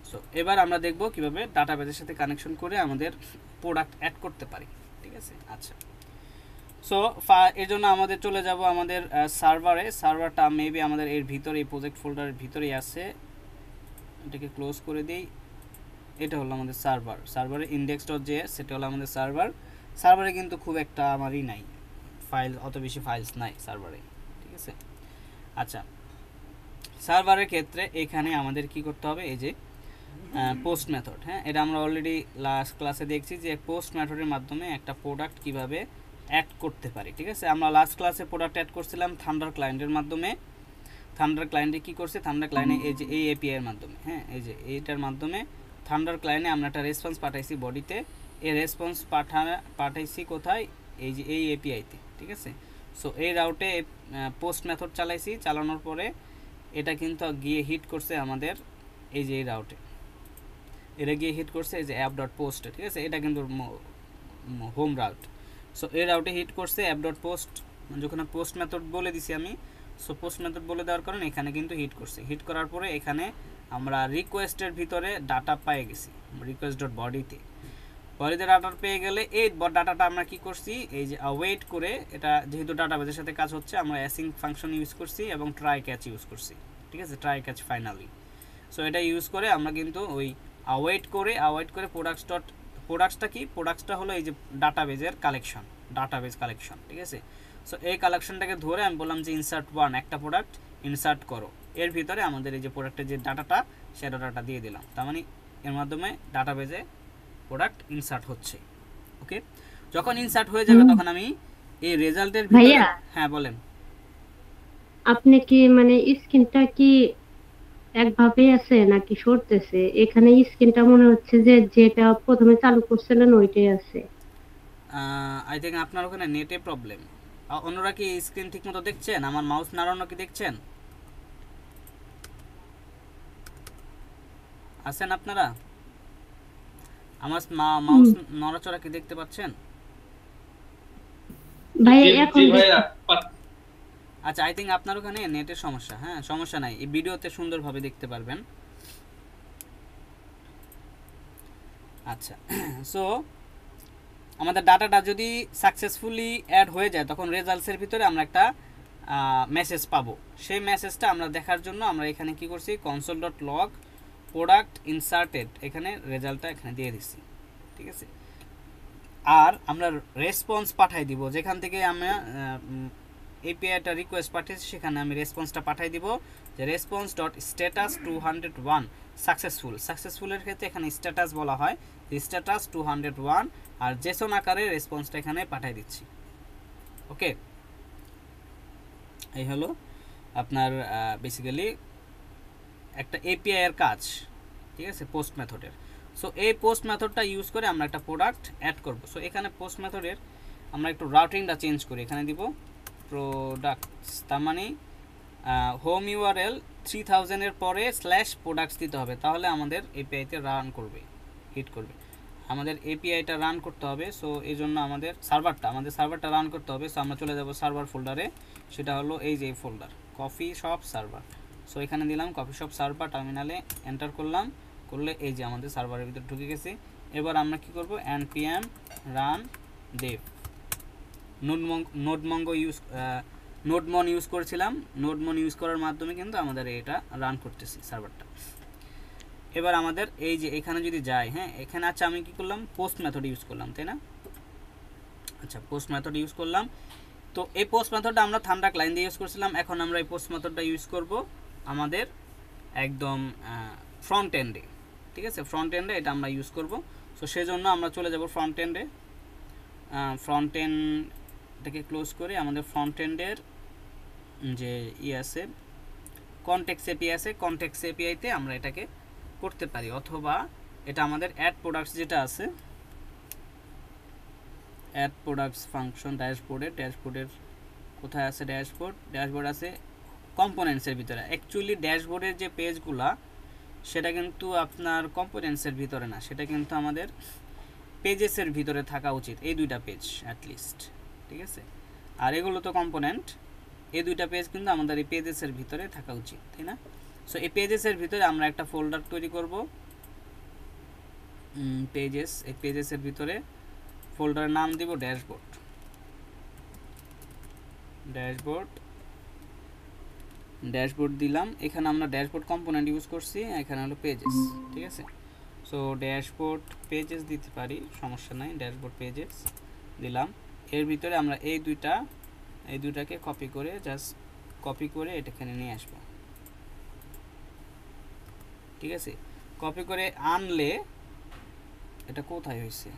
So এবার আমরা দেখব কিভাবে ডাটাবেজের সাথে কানেকশন করে আমাদের প্রোডাক্ট অ্যাড করতে পারি, ঠিক আছে। আচ্ছা, সো এর জন্য আমাদের চলে যাব আমাদের সার্ভারে। সার্ভারটা মেবি আমাদের এর ভিতরে, এই প্রজেক্ট ফোল্ডারের ভিতরেই আছে। এটাকে ক্লোজ করে দিই। এটা হলো আমাদের সার্ভার, সার্ভারে index.js, সেটা হলো আমাদের সার্ভার। সার্ভারে কিন্তু খুব একটা আমারই নাই ফাইল, অত বেশি ফাইলস নাই সার্ভারে, ঠিক আছে। আচ্ছা, সার্ভারের ক্ষেত্রে এখানে আমাদের কি করতে হবে, এই যে পোস্ট মেথড, হ্যাঁ, এটা আমরা অলরেডি লাস্ট ক্লাসে দেখছি যে পোস্ট মেথডের মাধ্যমে একটা প্রোডাক্ট কিভাবে অ্যাড করতে পারি, ঠিক আছে। আমরা লাস্ট ক্লাসে প্রোডাক্ট অ্যাড করছিলাম থান্ডার ক্লায়েন্টের মাধ্যমে। থান্ডার ক্লায়েন্টে কি করছে, থান্ডার ক্লায়েন্টে এই যে এই এপিআই এর মাধ্যমে, হ্যাঁ, এই যে এইটার মাধ্যমে থান্ডার ক্লায়েন্টে আমরা একটা রেসপন্স পাঠাইছি বডিতে। এই রেসপন্স পাঠাইছি কোথায়, এই যে এই এপিআইতে, ঠিক আছে। সো এই রাউটে পোস্ট মেথড চালাইছি, চালানোর পরে এটা কিন্তু গিয়ে হিট করছে আমাদের এই যে এই রাউটে, এটা গিয়ে হিট করছে এই যে অ্যাপ ডট পোস্ট, ঠিক আছে। এটা কিন্তু হোম রাউট। সো এই রাউটে হিট করছে অ্যাপ ডট পোস্ট, যখন পোস্ট মেথড বলে দিছি আমি। সো পোস্ট মেথড বলে দেওয়ার কারণে এখানে কিন্তু হিট করছে। হিট করার পরে এখানে আমরা রিকোয়েস্টের ভিতরে ডাটা পেয়ে গেছি, রিকোয়েস্ট ডট বডিতে। বডিতে ডাটা পেয়ে গেলে এই ডাটাটা আমরা কি করছি, এই যে ওয়েট করে, এটা যেহেতু ডাটাবেজের সাথে কাজ হচ্ছে, আমরা অ্যাসিং ফাংশন ইউজ করছি এবং ট্রাই ক্যাচ ইউজ করছি, ঠিক আছে, ট্রাই ক্যাচ ফাইনালি। সো এটা ইউজ করে আমরা কিন্তু ওই ওয়েট করে প্রোডাক্টসটা কি, প্রোডাক্টসটা হলো এই যে ডাটাবেজের কালেকশন, ডাটাবেজ কালেকশন, ঠিক আছে। সো এই কালেকশনটাকে ধরে আমি বললাম যে ইনসার্ট ওয়ান, একটা প্রোডাক্ট ইনসার্ট করো। এর ভিতরে আমাদের এই যে প্রোডাক্টের যে ডাটাটা, সে ডাটাটা দিয়ে দিলাম। তার মানে এর মাধ্যমে ডাটাবেজে প্রোডাক্ট ইনসার্ট হচ্ছে। ওকে, যখন ইনসার্ট হয়ে যাবে তখন আমি এই রেজাল্টের ভিতরে, ভাইয়া, হ্যাঁ বলেন। আপনি কি মানে স্ক্রিনটা কি একভাবেই আছে নাকি সরতেছে? এখানে স্ক্রিনটা মনে হচ্ছে যে যেটা প্রথমে চালু করছিলেন ওইটাই আছে। আই থিঙ্ক আপনার ওখানে নেটে প্রবলেম। অন্যরা কি স্ক্রিন ঠিক মতো দেখছেন? আমার মাউস নাড়ানো কি দেখছেন? আছেন আপনারা? আমার হুম, মাউস নড়াচড়া কি দেখতে পাচ্ছেন? ভাইয়া জি এখন জি ভাইয়া দেখতেছি। আচ্ছা, আই থিঙ্ক আপনার ওখানে নেটের সমস্যা। হ্যাঁ, সমস্যা নাই, এই ভিডিওতে সুন্দরভাবে দেখতে পারবেন। আচ্ছা, সো আমাদের ডাটাটা যদি সাকসেসফুলি অ্যাড হয়ে যায় তখন রেজাল্টসের ভিতরে আমরা একটা মেসেজ পাবো। সেই মেসেজটা আমরা দেখার জন্য আমরা এখানে কি করছি, console dot log product inserted, এখানে রেজাল্টটা এখানে দিয়ে দিচ্ছি, ঠিক আছে। আর আমরা রেসপন্স পাঠাই দিব, যেখান থেকে আমরা এপিআইটা রিকোয়েস্ট পাঠিয়েছি সেখানে আমি রেসপন্সটা পাঠাই দিব যে রেসপন্স ডট স্ট্যাটাস 201 সাকসেসফুল। সাকসেসফুলের ক্ষেত্রে এখানে স্ট্যাটাস বলা হয়, স্ট্যাটাস 201, আর জেসন আকারে রেসপন্সটা এখানে পাঠিয়ে দিচ্ছি। ওকে, এই হলো আপনার বেসিক্যালি একটা এপিআই এর কাজ, ঠিক আছে, পোস্ট মেথডের। সো এই পোস্ট মেথডটা ইউজ করে আমরা একটা প্রোডাক্ট অ্যাড করব। সো এখানে পোস্ট মেথডের আমরা একটু রাউটিংটা চেঞ্জ করি, এখানে দিব প্রোডাক্টস, তার মানে হোম ইউআরএল 3000 এর পরে স্ল্যাশ প্রোডাক্টস দিতে হবে, তাহলে আমাদের এপিআইতে রান করবে, হিট করবে। আমাদের এপিআইটা রান করতে হবে। সো এই জন্য আমাদের সার্ভারটা রান করতে হবে। সো আমরা চলে যাব সার্ভার ফোল্ডারে, সেটা হলো এই যে folder, coffee shop server. So এখানে দিলাম কফি শপ সার্ভার, টার্মিনালে এন্টার করলাম, করলে এই যে আমাদের সার্ভারের ভিতরে ঢুকে গেছে। এবার আমরা কি করব, npm রান dev নোডমঙ্গো নোডমন ইউজ করেছিলাম, নোডমন ইউজ করার মাধ্যমে কিন্তু আমাদের এটা রান করতেছি সার্ভারটা। এবার আমাদের এই যে এখানে যদি যাই, হ্যাঁ, এখানে আচ্ছা আমি কি করলাম, পোস্ট মেথড ইউজ করলাম, তাই না? আচ্ছা, পোস্ট মেথড ইউজ করলাম। তো এই পোস্ট মেথডটা আমরা থান্ডার ক্লায়েন্ট দিয়ে ইউজ করছিলাম, এখন আমরা এই পোস্ট মেথডটা ইউজ করব আমাদের একদম ফ্রন্ট এন্ডে, ঠিক আছে, ফ্রন্ট এন্ডে এটা আমরা ইউজ করব। সো সেজন্য আমরা চলে যাব ফ্রন্ট এন্ডে, ফ্রন্ট এন্ডটাকে ক্লোজ করে আমাদের ফ্রন্ট এন্ডের যে আছে কনটেক্সট এপিআই আছে, কনটেক্সট এপিআইতে আমরা এটাকে করতে পারি, অথবা এটা আমাদের অ্যাড প্রোডাক্টস যেটা আছে, অ্যাড প্রোডাক্টস ফাংশন ড্যাশবোর্ডের কোথায় আছে, ড্যাশবোর্ড আছে কম্পোনেন্টসের ভিতরে। অ্যাকচুয়ালি ড্যাশবোর্ডের যে পেজগুলা সেটা কিন্তু আপনার কম্পোনেন্টসের ভিতরে না, সেটা কিন্তু আমাদের পেজেসের ভিতরে থাকা উচিত, এই দুইটা পেজ অ্যাটলিস্ট, ঠিক আছে। আর এগুলো তো কম্পোনেন্ট, এই দুইটা পেজ কিন্তু আমাদের এই পেজেসের ভিতরে থাকা উচিত, তাই না? সো এই পেজেসের ভিতরে আমরা একটা ফোল্ডার তৈরি করব, পেজেস, এই পেজেসের ভিতরে ফোল্ডারের নাম দিব ড্যাশবোর্ড। ড্যাশবোর্ড দিলাম, এখানে আমরা ড্যাশবোর্ড কম্পোনেন্ট ইউজ করছি, এখানে হলো পেজেস, ঠিক আছে। সো ড্যাশবোর্ড পেজেস দিতে পারি, সমস্যা নাই, ড্যাশবোর্ড পেজেস দিলাম। এর ভিতরে আমরা এই দুইটাকে কপি করে এটা এখানে নিয়ে আসবো, ঠিক আছে। কপি করে আনলে এটা কোথায় হয়েছে,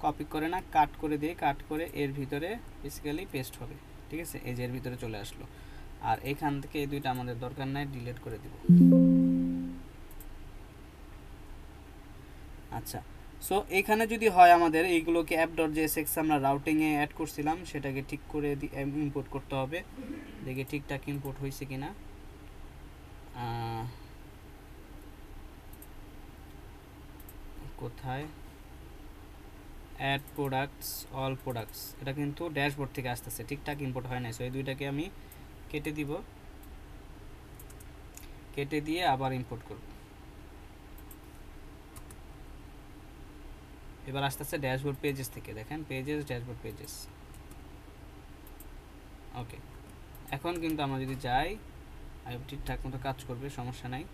কপি করে না কাট করে দিয়ে কাট করে এর ভিতরে বেসিক্যালি পেস্ট হবে, ঠিক আছে। এই যে এর ভিতরে চলে আসলো, আর এখান থেকে এই দুইটা আমাদের দরকার নাই, ডিলিট করে দিব। আচ্ছা, সো এখানে যদি হয় আমাদের এইগুলোকে app.jsx আমরা রাউটিংয়ে অ্যাড করছিলাম, সেটাকে ঠিক করে ইম্পোর্ট করতে হবে, দেখে ঠিকঠাক ইম্পোর্ট হয়েছে কিনা। কোথায় অ্যাড প্রোডাক্টস, অল প্রোডাক্টস, এটা কিন্তু ড্যাশবোর্ড থেকে আসতেছে, ঠিকঠাক ইম্পোর্ট হয় না। সো এই দুইটাকে আমি কেটে দিব, কেটে দিয়ে আবার ইম্পোর্ট করব। এবার আসতেছে ড্যাশবোর্ড পেজেস থেকে, দেখেন পেজেস, ড্যাশবোর্ড পেজেস, ওকে। এখন কিন্তু আমরা যদি যাই ঠিকঠাক মতো কাজ করবে, সমস্যা নাই।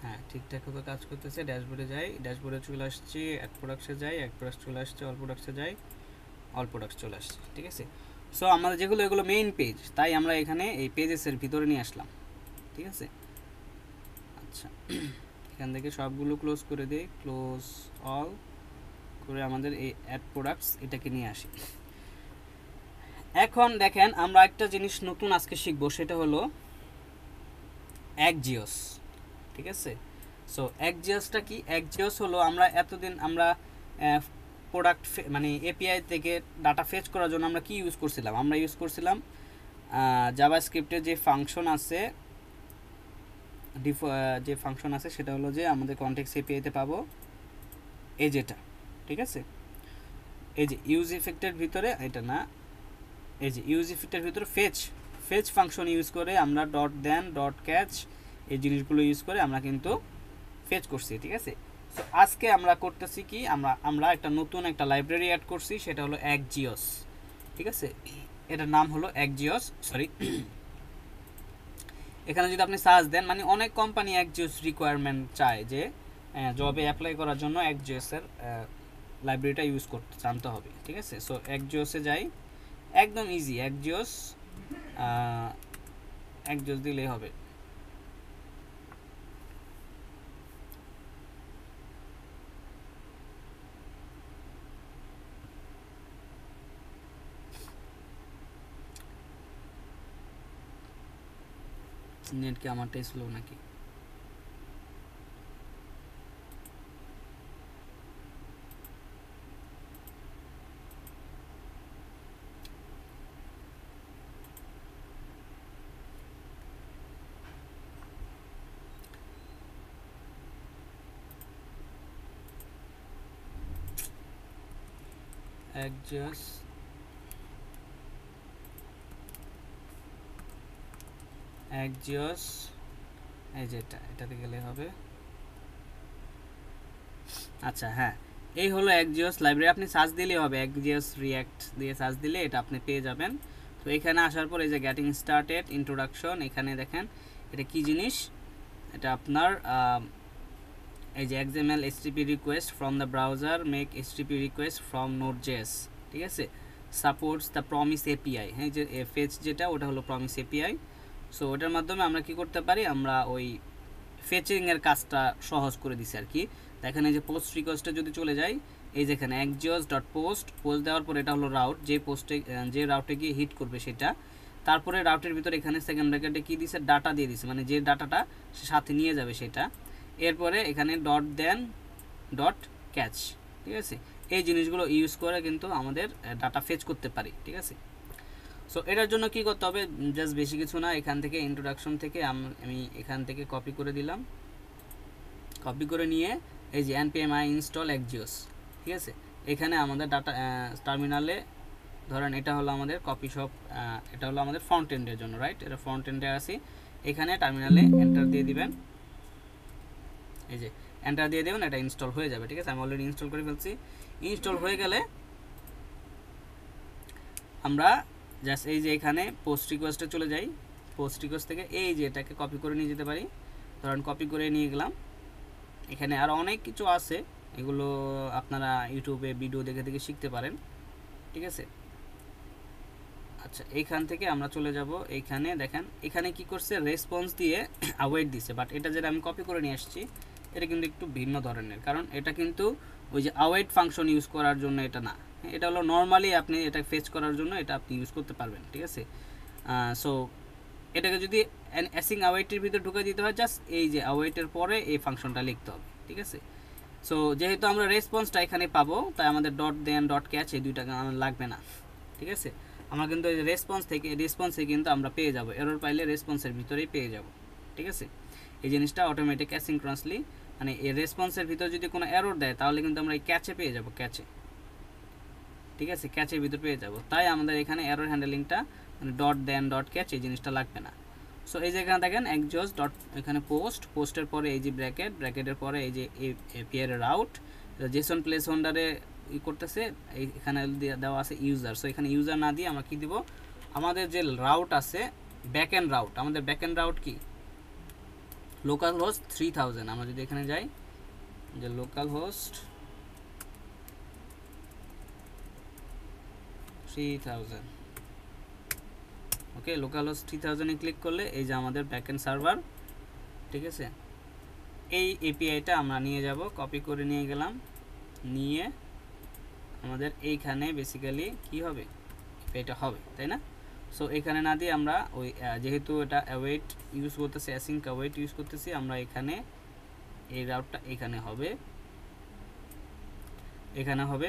হ্যাঁ, ঠিকঠাক মতো কাজ করতেছে। ড্যাশবোর্ডে যাই, ড্যাশবোর্ডে চলে আসছি, অ্যাড প্রোডাক্টসে যাই, অ্যাড প্রোডাক্টস চলে আসছে, অল প্রোডাক্টসে যাই, অল প্রোডাক্টস চলে আসছে, ঠিক আছে। সো আমাদের যেগুলো এগুলো মেইন পেজ, তাই আমরা এখানে এই পেজেসের ভিতরে নিয়ে আসলাম, ঠিক আছে। আচ্ছা, এখান থেকে সবগুলো ক্লোজ করে দিই, ক্লোজ অল করে আমাদের এই অ্যাড প্রোডাক্টস এটাকে নিয়ে আসি। এখন দেখেন আমরা একটা জিনিস নতুন আজকে শিখবো, সেটা হলো অ্যাক্সিওস, ঠিক আছে। সো অ্যাক্সিওসটা কি? অ্যাক্সিওস হলো আমরা এতদিন আমরা প্রোডাক্ট মানে এপিআই থেকে ডাটা ফেচ করার জন্য আমরা কি ইউজ করছিলাম, আমরা ইউজ করছিলাম জাভাস্ক্রিপ্টের যে ফাংশন আছে, যে ফাংশন আছে সেটা হলো যে আমাদের কনটেক্সট এপিআইতে পাবো এই যেটা, ঠিক আছে। এই যে ইউজ ইফেক্টের ভিতরে, এটা না, এই যে ইউজ ইফেক্টের ভিতরে ফেচ ফাংশন ইউজ করে আমরা ডট দেন, ডট ক্যাচ, এই জিনিসগুলো ইউজ করে আমরা কিন্তু ফেচ করছি, ঠিক আছে। সো আজকে আমরা করতেছি কি, আমরা একটা নতুন একটা লাইব্রেরি অ্যাড করছি, সেটা হলো অ্যাক্সিওস, ঠিক আছে। এটার নাম হলো অ্যাক্সিওস, সরি। এখানে যদি আপনি সার্চ দেন, মানে অনেক কোম্পানি অ্যাক্সিওস রিকোয়ারমেন্ট চায় যে জবে অ্যাপ্লাই করার জন্য অ্যাক্সিওসের লাইব্রেরিটা ইউজ করতে জানতে হবে, ঠিক আছে। সো অ্যাক্সিওসে যাই, একদম ইজি, অ্যাক্সিওস দিলেই হবে। নেট কি আমারটাই স্লো নাকি? অ্যাক্সিওস এই যে এটাতে গেলে হবে। আচ্ছা, হ্যাঁ, এই হলো অ্যাক্সিওস লাইব্রেরি, আপনি সার্চ দিলেই হবে, অ্যাক্সিওস রিঅ্যাক্ট দিয়ে সার্চ দিলে এটা আপনি পেয়ে যাবেন। তো এখানে আসার পর এই যে গেটিং স্টার্টেড, ইন্ট্রোডাকশন, এখানে দেখেন এটা কি জিনিস, এটা আপনার এই যে XML HTTP request from the browser, make HTTP request from Node.js, ঠিক আছে, সাপোর্টস দ্য প্রমিস এপিআই। হ্যাঁ, যে ফেচ যেটা, ওটা হলো প্রমিস এপিআই। সো ওটার মাধ্যমে আমরা কি করতে পারি, আমরা ওই ফেচিংয়ের কাজটা সহজ করে দিছি আর কি। দেখেন এই যে পোস্ট রিকোয়েস্টে যদি চলে যাই, এই যেখানে axios.post, পোস্ট দেওয়ার পর এটা হলো রাউট, যে রাউটে গিয়ে হিট করবে সেটা। তারপরে রাউটের ভিতরে এখানে সেকেন্ড ব্র্যাকেটে কি দিছে, ডাটা দিয়ে দিছে, মানে যে ডাটাটা সে সাথে নিয়ে যাবে সেটা। এরপরে এখানে ডট দেন, ডট ক্যাচ, ঠিক আছে। এই জিনিসগুলো ইউজ করে কিন্তু আমাদের ডাটা ফেচ করতে পারি, ঠিক আছে। সো এটার জন্য কি করতে হবে, জাস্ট বেশি কিছু না, এখান থেকে ইন্ট্রোডাকশন থেকে আমি এখান থেকে কপি করে দিলাম, কপি করে নিয়ে এই যে npm install axios, ঠিক আছে, এখানে আমাদের ডাটা টার্মিনালে ধরেন এটা হলো আমাদের কপি শপ, এটা হলো আমাদের ফ্রন্ট এন্ডের জন্য, রাইট, এটা ফ্রন্ট এন্ডে আসি, এখানে টার্মিনালে এন্টার দিয়ে দিবেন, এই যে এন্টার দিয়ে দেবেন, এটা ইনস্টল হয়ে যাবে, ঠিক আছে, আমি অলরেডি ইনস্টল করে ফেলছি। ইনস্টল হয়ে গেলে আমরা জাস্ট এই যে এখানে পোস্ট রিকোয়েস্টে চলে যাই, পোস্ট রিকোয়েস্ট থেকে এই যে এটাকে কপি করে নিয়ে যেতে পারি, ধরেন কপি করে নিয়ে গেলাম, এখানে আরও অনেক কিছু আছে, এগুলো আপনারা ইউটিউবে ভিডিও দেখে দেখে শিখতে পারেন, ঠিক আছে। আচ্ছা, এইখান থেকে আমরা চলে যাব, এইখানে দেখেন এখানে কি করছে, রেসপন্স দিয়ে অ্যাওয়েট দিছে, বাট এটা যেটা আমি কপি করে নিয়ে আসছি এটা কিন্তু একটু ভিন্ন ধরনের, কারণ এটা কিন্তু ওই যে অ্যাওয়েট ফাংশন ইউজ করার জন্য এটা না, এটা হলো নর্মালি আপনি এটা ফেচ করার জন্য এটা আপনি ইউজ করতে পারবেন, ঠিক আছে। সো এটাকে যদি অ্যাসিং অ্যাওয়েটের ভিতরে ঢুকে দিতে হয়, জাস্ট এই যে অ্যাওয়েটের পরে এই ফাংশনটা লিখতে হবে, ঠিক আছে। সো যেহেতু আমরা রেসপন্সটা এখানে পাবো, তাই আমাদের ডট দেন ডট ক্যাচ এই দুইটা আমার লাগবে না, ঠিক আছে। আমরা কিন্তু এই রেসপন্সে কিন্তু আমরা পেয়ে যাব, এরর পাইলে রেসপন্সের ভিতরেই পেয়ে যাব, ঠিক আছে। এই জিনিসটা অটোমেটিক অ্যাসিনক্রনাসলি, মানে এই রেসপন্সের ভিতরে যদি কোনো এরর দেয় তাহলে কিন্তু আমরা এই ক্যাচে পেয়ে যাব, ক্যাচে, ঠিক আছে, ক্যাচের ভিতর পেয়ে যাব, তাই আমাদের এখানে এরর হ্যান্ডেলিংটা মানে ডট দেন ডট ক্যাচ এই জিনিসটা লাগবে না। সো এই যে এখানে দেখেন এক্সজস্ট ডট, এখানে পোস্টের পরে এই যে ব্র্যাকেটের পরে এই যে এপিআর রাউট, জেসন প্লেস হোল্ডারে ই করতেছে, এখানে দেওয়া আছে ইউজার, সো এখানে ইউজার না দিয়ে আমরা কি দিব, আমাদের যে রাউট আছে ব্যাকএন্ড রাউট, আমাদের ব্যাকএন্ড রাউট কি লোকাল হোস্ট 3000, আমরা যদি এখানে যাই যে লোকাল হোস্ট 3000, ওকে, লোকাল হোস্ট 3000 এ ক্লিক করলে এই যে আমাদের ব্যাকএন্ড সার্ভার, ঠিক আছে। এই এপিআইটা আমরা নিয়ে যাব, কপি করে নিয়ে গেলাম, নিয়ে আমাদের এইখানে বেসিক্যালি কি হবে, এটা হবে, তাই না। সো এখানে না দিয়ে আমরা ওই যেহেতু এটা অ্যাওয়েট ইউজ করতেছি, অ্যাসিং অ্যাওয়েট ইউজ করতেছি, আমরা এখানে এই রাউটটা এখানে হবে, এখানে হবে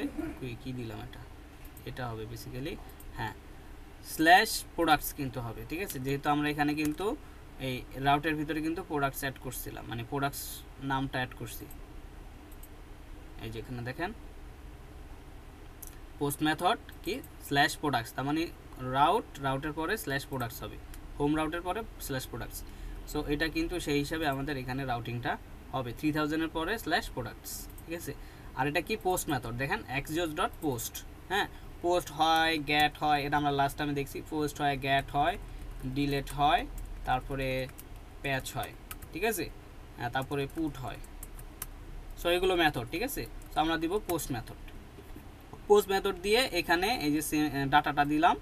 কি দিলাম, এটা হবে বেসিক্যালি, হ্যাঁ, স্ল্যাশ প্রোডাক্টস কিন্তু হবে, ঠিক আছে, যেহেতু আমরা এখানে কিন্তু এই রাউটের ভিতরে কিন্তু প্রোডাক্টস অ্যাড করছিলাম, মানে প্রোডাক্টস নামটা অ্যাড করছি, এই যে এখানে দেখেন পোস্ট মেথড কি স্ল্যাশ প্রোডাক্টস, তার মানে রাউটের পরে স্ল্যাশ প্রোডাক্টস হবে, হোম রাউটের পরে স্ল্যাশ প্রোডাক্টস। সো এটা কিন্তু সেই হিসাবে আমাদের এখানে রাউটিংটা হবে 3000 এর পরে স্ল্যাশ প্রোডাক্টস, ঠিক আছে। আর এটা কি পোস্ট মেথড, দেখেন এক্সজস্ট ডট পোস্ট, হ্যাঁ, পোস্ট হয় গ্যাট হয়, এটা আমরা লাস্ট টাইমে দেখছি, পোস্ট হয় গ্যাট হয় ডিলেট হয়, তারপরে প্যাচ হয়, ঠিক আছে, তারপরে পুট হয়, সো এগুলো মেথড, ঠিক আছে। সো আমরা দিব পোস্ট মেথড, পোস্ট মেথড দিয়ে এখানে এই যে ডাটাটা দিলাম,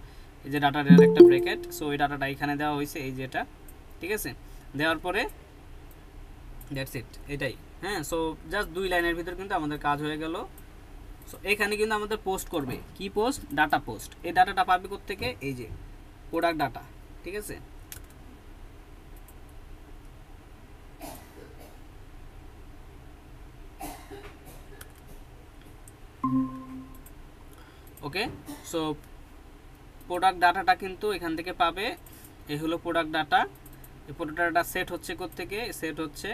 এই যে ডাটার একটা ব্র্যাকেট, সো এই ডাটাটা এখানে দেওয়া হয়েছে, এই যে এটা, ঠিক আছে, দেওয়ার পরে দ্যাটস ইট, এটাই, হ্যাঁ। সো জাস্ট 2 লাইনের ভিতর কিন্তু আমাদের কাজ হয়ে গেল। সো এখানে কিন্তু আমাদের পোস্ট করবে কি, পোস্ট ডাটা পোস্ট, এই ডাটাটা পাবে কোত্থেকে, এই যে প্রোডাক্ট ডাটা, ঠিক আছে। ওকে, সো প্রোডাক্ট ডাটাটা কিন্তু এখান থেকে পাবে, এই হলো প্রোডাক্ট ডাটা, এই প্রোডাক্ট ডাটা সেট হচ্ছে কোত্থেকে, সেট হচ্ছে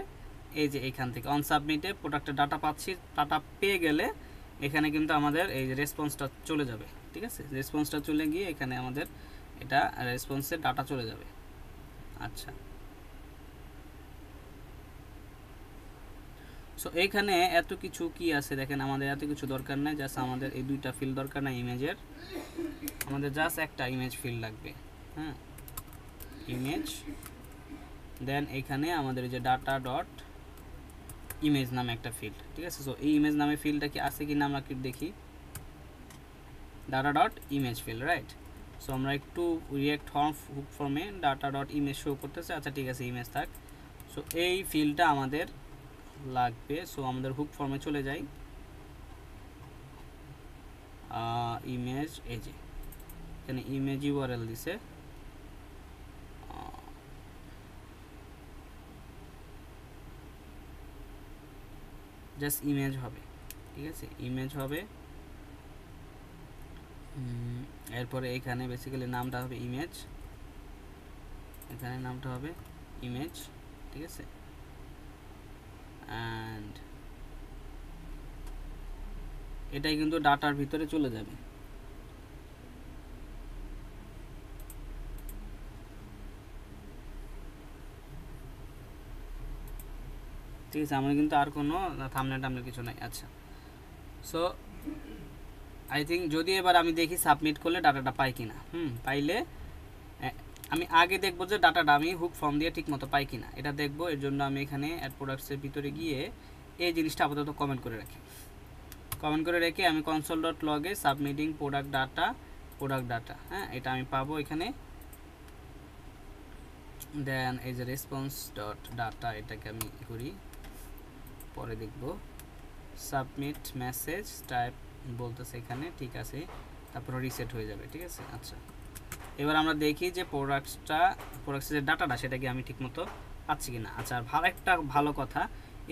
এই যে এখান থেকে অন সাবমিটে প্রোডাক্টের ডাটা পাচ্ছি, ডাটা পেয়ে গেলে এখানে কিন্তু আমাদের এই যে রেসপন্সটা চলে যাবে, ঠিক আছে, রেসপন্সটা চলে গিয়ে এখানে আমাদের এটা রেসপন্সের ডাটা চলে যাবে। আচ্ছা, সো এইখানে এত কিছু কি আছে দেখেন, আমাদের এত কিছু দরকার নাই, জাস্ট আমাদের এই দুইটা ফিল্ড দরকার নাই ইমেজের, আমাদের জাস্ট একটা ইমেজ ফিল্ড লাগবে, হ্যাঁ, ইমেজ, দেন এখানে আমাদের যে ডাটা ডট ইমেজ নামে একটা ফিল্ড, ঠিক আছে। সো এই ইমেজ নামে ফিল্ডটা কি আছে কি না আমরা কি দেখি, data dot image field, right. So আমরা একটু রিঅ্যাক্ট হুক ফর্মে ডাটা ডট ইমেজ শো করতেছে, আচ্ছা ঠিক আছে, ইমেজ থাক। সো এই ফিল্ডটা আমাদের লাগবে, সো আমাদের হুক ফর্মে চলে যাই, ইমেজ, এই যে এখানে ইমেজ ইউআরএল দিছে, জাস্ট ইমেজ হবে, ঠিক আছে, ইমেজ হবে, এরপরে এখানে বেসিক্যালি নামটা হবে ইমেজ, এখানে নামটা হবে ইমেজ, ঠিক আছে। অ্যান্ড এটাই কিন্তু ডাটার ভিতরে চলে যাবে। ঠিক আছে, আমার কিন্তু আর কোনো থাম্বনেল টাম্বনেল কিছু নাই। আচ্ছা, সো আই থিঙ্ক যদি এবার আমি দেখি সাবমিট করলে ডাটাটা পাই কিনা। পাইলে আমি আগে দেখবো যে ডাটাটা আমি হুক ফর্ম দিয়ে ঠিক মতো পাই কিনা, এটা দেখবো। এর জন্য আমি এখানে অ্যাড প্রোডাক্টসের ভিতরে গিয়ে এই জিনিসটা আপাতত কমেন্ট করে রাখি। কমেন্ট করে রেখে আমি কনসোল ডট লগে সাবমিটিং প্রোডাক্ট ডাটা, হ্যাঁ, এটা আমি পাবো এখানে। দেন এই যে রেসপন্স ডট ডাটা, এটাকে আমি করি, পরে দেখব সাবমিট মেসেজ টাইপ বলতেছে এখানে, ঠিক আছে, তারপর রিসেট হয়ে যাবে। ঠিক আছে, আচ্ছা, এবার আমরা দেখি যে প্রোডাক্টসের যে ডাটাটা সেটা কি আমি ঠিকমতো পাচ্ছি কিনা। আচ্ছা, আর একটা ভালো কথা,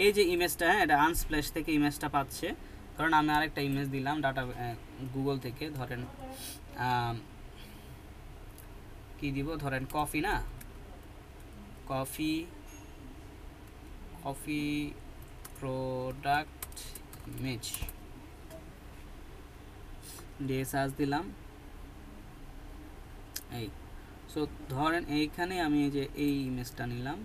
এই যে ইমেজটা, হ্যাঁ, এটা আনস্প্ল্যাশ থেকে ইমেজটা পাচ্ছে, কারণ আমি আরেকটা ইমেজ দিলাম ডাটা গুগল থেকে। ধরেন কি দিব, ধরেন কফি, না, কফি প্রোডাক্ট ইমেজ দিয়ে সার্চ দিলাম। এই সো ধরেন এইখানে আমি এই যে এই ইমেজটা নিলাম,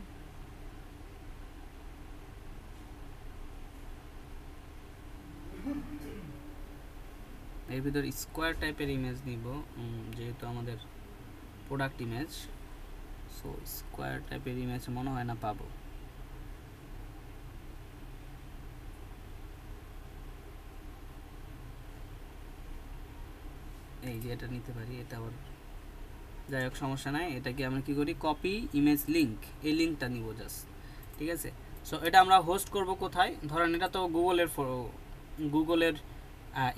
এর ভিতর স্কোয়ার টাইপের ইমেজ নিব, যেহেতু আমাদের প্রোডাক্ট ইমেজ। সো স্কোয়ার টাইপের ইমেজ মনে হয় না পাবো। এই যে এটা নিতে পারি, এটা আবার যাই হোক সমস্যা নাই। এটাকে আমরা কি করি, কপি ইমেজ লিঙ্ক, এই লিঙ্কটা নিব জাস্ট। ঠিক আছে, সো এটা আমরা হোস্ট করব কোথায়, ধরেন এটা তো গুগলের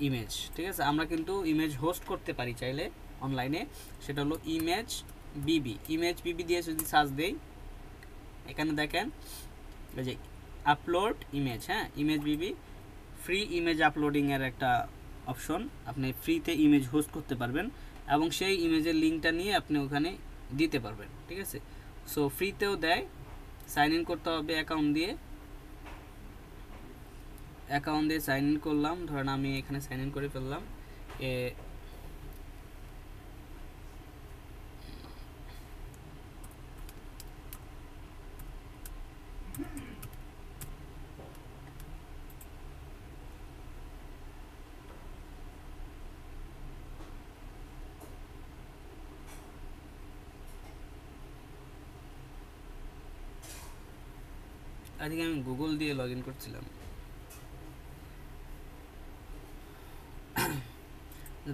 ইমেজ। ঠিক আছে, আমরা কিন্তু ইমেজ হোস্ট করতে পারি চাইলে অনলাইনে, সেটা হলো ইমেজ বিবি দিয়ে যদি সার্চ দেই, এখানে দেখেন এই যে আপলোড ইমেজ, হ্যাঁ, ইমেজ বিবি ফ্রি ইমেজ আপলোডিংয়ের একটা অপশন, আপনি ফ্রিতে ইমেজ হোস্ট করতে পারবেন এবং সেই ইমেজের লিঙ্কটা নিয়ে আপনি ওখানে দিতে পারবেন। ঠিক আছে, সো ফ্রিতেও দেয়, সাইন ইন করতে হবে অ্যাকাউন্ট দিয়ে সাইন ইন করলাম। ধরেন আমি এখানে সাইন ইন করে ফেললাম। আজকে আমি গুগল দিয়ে লগ ইন করছিলাম।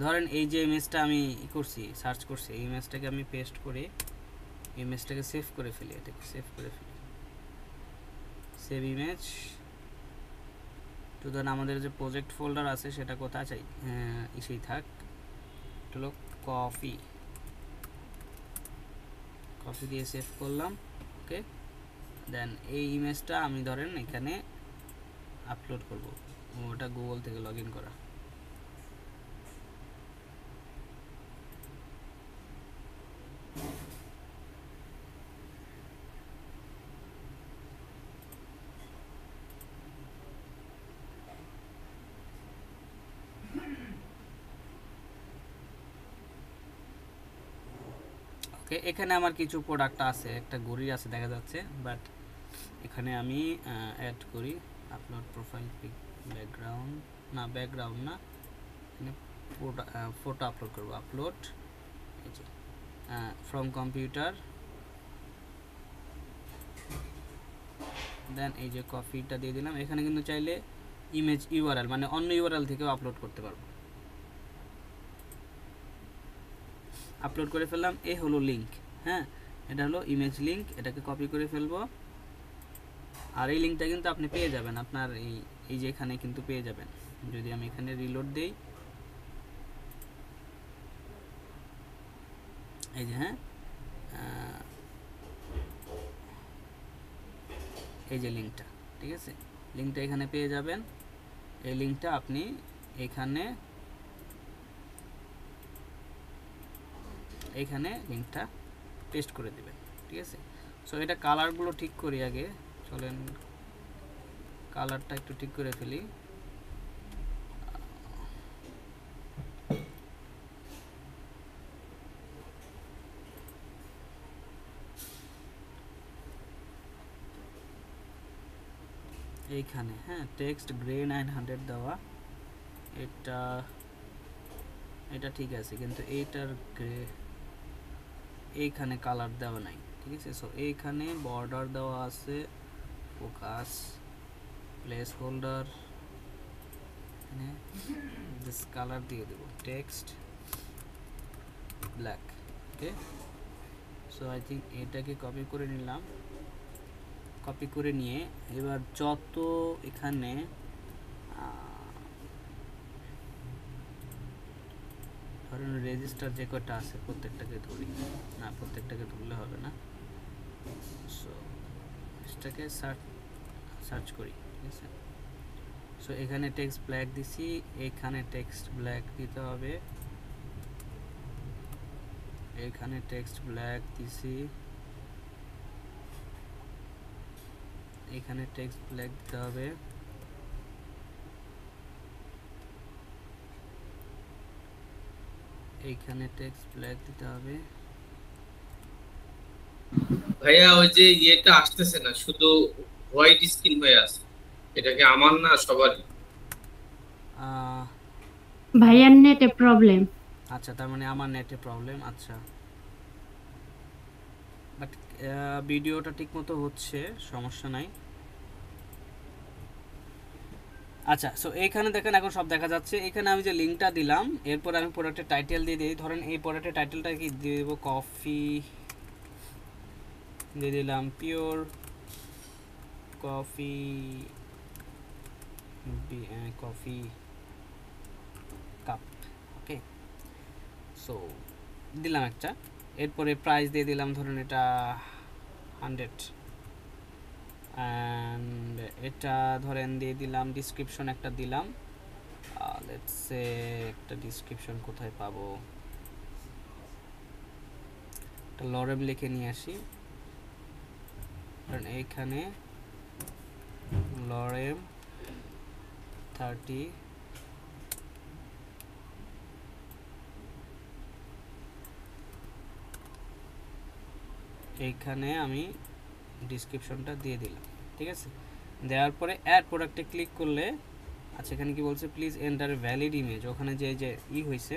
ধরেন এই যে ইমেজটা আমি করছি, সার্চ করছি, এই ইমেজটাকে আমি পেস্ট করে ইমেজটাকে সেভ করে ফেলি, এটাকে সেভ করে ফেলি, সেভ ইমেজ তো। ধরেন আমাদের যে প্রজেক্ট ফোল্ডার আছে সেটা কোথায় চাই, ইসেই থাক, এটা হলো কফি দিয়ে সেভ করলাম। ওকে, দেন এই ইমেজটা আমি ধরেন এখানে আপলোড করব, ওটা গুগল থেকে লগ ইন করা। ওকে, এখানে আমার কিছু প্রোডাক্ট আছে, একটা ঘড়ি আছে দেখা যাচ্ছে, বাট এখানে আমি অ্যাড করি আপলোড প্রোফাইল পিক ব্যাকগ্রাউন্ড না, এখানে ফটো আপলোড করব, আপলোড এই যে ফ্রম কম্পিউটার, দেন এই যে কপিটা দিয়ে দিলাম। এখানে কিন্তু চাইলে ইমেজ ইউআরএল মানে অন্য ইউআরএল থেকেও আপলোড করতে পারবো। আপলোড করে ফেললাম, এই হলো লিঙ্ক, হ্যাঁ, এটা হলো ইমেজ লিঙ্ক, এটাকে কপি করে ফেলবো। আর এই লিঙ্কটা কিন্তু আপনি পেয়ে যাবেন আপনার এই যে এখানে কিন্তু পেয়ে যাবেন। যদি আমি এখানে রিলোড দেই, এই যে, হ্যাঁ, এই যে লিঙ্কটা, ঠিক আছে, লিঙ্কটা এখানে পেয়ে যাবেন। এই লিঙ্কটা আপনি এখানে এইখানে লিঙ্কটা পেস্ট করে দিবেন, ঠিক আছে। সো এটা কালারগুলো ঠিক করি আগে, চলেন কালারটা একটু ঠিক করে ফেলি। এইখানে হ্যাঁ টেক্সট গ্রে 900 দেওয়া, এটা এটা ঠিক আছে, কিন্তু এইটার গ্রে এইখানে কালার দেওয়া নাই, ঠিক আছে। সো এইখানে বর্ডার দেওয়া আছে, focus placeholder, this colour দিয়ে দেব text black, okay. So I think এটাকে কপি করে নিলাম, কপি করে নিয়ে এবার যত এখানে ধরুন রেজিস্টার যে কটা আছে প্রত্যেকটাকে ধরি, না প্রত্যেকটাকে ধরলে হবে না। সো এটাকে সার্চ করি, ঠিক আছে। সো এখানে টেক্সট ব্ল্যাক দিছি, এখানে টেক্সট ব্ল্যাক দিতে হবে, এখানে টেক্সট ব্ল্যাক দিছি, এখানে টেক্সট ব্ল্যাক দিতে হবে, এইখানে টেক্সট ব্ল্যাক দিতে হবে। ভাইয়া ওই যে ইয়েটা আসতেছে না, শুধু হোয়াইট স্ক্রিন হয়ে আছে, এটা কি আমার না সবারই? ভাইয়ার নেটে প্রবলেম। আচ্ছা, তার মানে আমার নেটে প্রবলেম, আচ্ছা। বাট ভিডিওটা ঠিক মতো হচ্ছে, সমস্যা নাই। আচ্ছা, সো এইখানে দেখেন এখন সব দেখা যাচ্ছে। এখানে আমি যে লিঙ্কটা দিলাম, এরপর আমি প্রোডাক্টের টাইটেল দিয়ে দিই। ধরেন এই প্রোডাক্টের টাইটেলটা কি দিয়ে দেবো, কফি দিয়ে দিলাম, পিওর কফি, কফি কাপ, ওকে। সো দিলাম একটা, এরপরে প্রাইস দিয়ে দিলাম, ধরুন এটা 100, অ্যান্ড এটা ধরেন দিয়ে দিলাম, ডিসক্রিপশন একটা দিলাম, লেটস সে একটা ডিসক্রিপশন কোথায় পাবো, একটা লরেম লিখে নিয়ে আসি, কারণ এইখানে লরেম 30, এইখানে আমি ডিসক্রিপশনটা দিয়ে দিলাম, ঠিক আছে। দেওয়ার পরে অ্যাড প্রোডাক্টে ক্লিক করলে, আচ্ছা এখানে কি বলছে, প্লিজ এন্টার ভ্যালিড ইমেজ, ওখানে যে যে হয়েছে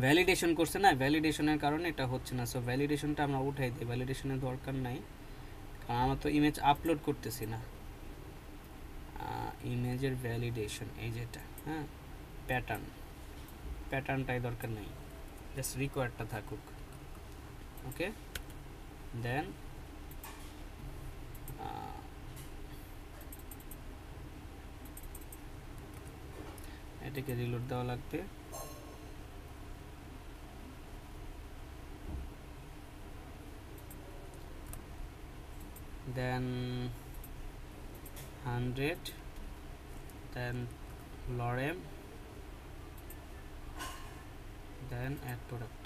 ভ্যালিডেশন করছে না, ভ্যালিডেশনের কারণে এটা হচ্ছে না। সো ভ্যালিডেশনটা আমরা উঠাই দিই, ভ্যালিডেশনের দরকার নাই, কারণ আমরা তো ইমেজ আপলোড করতেছি না। ইমেজের ভ্যালিডেশন এই যেটা, হ্যাঁ প্যাটার্নটাই দরকার নেই, জাস্ট রিকোয়ার্ডটা থাকুক, ওকে। দেন এটাকে রিলোড দেওয়া লাগবে, দেন 100, দেন লরেম, দেন অ্যাড প্রোডাক্ট।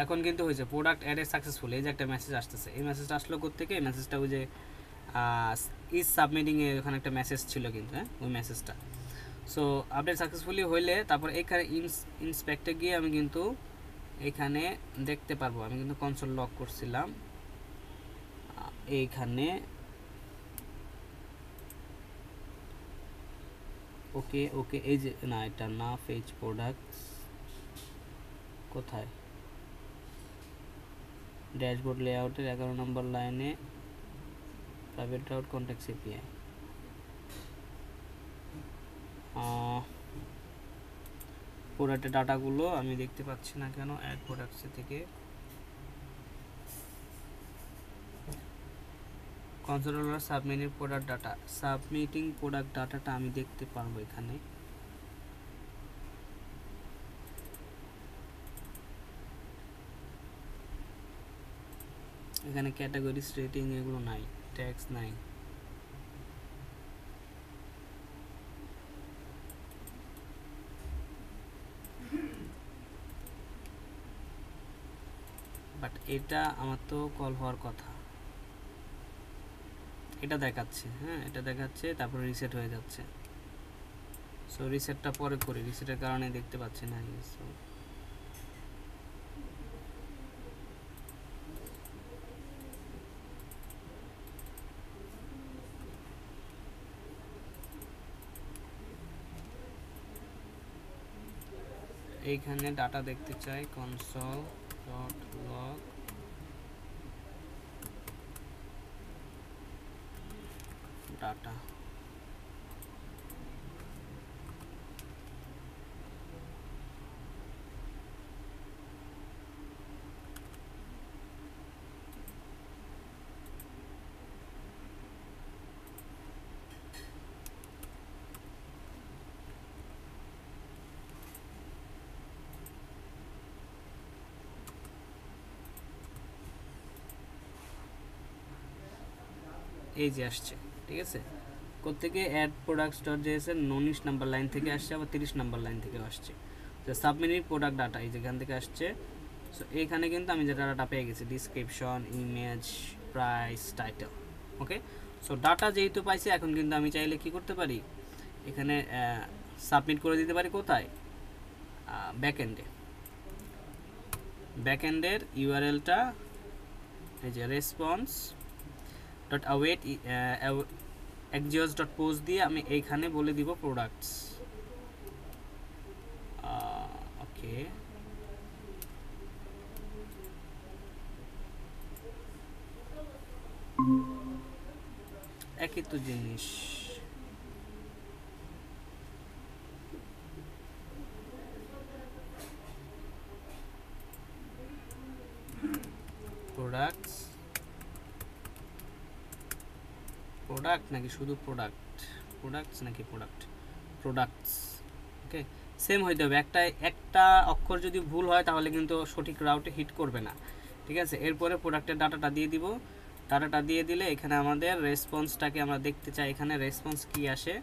এখন কিন্তু হয়েছে প্রোডাক্ট অ্যাডেড সাকসেসফুল, এই যে একটা মেসেজ আসতেছে। এই মেসেজটা আসলো কোত্থেকে, এই মেসেজটা ওই যে ইজ সাবমিটিংয়ে ওখানে একটা মেসেজ ছিল কিন্তু, হ্যাঁ ওই মেসেজটা। সো আপডেট সাকসেসফুলি হইলে তারপর এখানে ইন্সপেক্টে গিয়ে আমি কিন্তু এখানে দেখতে পারবো, আমি কিন্তু কনসোল লক করছিলাম, এইখানে ওকে ওকে, এই যে না এটা না, পেজ প্রোডাক্টস কোথায়, ড্যাশবোর্ড লেআউটের 11 নম্বর লাইনে প্রাইভেট রাউট কন্ট্যাক্টস এপিআই, প্রোডাক্টের ডাটাগুলো আমি দেখতে পাচ্ছি না কেন, অ্যাড প্রোডাক্টস থেকে controller submitting product data, submitting product ডাটাটা আমি দেখতে পারবো এখানে। এখানে ক্যাটাগরিজ, রেটিং এগুলো নাই, ট্যাক্স নাই। বাট এটা আমার তো কল হওয়ার কথা, এটা দেখাচ্ছে, হ্যাঁ এটা দেখাচ্ছে, তারপর রিসেট হয়ে যাচ্ছে। সো রিসেটটা পরে করি, রিসেটের কারণে দেখতে পাচ্ছি না। সো এইখানে ডাটা দেখতে চাই, কনসোল ডট লগ ডাটা। এই যে আসছে, ঠিক আছে। কোত্থেকে? অ্যাড প্রোডাক্টস ডট জেএসএর 19 নাম্বার লাইন থেকে আসছে, আবার 30 নাম্বার লাইন থেকে আসছে। তো সাবমিনিট প্রোডাক্ট ডাটা এই যেখান থেকে আসছে। সো এইখানে কিন্তু আমি যে ডাটাটা পেয়ে গেছি, ডিসক্রিপশন, ইমেজ, প্রাইস, টাইটেল। ওকে, সো ডাটা যেহেতু পাইছি, এখন কিন্তু আমি চাইলে কি করতে পারি, এখানে সাবমিট করে দিতে পারি। কোথায়? ব্যাকএন্ডে। ব্যাকএন্ডের ইউআরএলটা এই যে response dot await axios dot post দিয়ে আমি এইখানে বলে দিব প্রোডাক্টস। ওকে, একই তো জিনিস। প্রোডাক্টস, প্রোডাক্ট নাকি শুধু প্রোডাক্ট, প্রোডাক্টস নাকি প্রোডাক্ট, প্রোডাক্টস। ওকে, সেম হইতে হবে। একটা অক্ষর যদি ভুল হয় তাহলে কিন্তু সঠিক রাউটে হিট করবে না, ঠিক আছে। এরপরে প্রোডাক্টের ডাটাটা দিয়ে দিব। ডাটাটা দিয়ে দিলে এখানে আমাদের রেসপন্সটাকে আমরা দেখতে চাই, এখানে রেসপন্স কি আসে,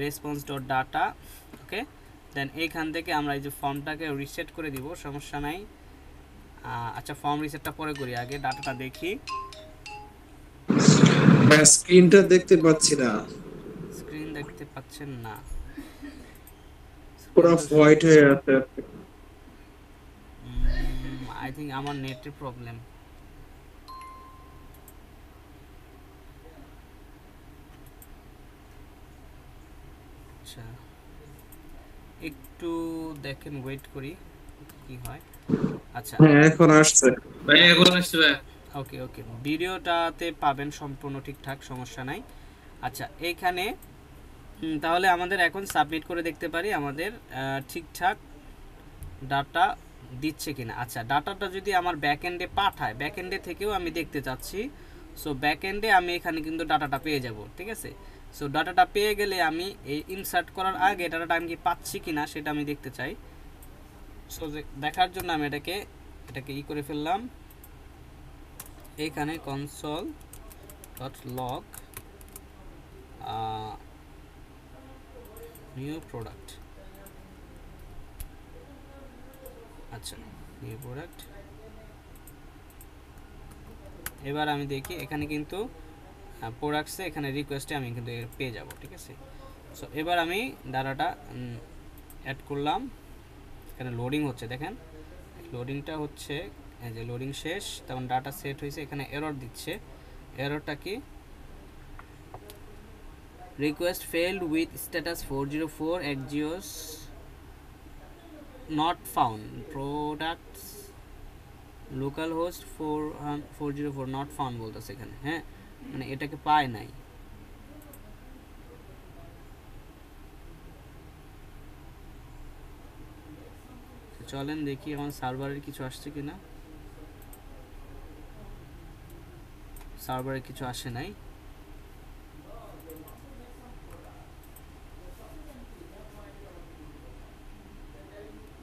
রেসপন্স ডট ডাটা। ওকে, দেন এইখান থেকে আমরা এই যে ফর্মটাকে রিসেট করে দিব, সমস্যা নাই। আচ্ছা, ফর্ম রিসেটটা পরে করি, আগে ডাটাটা দেখি। স্ক্রিনটা দেখতে পাচ্ছি না, স্ক্রিন দেখতে পাচ্ছেন না? পুরো হোয়াইট হয়ে আছে। আই থিঙ্ক আমার নেটের প্রবলেম। আচ্ছা, একটু দেখেন, ওয়েট করি কি হয়। আচ্ছা, হ্যাঁ এখন আসছে ভাই, এখন আসছে ভাই। ওকে ওকে, ভিডিওটাতে পাবেন সম্পূর্ণ ঠিকঠাক, সমস্যা নাই। আচ্ছা, এইখানে তাহলে আমাদের এখন সাবমিট করে দেখতে পারি আমাদের ঠিকঠাক ডাটা দিচ্ছে কিনা। আচ্ছা, ডাটাটা যদি আমার ব্যাকএন্ডে পাঠায়, ব্যাকএন্ডে থেকেও আমি দেখতে চাচ্ছি। সো ব্যাকএন্ডে আমি এখানে কিন্তু ডাটাটা পেয়ে যাব, ঠিক আছে। সো ডাটাটা পেয়ে গেলে আমি এই ইনসার্ট করার আগে ডাটাটা আমি কি পাচ্ছি কিনা সেটা আমি দেখতে চাই। সো দেখার জন্য আমি এটাকে ই করে ফেললাম, এইখানে console dot log new product. আচ্ছা, নিউ প্রোডাক্ট। এবার আমি দেখি এখানে কিন্তু প্রোডাক্টসে এখানে রিকোয়েস্টে আমি কিন্তু পেয়ে যাব, ঠিক আছে। সো এবার আমি ডাটাটা অ্যাড করলাম, এখানে লোডিং হচ্ছে, দেখেন লোডিংটা হচ্ছে, এই যে লোডিং শেষ, তখন ডাটা সেট হয়েছে, এখানে এরর দিচ্ছে। এররটা কি? Request failed with status 404 axios not found, products local host 404 not found বলতেছে এখানে, হ্যাঁ মানে এটাকে পায় নাই। চলেন দেখি আমার সার্ভারের কিছু আসছে কিনা। সার্ভারে কিছু আসে নাই।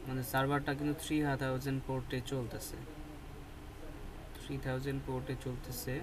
মানে সার্ভারটা কিন্তু 3000 পোর্টে চলতেছে, 3000 পোর্টে চলতেছে।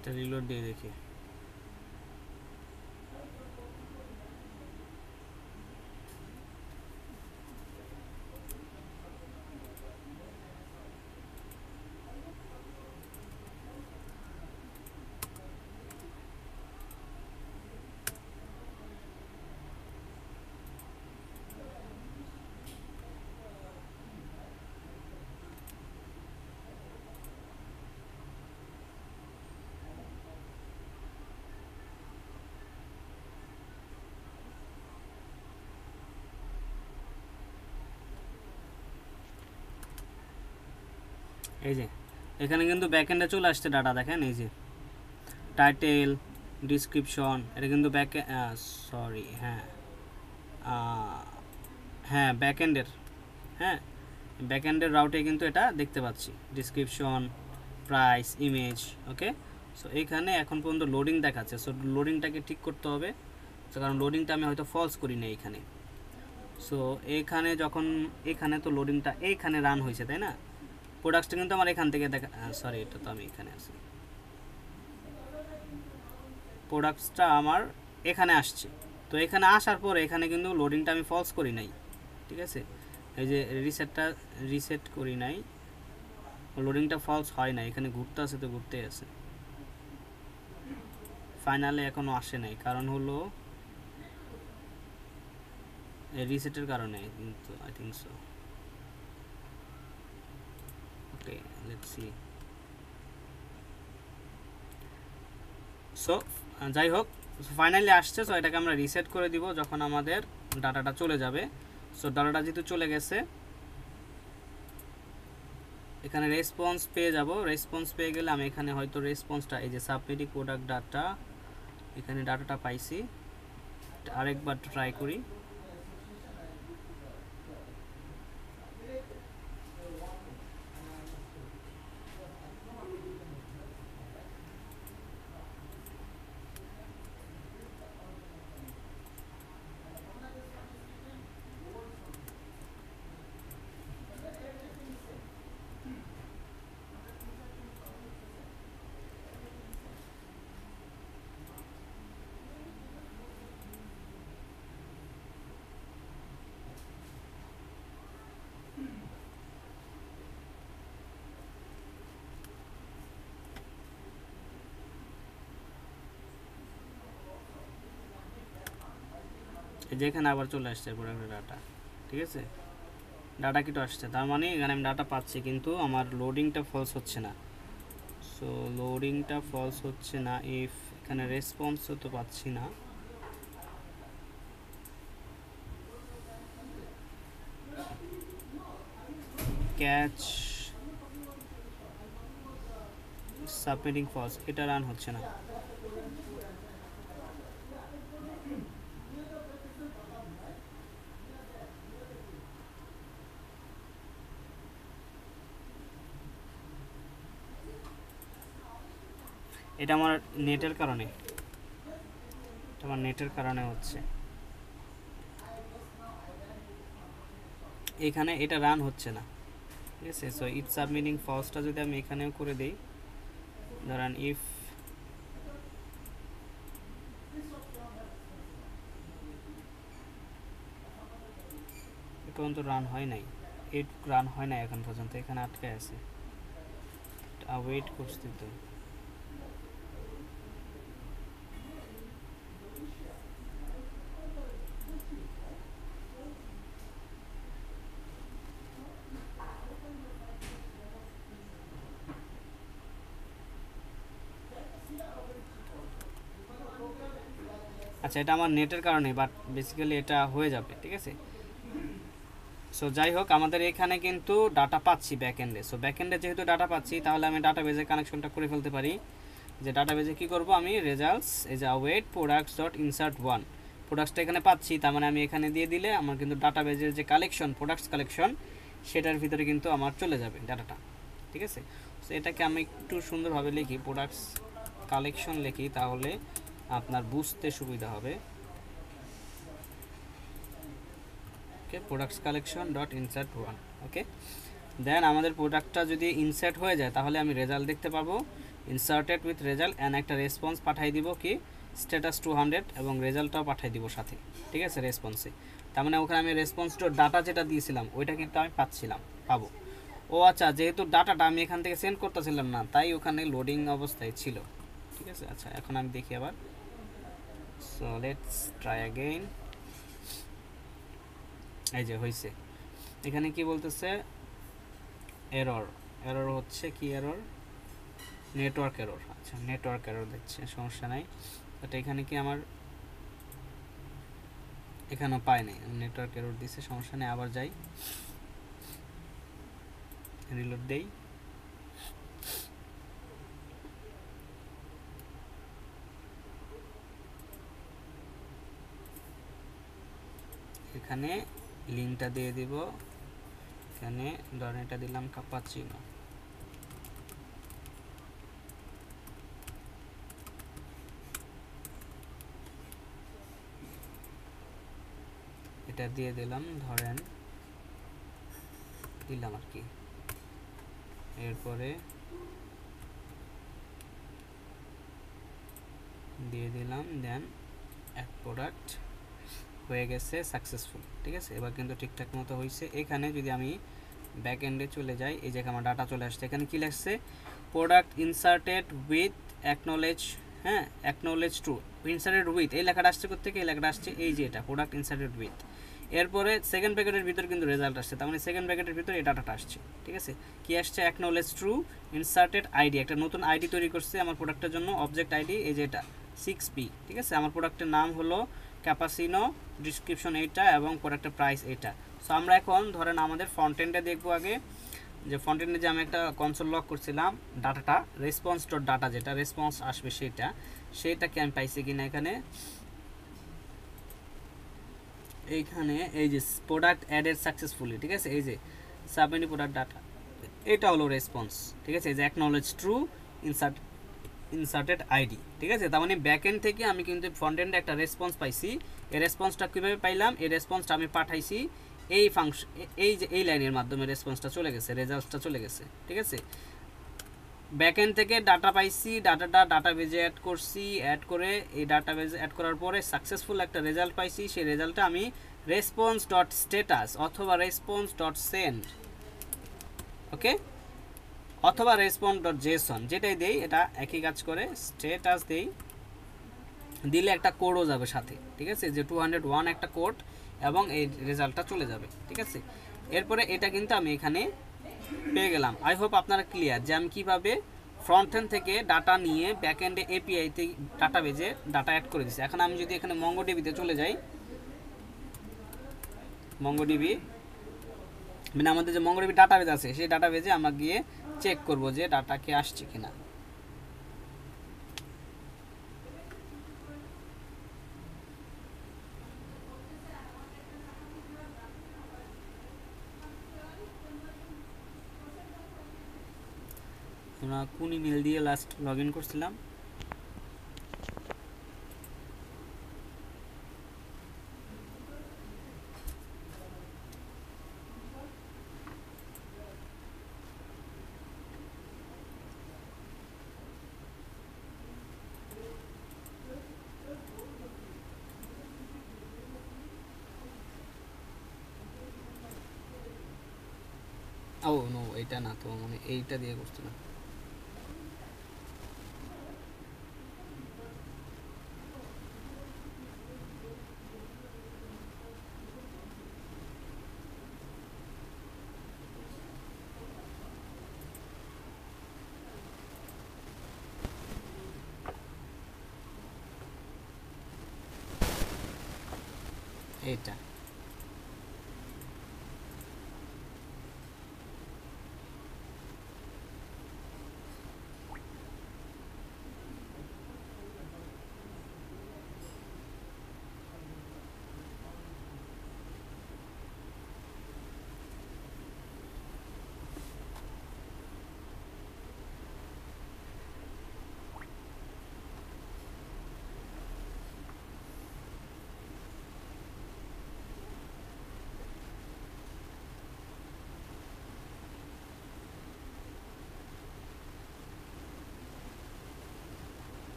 এটা রিলোড দিয়ে দেখি। এই যে এখানে কিন্তু ব্যাকএন্ডে চলে আসছে ডাটা, দেখেন এই যে টাইটেল ডিসক্রিপশন, এটা কিন্তু সরি হ্যাঁ হ্যাঁ ব্যাকএন্ডের, হ্যাঁ ব্যাকএন্ডের রাউটে কিন্তু এটা দেখতে পাচ্ছি, ডিসক্রিপশন, প্রাইস, ইমেজ। ওকে, সো এইখানে এখন পর্যন্ত লোডিং দেখাচ্ছে। সো লোডিংটাকে ঠিক করতে হবে, সো কারণ লোডিংটা আমি হয়তো ফলস করি না এইখানে। সো এইখানে যখন এখানে তো লোডিংটা এইখানে রান হয়েছে, তাই না? প্রোডাক্টটা কিন্তু আমার এখান থেকে দেখা, সরি এটা তো আমি এখানে আছি, প্রোডাক্টসটা আমার এখানে আসছে। তো এখানে আসার পরে এখানে কিন্তু লোডিংটা আমি ফলস করি নাই, ঠিক আছে? এই যে রিসেট করি নাই, লোডিংটা ফলস হয় না, এখানে ঘুরতে আছে তো ঘুরতে আছে, ফাইনালে এখনো আসে নাই। কারণ হলো রিসেটের কারণে কিন্তু, I think so. Okay, let's see. So যাই হোক, ফাইনালি আসছে। সো এটাকে আমরা রিসেট করে দিব যখন আমাদের ডাটাটা চলে যাবে। সো ডাটাটা যেহেতু চলে গেছে, এখানে রেসপন্স পেয়ে যাব। রেসপন্স পেয়ে গেলে আমি এখানে হয়তো রেসপন্সটা, এই যে সাবমিটিং প্রোডাক্ট ডাটা, এখানে ডাটাটা পাইছি। আরেকবার ট্রাই করি। যেখানে আবার চলে আসছে প্রোডাক্টের ডাটা, ঠিক আছে? ডাটা কিন্তু আসছে, তার মানে এখানে আমি ডাটা পাচ্ছি, কিন্তু আমার লোডিংটা ফলস হচ্ছে না। সো লোডিংটা ফলস হচ্ছে না, ইফ এখানে রেসপন্সও তো পাচ্ছি না। ক্যাচ সাবমিটিং ফলস, এটা রান হচ্ছে না। এটা আমার নেটের কারণে, এটা আমার নেটের কারণে হচ্ছে। এখানে এটা রান হচ্ছে না, ঠিক আছে? সো ইট সাবমিটিং ফলসটা যদি আমি এখানেও করে দেই, ধরেন ইফ পর্যন্ত রান হয় নাই, ইট রান হয় না এখন পর্যন্ত, এখানে আটকে আছে, ওয়েট করছি তো। আচ্ছা, এটা আমার নেটের কারণে, বাট বেসিক্যালি এটা হয়ে যাবে, ঠিক আছে? সো যাই হোক, আমাদের এখানে কিন্তু ডাটা পাচ্ছি ব্যাকএন্ডে। সো ব্যাকএন্ডে যেহেতু ডাটা পাচ্ছি, তাহলে আমি ডাটাবেজে কানেকশনটা করে ফেলতে পারি। যে ডাটাবেজে কি করব, আমি রেজাল্টস, এই যে await products dot insert 1, প্রোডাক্টসটা এখানে পাচ্ছি, তার মানে আমি এখানে দিয়ে দিলে আমার কিন্তু ডাটাবেজের যে কালেকশন, প্রোডাক্টস কালেকশন, সেটার ভিতরে কিন্তু আমার চলে যাবে ডাটাটা, ঠিক আছে? সো এটাকে আমি একটু সুন্দরভাবে লিখি, প্রোডাক্টস কালেকশন লিখি, তাহলে আপনার বুঝতে সুবিধা হবে। ওকে, প্রোডাক্টস কালেকশন ডট ইনসার্ট 1। ওকে, দেন আমাদের প্রোডাক্টটা যদি ইনসার্ট হয়ে যায়, তাহলে আমি রেজাল্ট দেখতে পাবো। ইনসার্টেড উইথ রেজাল্ট অ্যান্ড একটা রেসপন্স পাঠাই দিব কি স্ট্যাটাস 200 এবং রেজাল্টটাও পাঠাই দিব সাথে, ঠিক আছে, রেসপন্সে। তার মানে ওখানে আমি রেসপন্স টু ডাটা যেটা দিয়েছিলাম ওইটা কিন্তু আমি পাবো। ও আচ্ছা, যেহেতু ডাটাটা আমি এখান থেকে সেন্ড করতেছিলাম না তাই ওখানে লোডিং অবস্থায় ছিল, ঠিক আছে। আচ্ছা এখন আমি দেখি আবার, সো লেটস ট্রাই অ্যাগেইন। এই যে হয়েছে, এখানে কি বলতেছে এরর হচ্ছে কি, এরর নেটওয়ার্ক এরর। আচ্ছা নেটওয়ার্ক এরর দিচ্ছে, সমস্যা নাই, বাট এখানে কি আমার এখানেও পাই নাই, নেটওয়ার্ক এরর দিচ্ছে, সমস্যা নেই। আবার যাই, রিলোড দেই, এখানে লিঙ্কটা দিয়ে দিব, এখানে ধরেন এটা দিলাম কাপাচিনো, এটা দিয়ে দিলাম, ধরেন দিলাম আর কি। এরপরে দিয়ে দিলাম, দেন এক প্রোডাক্ট হয়ে গেছে সাকসেসফুল, ঠিক আছে। এবার কিন্তু ঠিকঠাক মতো হয়েছে। এখানে যদি আমি ব্যাক এন্ডে চলে যাই, এই জায়গায় আমার ডাটা চলে আসছে, এখানে কি লাগছে প্রোডাক্ট ইনসার্টেড উইথ অ্যাকনোলেজ, হ্যাঁ অ্যাকনোলেজ ট্রু, ইনসার্টেড উইথ এই লেখাটা আসছে কোথেকে, এই লেখাটা আসছে এই যে এটা প্রোডাক্ট ইনসার্টেড উইথ। এরপরে সেকেন্ড ব্র্যাকেটের ভিতর কিন্তু রেজাল্ট আসছে, তার মানে সেকেন্ড ব্র্যাকেটের ভিতর এই ডাটাটা আসছে, ঠিক আছে। কি আসছে অ্যাকনোলেজ ট্রু ইনসার্টেড আইডি, একটা নতুন আইডি তৈরি করছে আমার প্রোডাক্টের জন্য, অবজেক্ট আইডি এই যে এটা 6P, ঠিক আছে। আমার প্রোডাক্টের নাম হলো ক্যাপাচিনো, ডিসক্রিপশন এইটা এবং প্রোডাক্টের প্রাইস এইটা। সো আমরা এখন ধরেন আমাদের ফ্রন্ট এন্ডে দেখবো আগে, যে ফ্রন্ট এন্ডে যে আমি একটা কনসোল লক করছিলাম, ডাটাটা রেসপন্স ডট ডাটা যেটা রেসপন্স আসবে সেটাকে আমি পাইছি কিনা এখানে। এইখানে এই যে প্রোডাক্ট অ্যাডেড সাকসেসফুলি, ঠিক আছে, এই যে সাবমিট প্রোডাক্ট ডাটা, এটা হলো রেসপন্স, ঠিক আছে। এই যে অ্যাকনোলেজ ট্রু ইনসার্টেড আইডি, ঠিক আছে। তার মানে ব্যাক এন্ড থেকে আমি কিন্তু ফ্রন্ট এন্ডে একটা রেসপন্স পাইছি। এই রেসপন্সটা কীভাবে পাইলাম, এই রেসপন্সটা আমি পাঠাইছি এই ফাংশন, এই যে এই লাইনের মাধ্যমে রেসপন্সটা চলে গেছে, রেজাল্টটা চলে গেছে, ঠিক আছে। ব্যাক এন্ড থেকে ডাটা পাইছি, ডাটাবেজে অ্যাড করছি, অ্যাড করে এই ডাটাবেজে অ্যাড করার পরে সাকসেসফুল একটা রেজাল্ট পাইছি। সেই রেজাল্টটা আমি রেসপন্স ডট স্ট্যাটাস অথবা রেসপন্স ডট সেন্ড, ওকে, অথবা রেসপন্স ডট জেসন যেটাই দেই এটা একই কাজ করে। স্ট্যাটাস দেই, দিলে একটা কোডও যাবে সাথে, ঠিক আছে, যে 201 একটা কোড এবং এই রেজাল্টটা চলে যাবে, ঠিক আছে। এরপরে এটা কিন্তু আমি এখানে পেয়ে গেলাম। আই হোপ আপনারা ক্লিয়ার যে আমি কীভাবে ফ্রন্ট এন্ড থেকে ডাটা নিয়ে ব্যাক এন্ডে এপিআইতে ডাটাবেজে ডাটা অ্যাড করে দিচ্ছি। এখন আমি যদি এখানে মঙ্গোডিবিতে চলে যাই, মঙ্গোডিবি মানে আমাদের যে মঙ্গোডিবি ডাটাবেজ আছে সেই ডাটাবেজে আমরা গিয়ে চেক করব যে ডাটা কি আসছে কিনা। আমরা কোন ইমেল দিয়ে লাস্ট লগ ইন করছিলাম, ও নো এটা না তো, মানে এইটা দিয়ে করছিলাম। এইটা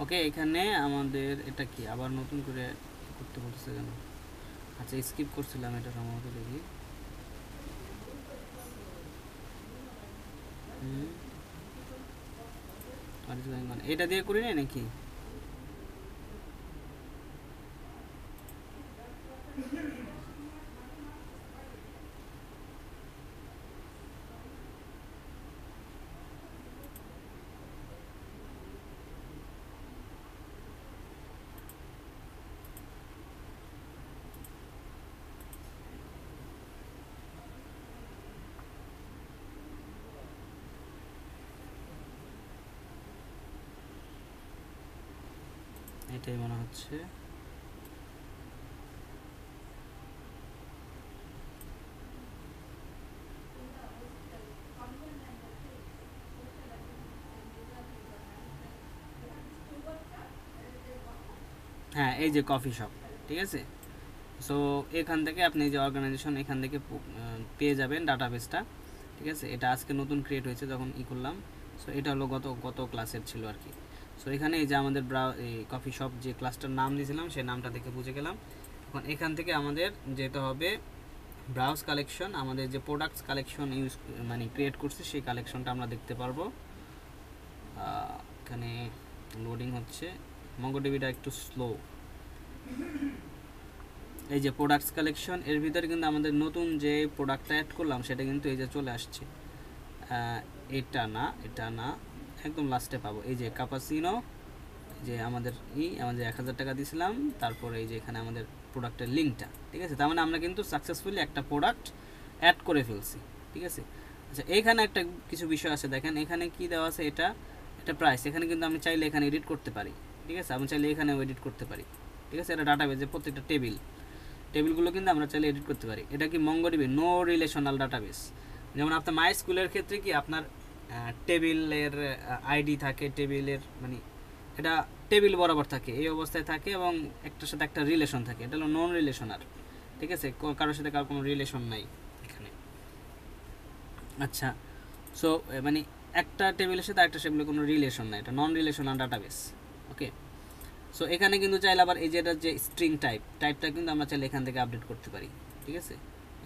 ওকে, এখানে আমাদের এটা কি আবার নতুন করে করতে বলছে কেন? আচ্ছা স্কিপ করছিলাম এটা সম্ভবত, দেখি এটা দিয়ে করি নাই নাকি? এটাই মনে হচ্ছে। হ্যাঁ, এই যে কফি শপ, ঠিক আছে। সো এখান থেকে আপনি যে অর্গানাইজেশন এখান থেকে পেয়ে যাবেন ডাটাবেসটা, ঠিক আছে। এটা আজকে নতুন ক্রিয়েট হয়েছে যখন করলাম। সো এটা হলো গত ক্লাসের ছিল আর কি। সো এখানে এই যে আমাদের এই কফি শপ যে ক্লাসটার নাম দিয়েছিলাম সেই নামটা দেখে বুঝে গেলাম। এখন এখান থেকে আমাদের যেতে হবে ব্রাউজ কালেকশন, আমাদের যে প্রোডাক্টস কালেকশন মানে ক্রিয়েট করছি সেই কালেকশনটা আমরা দেখতে পারবো। এখানে লোডিং হচ্ছে, মঙ্গোডিবিটা একটু স্লো। এই যে প্রোডাক্টস কালেকশন, এর ভিতরে কিন্তু আমাদের নতুন যে প্রোডাক্টটা অ্যাড করলাম সেটা কিন্তু এই যে চলে আসছে। এটা না একদম লাস্টে পাবো। এই যে কাপাসিনো, যে আমাদের 1000 টাকা দিয়েছিলাম, তারপরে এই যে এখানে আমাদের প্রোডাক্টের লিঙ্কটা, ঠিক আছে। তার মানে আমরা কিন্তু সাকসেসফুলি একটা প্রোডাক্ট অ্যাড করে ফেলছি, ঠিক আছে। আচ্ছা, এইখানে একটা কিছু বিষয় আছে দেখেন, এখানে কি দেওয়া আছে, এটা প্রাইস। এখানে কিন্তু আমি চাইলে এখানে এডিট করতে পারি, ঠিক আছে। আমি চাইলে এখানেও এডিট করতে পারি, ঠিক আছে। এটা ডাটাবেজে প্রত্যেকটা টেবিলগুলো কিন্তু আমরা চাইলে এডিট করতে পারি। এটা কি মঙ্গোডিবি নো রিলেশনাল ডাটাবেস। যেমন আপনার মাই স্কুলের ক্ষেত্রে কি আপনার টেবিলের আইডি থাকে, টেবিলের মানে এটা টেবিল বরাবর থাকে, এই অবস্থায় থাকে এবং একটার সাথে একটা রিলেশন থাকে। এটা হলো নন রিলেশনাল, ঠিক আছে। কারোর সাথে কারোর কোনো রিলেশন নাই এখানে। আচ্ছা, সো মানে একটা টেবিলের সাথে একটা টেবিলের কোনো রিলেশন নাই, এটা নন রিলেশনাল ডাটাবেস। ওকে, সো এখানে কিন্তু চাইলে আবার এই যেটা যে স্ট্রিং টাইপটা কিন্তু আমরা চাইলে এখান থেকে আপডেট করতে পারি, ঠিক আছে।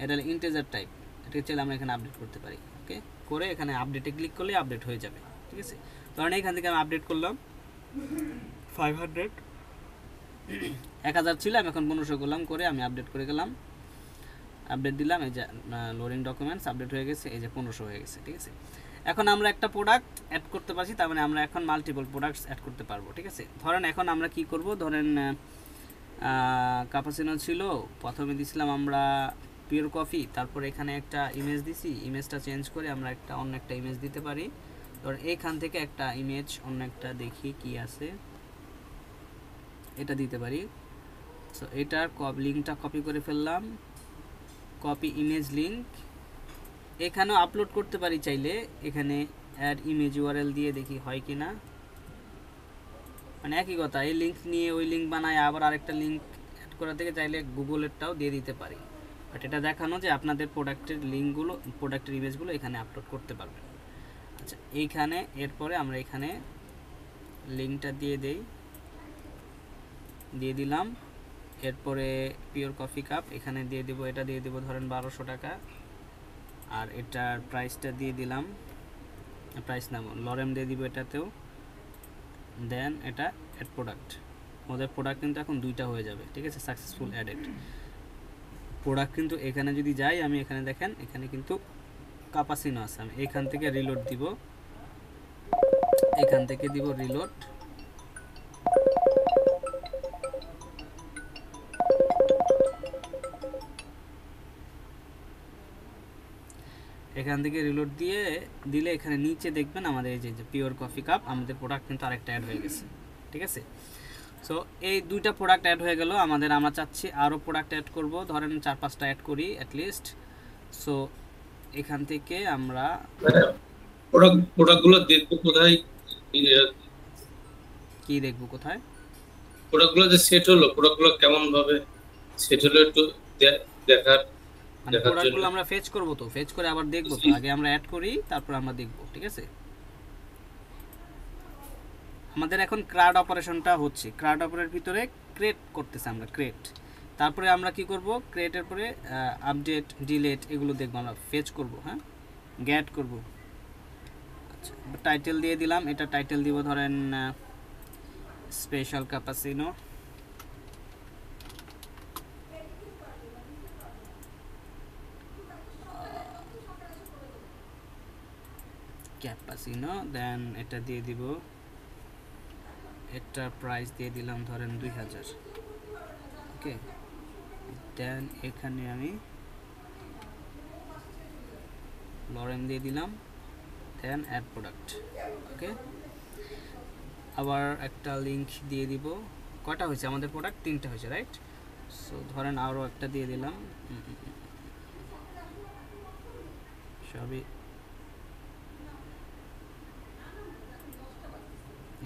এটা হলো ইন্টিজার টাইপ, এটাকে চাইলে আমরা এখানে আপডেট করতে পারি। ওকে, করে এখানে আপডেটে ক্লিক করলে আপডেট হয়ে যাবে, ঠিক আছে। কারণ এখান থেকে আমি আপডেট করলাম 500 1000 ছিল, আমি এখন 1500 করলাম, করে আমি আপডেট করে গেলাম, আপডেট দিলাম। এই যে লোডিং ডকুমেন্টস আপডেট হয়ে গেছে, এই যে 1500 হয়ে গেছে, ঠিক আছে। এখন আমরা একটা প্রোডাক্ট অ্যাড করতে পারছি, তার মানে আমরা এখন মাল্টিপল প্রোডাক্টস অ্যাড করতে পারবো, ঠিক আছে। ধরেন এখন আমরা কি করব, ধরেন কাপাসিনো ছিল, প্রথমে দিছিলাম আমরা পিওর কফি, তারপর এখানে একটা ইমেজ দিছি, ইমেজটা চেঞ্জ করে আমরা অন্য একটা ইমেজ দিতে পারি। ধর এইখান থেকে একটা ইমেজ অন্য একটা দেখি কি আছে, এটা দিতে পারি। সো এটার লিঙ্কটা কপি করে ফেললাম, কপি ইমেজ লিঙ্ক, এখানেও আপলোড করতে পারি চাইলে। এখানে অ্যাড ইমেজ ইউআরএল দিয়ে দেখি হয় কি না, মানে একই কথা, এই লিঙ্ক নিয়ে ওই লিঙ্ক বানায় আবার আরেকটা লিঙ্ক অ্যাড করা থেকে চাইলে গুগলেরটাও দিয়ে দিতে পারি। বাট এটা দেখানো যে আপনাদের প্রোডাক্টের লিঙ্কগুলো, প্রোডাক্টের ইমেজগুলো এখানে আপলোড করতে পারবেন। আচ্ছা, এইখানে এরপরে আমরা এখানে লিঙ্কটা দিয়ে দিলাম। এরপরে পিওর কফি কাপ এখানে দিয়ে দেবো, এটা দিয়ে দেবো ধরেন 1200 টাকা, আর এটার প্রাইসটা দিয়ে দিলাম, প্রাইস নাম লরেম দিয়ে দিব এটাতেও। দেন এটা অ্যাড প্রোডাক্ট, ওদের প্রোডাক্ট কিন্তু এখন 2টা হয়ে যাবে, ঠিক আছে। সাকসেসফুল অ্যাডেড প্রোডাক্ট কিন্তু এখানে যদি যাই আমি, এখানে দেখেন এখানে কিন্তু কাপাসিনো আছে। আমি এখান থেকে রিলোড দিব, এখান থেকে দিব রিলোড, এখান থেকে রিলোড দিলে এখানে নিচে দেখবেন আমাদের এই যে পিওর কফি কাপ, আমাদের প্রোডাক্ট কিন্তু আরেকটা অ্যাড হয়ে গেছে, ঠিক আছে। সো এই 2টা প্রোডাক্ট অ্যাড হয়ে গেল আমাদের। আমরা চাচ্ছি আরও প্রোডাক্ট অ্যাড করব, ধরেন 4-5টা অ্যাড করি অ্যাটলিস্ট। সো এখান থেকে আমরা প্রোডাক্টগুলো দেখবো কোথায়, কি দেখবো কোথায়, প্রোডাক্টগুলো যে সেট হলো, প্রোডাক্টগুলো কেমন ভাবে সেট হলো একটু দেখার মানে প্রোডাক্টগুলো আমরা ফেচ করব, তো ফেচ করে আবার দেখব, তো আগে আমরা অ্যাড করি তারপর আমরা দেখব, ঠিক আছে। আমাদের এখন ক্রাড অপারেশনটা হচ্ছে, ক্রাড অপারের ভিতরে ক্রিয়েট করতেছে আমরা ক্রিয়েট, তারপরে আমরা কি করব ক্রিয়েটের পরে আপডেট ডিলিট এগুলো দেখব, আমরা ফেচ করব, হ্যাঁ গেট করব। আচ্ছা টাইটেল দিয়ে দিলাম, এটা টাইটেল দিব ধরেন স্পেশাল ক্যাপাচিনো, ক্যাপাচিনো, দেন এটা দিয়ে দিব, এটা প্রাইস দিয়ে দিলাম ধরেন 2000, ওকে। দেন এখানে আমি লরেন দিয়ে দিলাম, দেন অ্যাড প্রোডাক্ট, ওকে। আবার একটা লিংক দিয়ে দিব, কয়টা হয়েছে আমাদের প্রোডাক্ট 3টা হয়েছে, রাইট। সো ধরেন আরও একটা দিয়ে দিলাম, সবই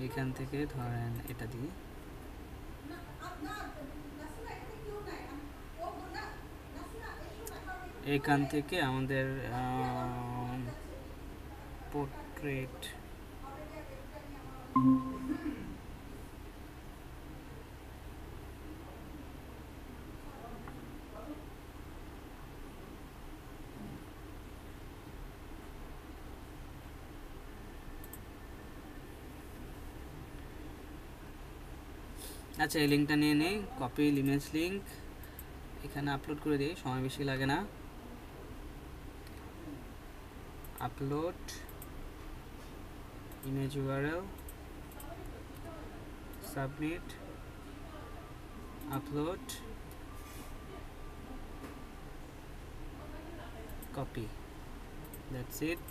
এখান থেকে ধরেন এটা দিই, এখান থেকে আমাদের পোর্ট্রেট আচ্ছা এই লিঙ্কটা নিয়ে নেই, কপি ইমেজ লিঙ্ক, এখানে আপলোড করে দিই, সময় বেশি লাগে না। Upload image URL, submit, upload, copy, that's it.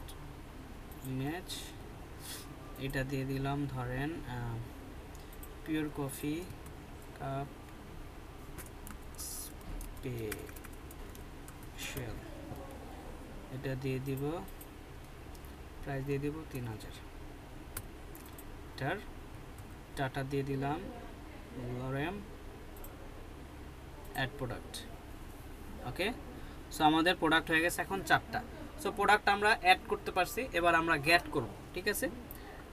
Image এটা দিয়ে দিলাম ধরেন পিওর কফি কাপ স্পেশাল, এটা দিয়ে দিব, প্রাইস দিয়ে দিব 3000, এটার ডাটা দিয়ে দিলাম লরেম অ্যাড প্রোডাক্ট, ওকে। সো আমাদের প্রোডাক্ট হয়ে গেছে এখন 4টা। সো প্রোডাক্ট আমরা অ্যাড করতে পারছি, এবার আমরা গেট করব, ঠিক আছে।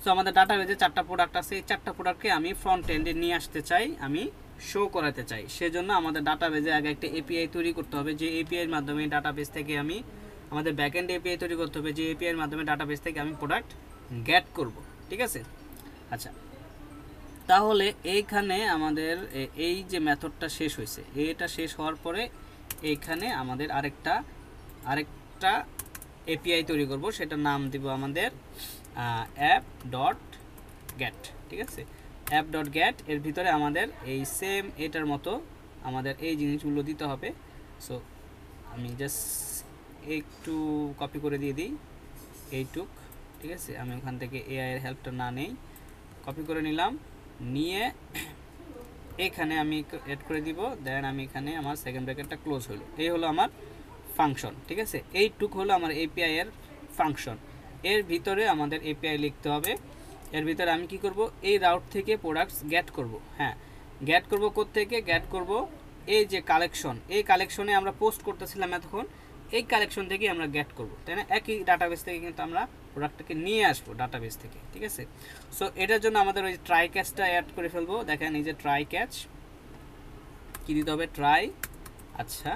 সো আমাদের ডাটাবেজে 4টা প্রোডাক্ট আছে, এই 4টা প্রোডাক্টকে আমি ফ্রন্ট এন্ডে নিয়ে আসতে চাই, আমি শো করাতে চাই, সেজন্য আমাদের ডাটাবেজে আগে একটা এপিআই তৈরি করতে হবে, যে এপিআইয়ের মাধ্যমে ডাটাবেস থেকে আমি আমাদের ব্যাকএন্ড এপিআই তৈরি করতে হবে, যে এপিআইয়ের মাধ্যমে ডাটাবেস থেকে আমি প্রোডাক্ট গেট করব, ঠিক আছে। আচ্ছা তাহলে এইখানে আমাদের এই যে মেথডটা শেষ হয়েছে, এটা শেষ হওয়ার পরে এইখানে আমাদের আরেকটা এপিআই তৈরি করব, সেটার নাম দিব আমাদের অ্যাপ ডট গেট, ঠিক আছে। অ্যাপ ডট গেট এর ভিতরে আমাদের এই সেম এটার মতো আমাদের এই জিনিসগুলো দিতে হবে। সো আমি জাস্ট একটু কপি করে দিয়ে দিই এইটুক, ঠিক আছে। আমি ওখান থেকে এআই এর হেল্পটা না নেই, কপি করে নিলাম, নিয়ে এখানে আমি এড করে দিব, দেন আমি এখানে আমার সেকেন্ড ব্র্যাকেটটা ক্লোজ হলো, এই হলো আমার ফাংশন, ঠিক আছে। এইটুক হলো আমার এপিআই এর ফাংশন। এর ভিতরে আমাদের এপিআই লিখতে হবে, এর ভিতরে আমি কি করব, এই রাউট থেকে প্রোডাক্টস গেট করব, হ্যাঁ গেট করব, কোত্থেকে গেট করব, এই যে কালেকশন, এই কালেকশনে আমরা পোস্ট করতেছিলাম এতক্ষণ, এই কালেকশন থেকে আমরা গেট করব, তাই না। একই ডাটাবেস থেকে কিন্তু আমরা প্রোডাক্টটাকে নিয়ে আসবো ডাটাবেস থেকে, ঠিক আছে। সো এটার জন্য আমাদের ওই ট্রাই ক্যাচটা অ্যাড করে ফেলবো, দেখেন এই যে ট্রাই ক্যাচ কী দিতে হবে, ট্রাই। আচ্ছা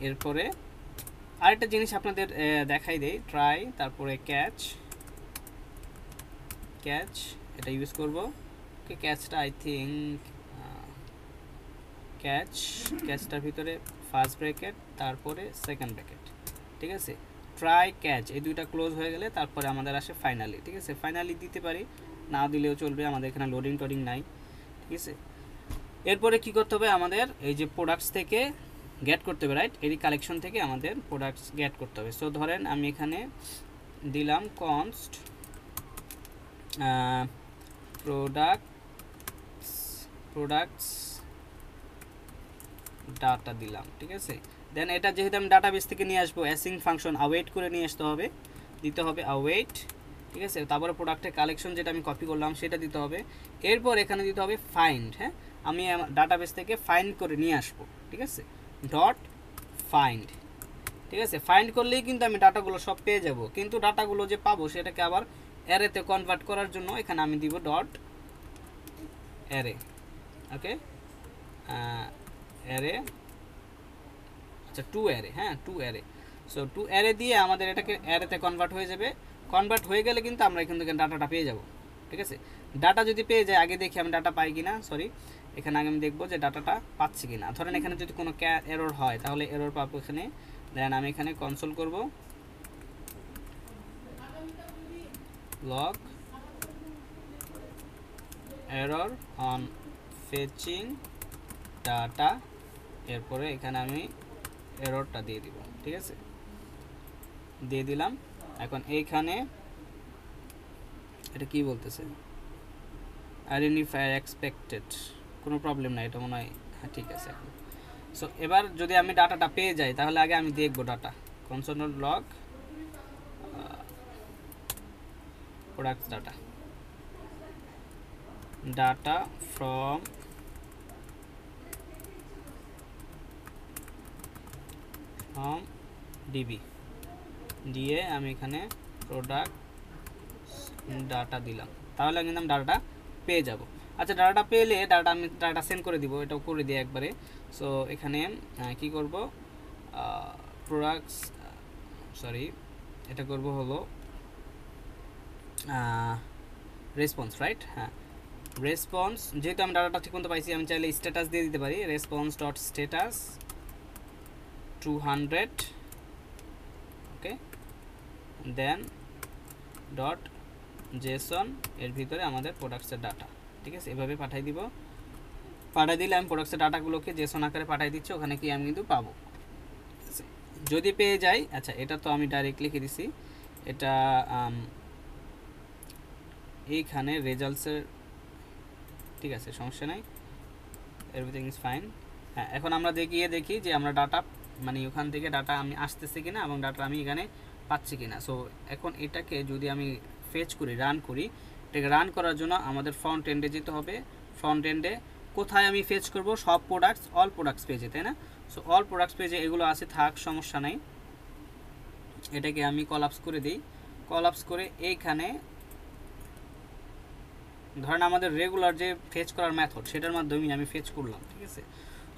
এরপরে আরেকটা জিনিস আপনাদের দেখাই দেই, ট্রাই তারপরে ক্যাচ, ক্যাচ এটা ইউজ করব, ওকে। ক্যাচটা আই থিঙ্ক ক্যাচটার ভিতরে ফার্স্ট ব্র্যাকেট তারপরে সেকেন্ড ব্র্যাকেট, ঠিক আছে। ট্রাই ক্যাচ এই দুইটা ক্লোজ হয়ে গেলে তারপরে আমাদের আসে ফাইনালি, ঠিক আছে। ফাইনালি দিতে পারি, না দিলেও চলবে, আমাদের এখানে লোডিং টোডিং নাই, ঠিক আছে। এরপরে কি করতে হবে, আমাদের এই যে প্রোডাক্টস থেকে গেট করতে হবে, রাইট, এই কালেকশন থেকে আমাদের প্রোডাক্টস গেট করতে হবে। সো ধরেন আমি এখানে দিলাম কনস্ট প্রোডাক্টস ডাটা দিলাম, ঠিক আছে। দেন এটা যেহেতু আমি ডাটাবেস থেকে নিয়ে আসবো, অ্যাসিং ফাংশন আওয়েট করে নিয়ে আসতে হবে, দিতে হবে আওয়েট, ঠিক আছে। তারপরে প্রোডাক্টের কালেকশন যেটা আমি কপি করলাম সেটা দিতে হবে, এরপর এখানে দিতে হবে ফাইন্ড, হ্যাঁ আমি ডাটাবেস থেকে ফাইন্ড করে নিয়ে আসবো, ঠিক আছে, ডট ফাইন্ড, ঠিক আছে। ফাইন্ড করলেই কিন্তু আমি ডাটাগুলো সব পেয়ে যাব, কিন্তু ডাটাগুলো যে পাবো সেটাকে আবার অ্যারেতে কনভার্ট করার জন্য এখানে আমি দিব ডট অ্যারে, ওকে, অ্যারে, আচ্ছা টু অ্যারে, হ্যাঁ to array. So to array দিয়ে আমাদের এটাকে অ্যারেতে কনভার্ট হয়ে যাবে। কনভার্ট হয়ে গেলে কিন্তু আমরা এখান থেকে ডাটাটা পেয়ে যাব, ঠিক আছে। ডাটা যদি পেয়ে যায়, আগে দেখি আমি ডাটা পাই কিনা, সরি এখানে আগে আমি দেখবো যে ডাটাটা পাচ্ছি কিনা। ধরেন এখানে যদি কোনো এরর হয় তাহলে এরর পাবো এখানে। দেন আমি এখানে কনসোল করব, log error on fetching data, এরপরে এখানে আমি এররটা দিয়ে দিব, ঠিক আছে, দিয়ে দিলাম। এখন এইখানে এটা কি বলতেছে, আইডেন্টিফায়ার এক্সপেক্টেড, কোনো প্রবলেম নাই, এটা মনে হয় হ্যাঁ ঠিক আছে এখন। সো এবার যদি আমি ডাটাটা পেয়ে যাই তাহলে আগে আমি দেখব data, console log product data, data from DB দিয়ে আমি এখানে প্রোডাক্ট ডাটা দিলাম, তাহলে কিন্তু আমি ডাটাটা পেয়ে যাব। আচ্ছা ডাটাটা পেলে আমি ডাটা সেন্ড করে দিব, এটাও করে দিই একবারে। সো এখানে কি করব, প্রোডাক্টস, সরি এটা করব হলো রেসপন্স, রাইট, হ্যাঁ রেসপন্স। যেহেতু আমি ডাটাটা ঠিক মতো পাইছি, আমি চাইলে স্ট্যাটাস দিয়ে দিতে পারি, রেসপন্স ডট স্ট্যাটাস 200, ওকে, দেন ডট জেসন, এর ভিতরে আমাদের প্রোডাক্টসের ডাটা, ঠিক আছে, এভাবে পাঠিয়ে দিব। পাঠিয়ে দিলে আমি প্রোডাক্টসের ডাটাগুলোকে জেসন আকারে পাঠিয়ে দিচ্ছি, ওখানে কি আমি কিন্তু পাবো যদি পেয়ে যাই। আচ্ছা এটা তো আমি ডাইরেক্ট লিখে দিছি, এটা এইখানে রেজাল্টসের, ঠিক আছে সমস্যা নাই, এভরিথিং ইজ ফাইন। হ্যাঁ এখন আমরা দেখি যে আমরা ডাটা মানে ওখান থেকে ডাটা আমি আসতেছে কিনা এবং ডাটা আমি এখানে পাচ্ছি কিনা। সো এখন এটাকে যদি আমি ফেচ করি, রান করি, এটাকে রান করার জন্য আমাদের ফ্রন্ট এন্ডে যেতে হবে। ফ্রন্ট এন্ডে কোথায় আমি ফেচ করব, সব প্রোডাক্টস, অল প্রোডাক্টস পেজে, তাই না। সো অল প্রোডাক্টস পেজে এগুলো আছে, থাক সমস্যা নাই। এটাকে আমি কলাপস করে দিই, কলাপস করে এইখানে ধরেন আমাদের রেগুলার যে ফেচ করার মেথড সেটার মাধ্যমে আমি ফেচ করলাম, ঠিক আছে।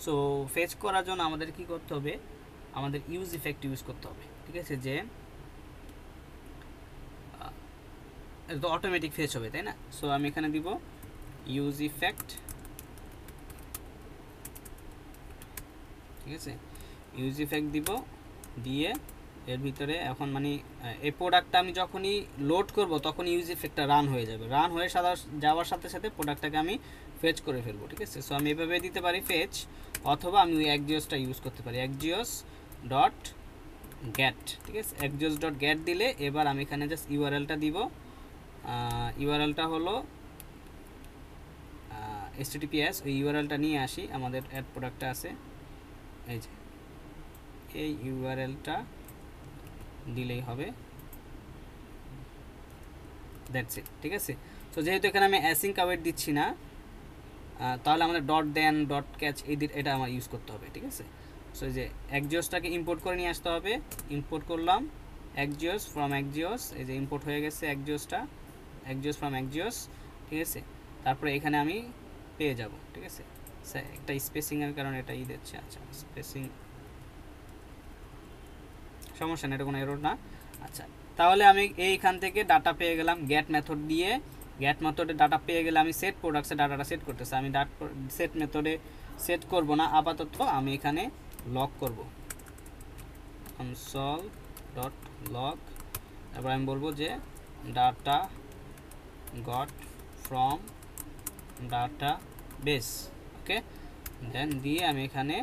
সো ফেচ করার জন্য আমাদের কি করতে হবে, আমাদের ইউজ ইফেক্ট ইউজ করতে হবে, ঠিক আছে, যে এটা তো অটোমেটিক ফেচ হবে, তাই না। সো আমি এখানে দিব ইউজ ইফেক্ট, ঠিক আছে, ইউজ ইফেক্ট দিব, দিয়ে এর ভিতরে এখন মানে এই প্রোডাক্টটা আমি যখনই লোড করব তখন ইউজ ইফেক্টটা রান হয়ে যাবে, রান হয়ে যাওয়ার সাথে সাথে প্রোডাক্টটাকে আমি ফেচ করে ফেলবো, ঠিক আছে। সো আমি এভাবে দিতে পারি ফেচ, অথবা আমি ওই এক্সজিওসটা ইউজ করতে পারি, এক্সজিওস ডট গ্যাট, ঠিক আছে, এক্সজিওস ডট গ্যাট দিলে এবার আমি এখানে জাস্ট ইউআরএলটা দিব। ইউআরএলটা হলো https, ওই ইউআরএলটা নিয়ে আসি, আমাদের অ্যাড প্রোডাক্টটা আছে, এই যে এই ইউআরএলটা দিলেই হবে, দ্যাটস ইট, ঠিক আছে। সো যেহেতু এখানে আমি অ্যাসিঙ্ক আওয়েট দিচ্ছি না, তাহলে আমাদের ডট দেন ডট ক্যাচ এটা আমার ইউজ করতে হবে, ঠিক আছে। সো এই যে এক্সজিওসটাকে ইম্পোর্ট করে নিয়ে আসতে হবে, ইম্পোর্ট করলাম এক্সজিওস ফ্রম এক্সজিওস, এই যে ইম্পোর্ট হয়ে গেছে এক্সজিওসটা, এক্সজিওস ফ্রম এক্সজিওস, ঠিক আছে। তারপরে এখানে আমি পেয়ে যাব, ঠিক আছে। একটা স্পেসিংয়ের কারণে এটা দিচ্ছে, আচ্ছা স্পেসিং সমস্যা নেই, এটা কোনো এরর না। আচ্ছা তাহলে আমি এইখান থেকে ডাটা পেয়ে গেলাম গেট মেথড দিয়ে, গেট মেথডে ডাটা পেয়ে গেলে আমি সেট প্রোডাক্টসে ডাটাটা সেট করতেছি, আমি সেট মেথডে সেট করব না, আপাতত আমি এখানে লগ করব, কনসোল ডট লগ, তারপর আমি বলবো যে data got from database, okay, then দিয়ে আমি এখানে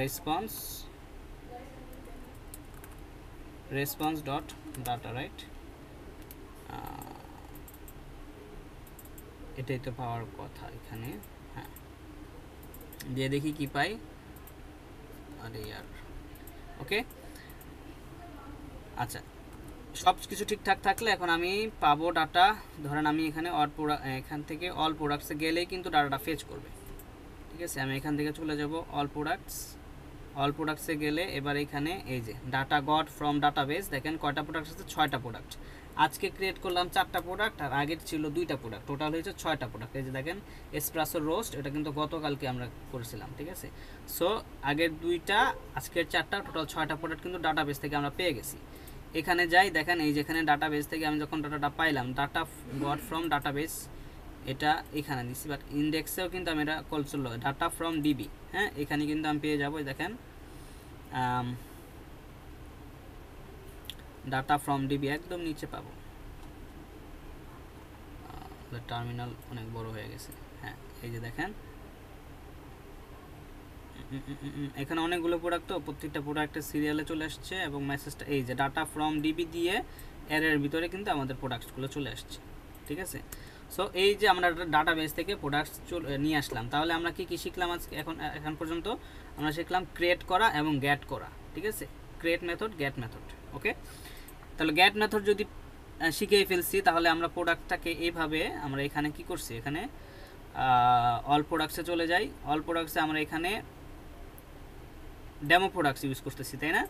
রেসপন্স ডট ডাটা, রাইট, এটাই তো পাওয়ার কথা এখানে, হ্যাঁ দিয়ে দেখি কি পাই, আরে ইয়ার, ওকে। আচ্ছা সব কিছু ঠিকঠাক থাকলে এখন আমি পাবো ডাটা, ধরেন আমি এখানে এখান থেকে অল প্রোডাক্টসে গেলেই কিন্তু ডাটাটা ফেচ করবে, ঠিক আছে। আমি এখান থেকে চলে যাব অল প্রোডাক্টসে গেলে এবার এখানে এই যে ডাটা গট ফ্রম ডাটাবেস, দেখেন কয়টা প্রোডাক্ট আছে, 6টা প্রোডাক্ট, আজকে ক্রিয়েট করলাম 4টা প্রোডাক্ট, আর আগের ছিল 2টা প্রোডাক্ট, টোটাল হয়েছে 6টা প্রোডাক্ট। এই যে দেখেন এসপ্রেসো রোস্ট, এটা কিন্তু গতকালকে আমরা করেছিলাম, ঠিক আছে। সো আগের 2টা, আজকের 4টা, টোটাল 6টা প্রোডাক্ট কিন্তু ডাটাবেস থেকে আমরা পেয়ে গেছি। এখানে যাই, দেখেন এই যেখানে ডাটাবেস থেকে আমি যখন ডাটাটা পাইলাম, ডাটা গট ফ্রম ডাটাবেস, এটা এখানে দিচ্ছি, বাট ইন্ডেক্সেও কিন্তু আমি এটা কল চললো ডাটা ফ্রম ডিবি। হ্যাঁ, এখানে কিন্তু আমি পেয়ে যাবো, দেখেন ডাটা ফ্রম ডিবি একদম নিচে পাবো। টার্মিনাল অনেক বড় হয়ে গেছে। হ্যাঁ, এই যে দেখেন এখানে অনেকগুলো প্রোডাক্ট, তো প্রত্যেকটা প্রোডাক্টের সিরিয়ালে চলে আসছে এবং মেসেজটা এই যে ডাটা ফ্রম ডিবি দিয়ে এর ভিতরে কিন্তু আমাদের প্রোডাক্টসগুলো চলে আসছে, ঠিক আছে। সো এই যে আমরা ডাটাবেস থেকে প্রোডাক্টস নিয়ে আসলাম, তাহলে আমরা কি কি শিখলাম আজকে? এখন পর্যন্ত আমরা শিখলাম ক্রিয়েট করা এবং গ্যাট করা, ঠিক আছে। ক্রিয়েট মেথড, গ্যাট মেথড, ওকে। তাহলে গ্যাট মেথড যদি শিখেই ফেলছি, তাহলে আমরা প্রোডাক্টটাকে এইভাবে আমরা এখানে কি করছি, এখানে অল প্রোডাক্টসে চলে যাই। অল প্রোডাক্টসে আমরা এখানে ডেমো প্রোডাক্টস ইউজ করতেছি, তাই না?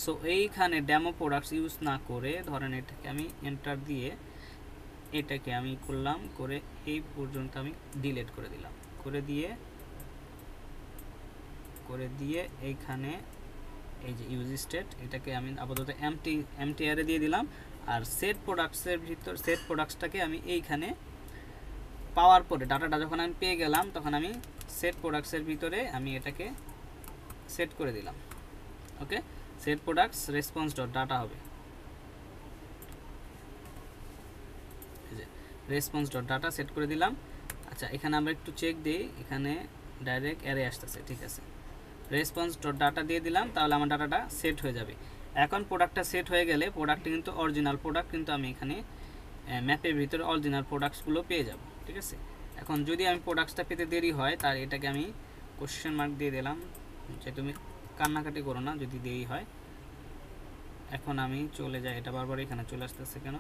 সো এইখানে ডেমো প্রোডাক্টস ইউজ না করে, ধরেন এটাকে আমি এন্টার দিয়ে এটাকে আমি করলাম, করে এই পর্যন্ত আমি ডিলিট করে দিলাম, করে দিয়ে এইখানে এই যে ইউজ স্টেট, এটাকে আমি আপাতত এমটি অ্যারে দিয়ে দিলাম। আর সেট প্রোডাক্টসের ভিতর, সেট প্রোডাক্টসটাকে আমি এইখানে পাওয়ার পরে, ডাটাটা যখন আমি পেয়ে গেলাম, তখন আমি সেট প্রোডাক্টসের ভিতরে আমি এটাকে সেট করে দিলাম, okay. Set products response dot data হবে, রেসপন্স ডট ডাটা সেট করে দিলাম। আচ্ছা, এখানে আমরা একটু চেক দিই, এখানে ডাইরেক্ট অ্যারে আসতেছে, ঠিক আছে। রেসপন্স ডট ডাটা দিয়ে দিলাম, তাহলে আমার ডাটাটা সেট হয়ে যাবে। এখন প্রোডাক্টটা সেট হয়ে গেলে, প্রোডাক্টটা কিন্তু অরিজিনাল প্রোডাক্ট, কিন্তু আমি এখানে ম্যাপের ভিতরে অরিজিনাল প্রোডাক্টসগুলো পেয়ে যাব, ঠিক আছে। এখন যদি আমি প্রোডাক্টসটা পেতে দেরি হয়, তার এটাকে আমি কোশ্চেন মার্ক দিয়ে দিলাম, যে তুমি কান্নাকাটি করো না যদি দেরি হয়। এখন আমি চলে যাই, এটা বারবার এখানে চলে আসতেছে কেন?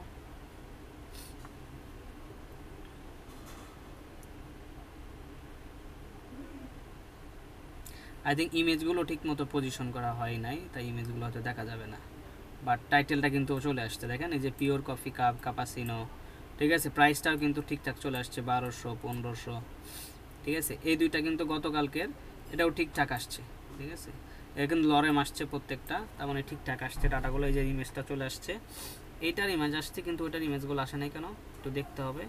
আই থিঙ্ক ইমেজগুলো ঠিক মতো পজিশন করা হয় নাই, তাই ইমেজগুলো হয়তো দেখা যাবে না। বাট টাইটেলটা কিন্তু চলে আসছে, দেখেন এই যে পিওর কফি কাপ কাপাসিনো, ঠিক আছে। প্রাইসটাও কিন্তু ঠিকঠাক চলে আসছে, 1200 1500, ঠিক আছে। এই দুইটা কিন্তু গতকালকের, এটাও ঠিকঠাক আসছে, ঠিক আছে। এটা কিন্তু লরেম আসছে প্রত্যেকটা, তার মানে ঠিকঠাক আসছে ডাটাগুলো। এই যে ইমেজটা চলে আসছে, এইটার ইমেজ আসছে, কিন্তু ওইটার ইমেজগুলো আসে নাই কেন, একটু দেখতে হবে।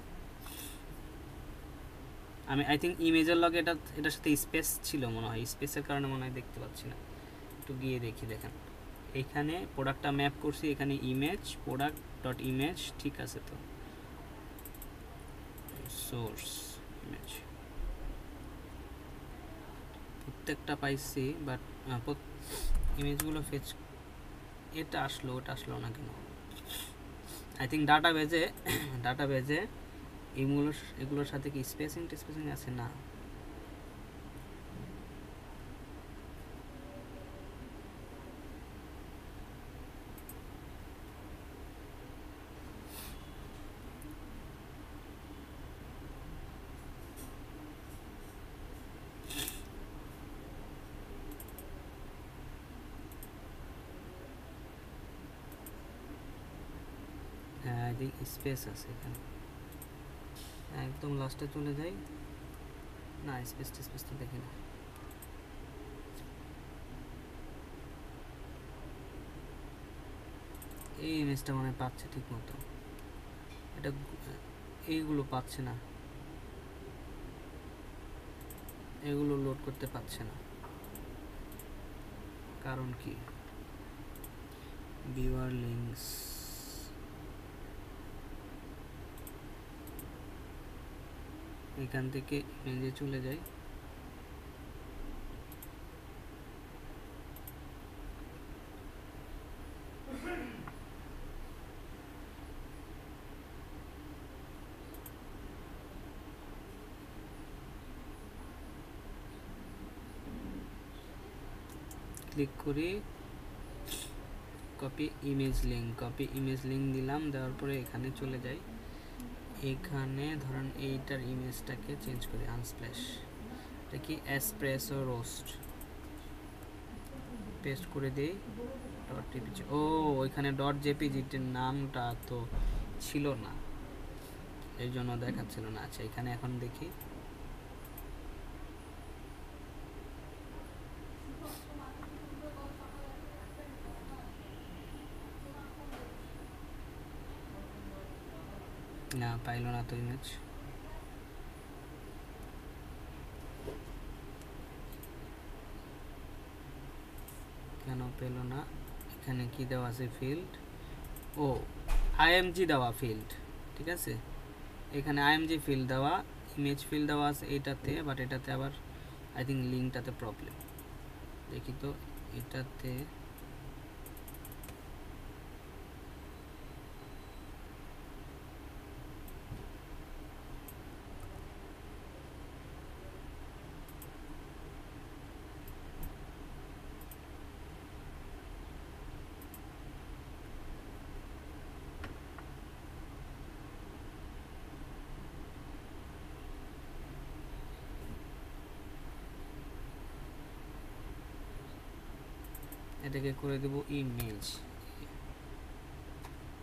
আমি আই থিঙ্ক ইমেজের লগে এটার সাথে স্পেস ছিল মনে হয়, স্পেসের কারণে মনে হয় দেখতে পাচ্ছি না। একটু গিয়ে দেখি, দেখেন এইখানে প্রোডাক্টটা ম্যাপ করছি, এখানে ইমেজ প্রোডাক্ট ডট ইমেজ, ঠিক আছে। তো সোর্স ইমেজ প্রত্যেকটা পাইছি, বাট ইমেজগুলো ফেচ, এটা আসলো ওটা আসলো না কেন? আই থিঙ্ক ডাটাবেজে এগুলোর সাথে কি স্পেসিং আছে না? হ্যাঁ, আই থিঙ্ক স্পেস আছে এখানে। একদম লাস্টে চলে যাই, না স্পেস তো দেখি না। এই ইমেজটা মনে পাচ্ছে ঠিক মতো, এটা এইগুলো পাচ্ছে না, এগুলো লোড করতে পারছে না, কারণ কি? ভিউয়ার লিঙ্কস, এখান থেকে ইমেজে চলে যাই, ক্লিক করি, কপি ইমেজ লিঙ্ক দিলাম, দেওয়ার পরে এখানে চলে যাই, এখানে ধরেন এইটার ইমেজটাকে চেঞ্জ করি, আনস্প্ল্যাশ, এটা কি এসপ্রেসো রোস্ট, পেস্ট করে দেই, ডট জেপিজি। ও ওইখানে ডট জেপিজির নামটা তো ছিল না, এই জন্য দেখাচ্ছিল না। আচ্ছা এখানে এখন দেখি, না পাইলো না তো ইমেজ। কেন পেল না? এখানে কি দেওয়া আছে ফিল্ড? ও আইএমজি দেওয়া ফিল্ড, ঠিক আছে। এখানে আইএমজি ফিল্ড দেওয়া, ইমেজ ফিল্ড দেওয়া আছে এইটাতে, বাট এটাতে আবার আই থিঙ্ক লিঙ্কটাতে প্রবলেম। দেখি তো এটাতে, এটাকে করে দেব ইমেজ,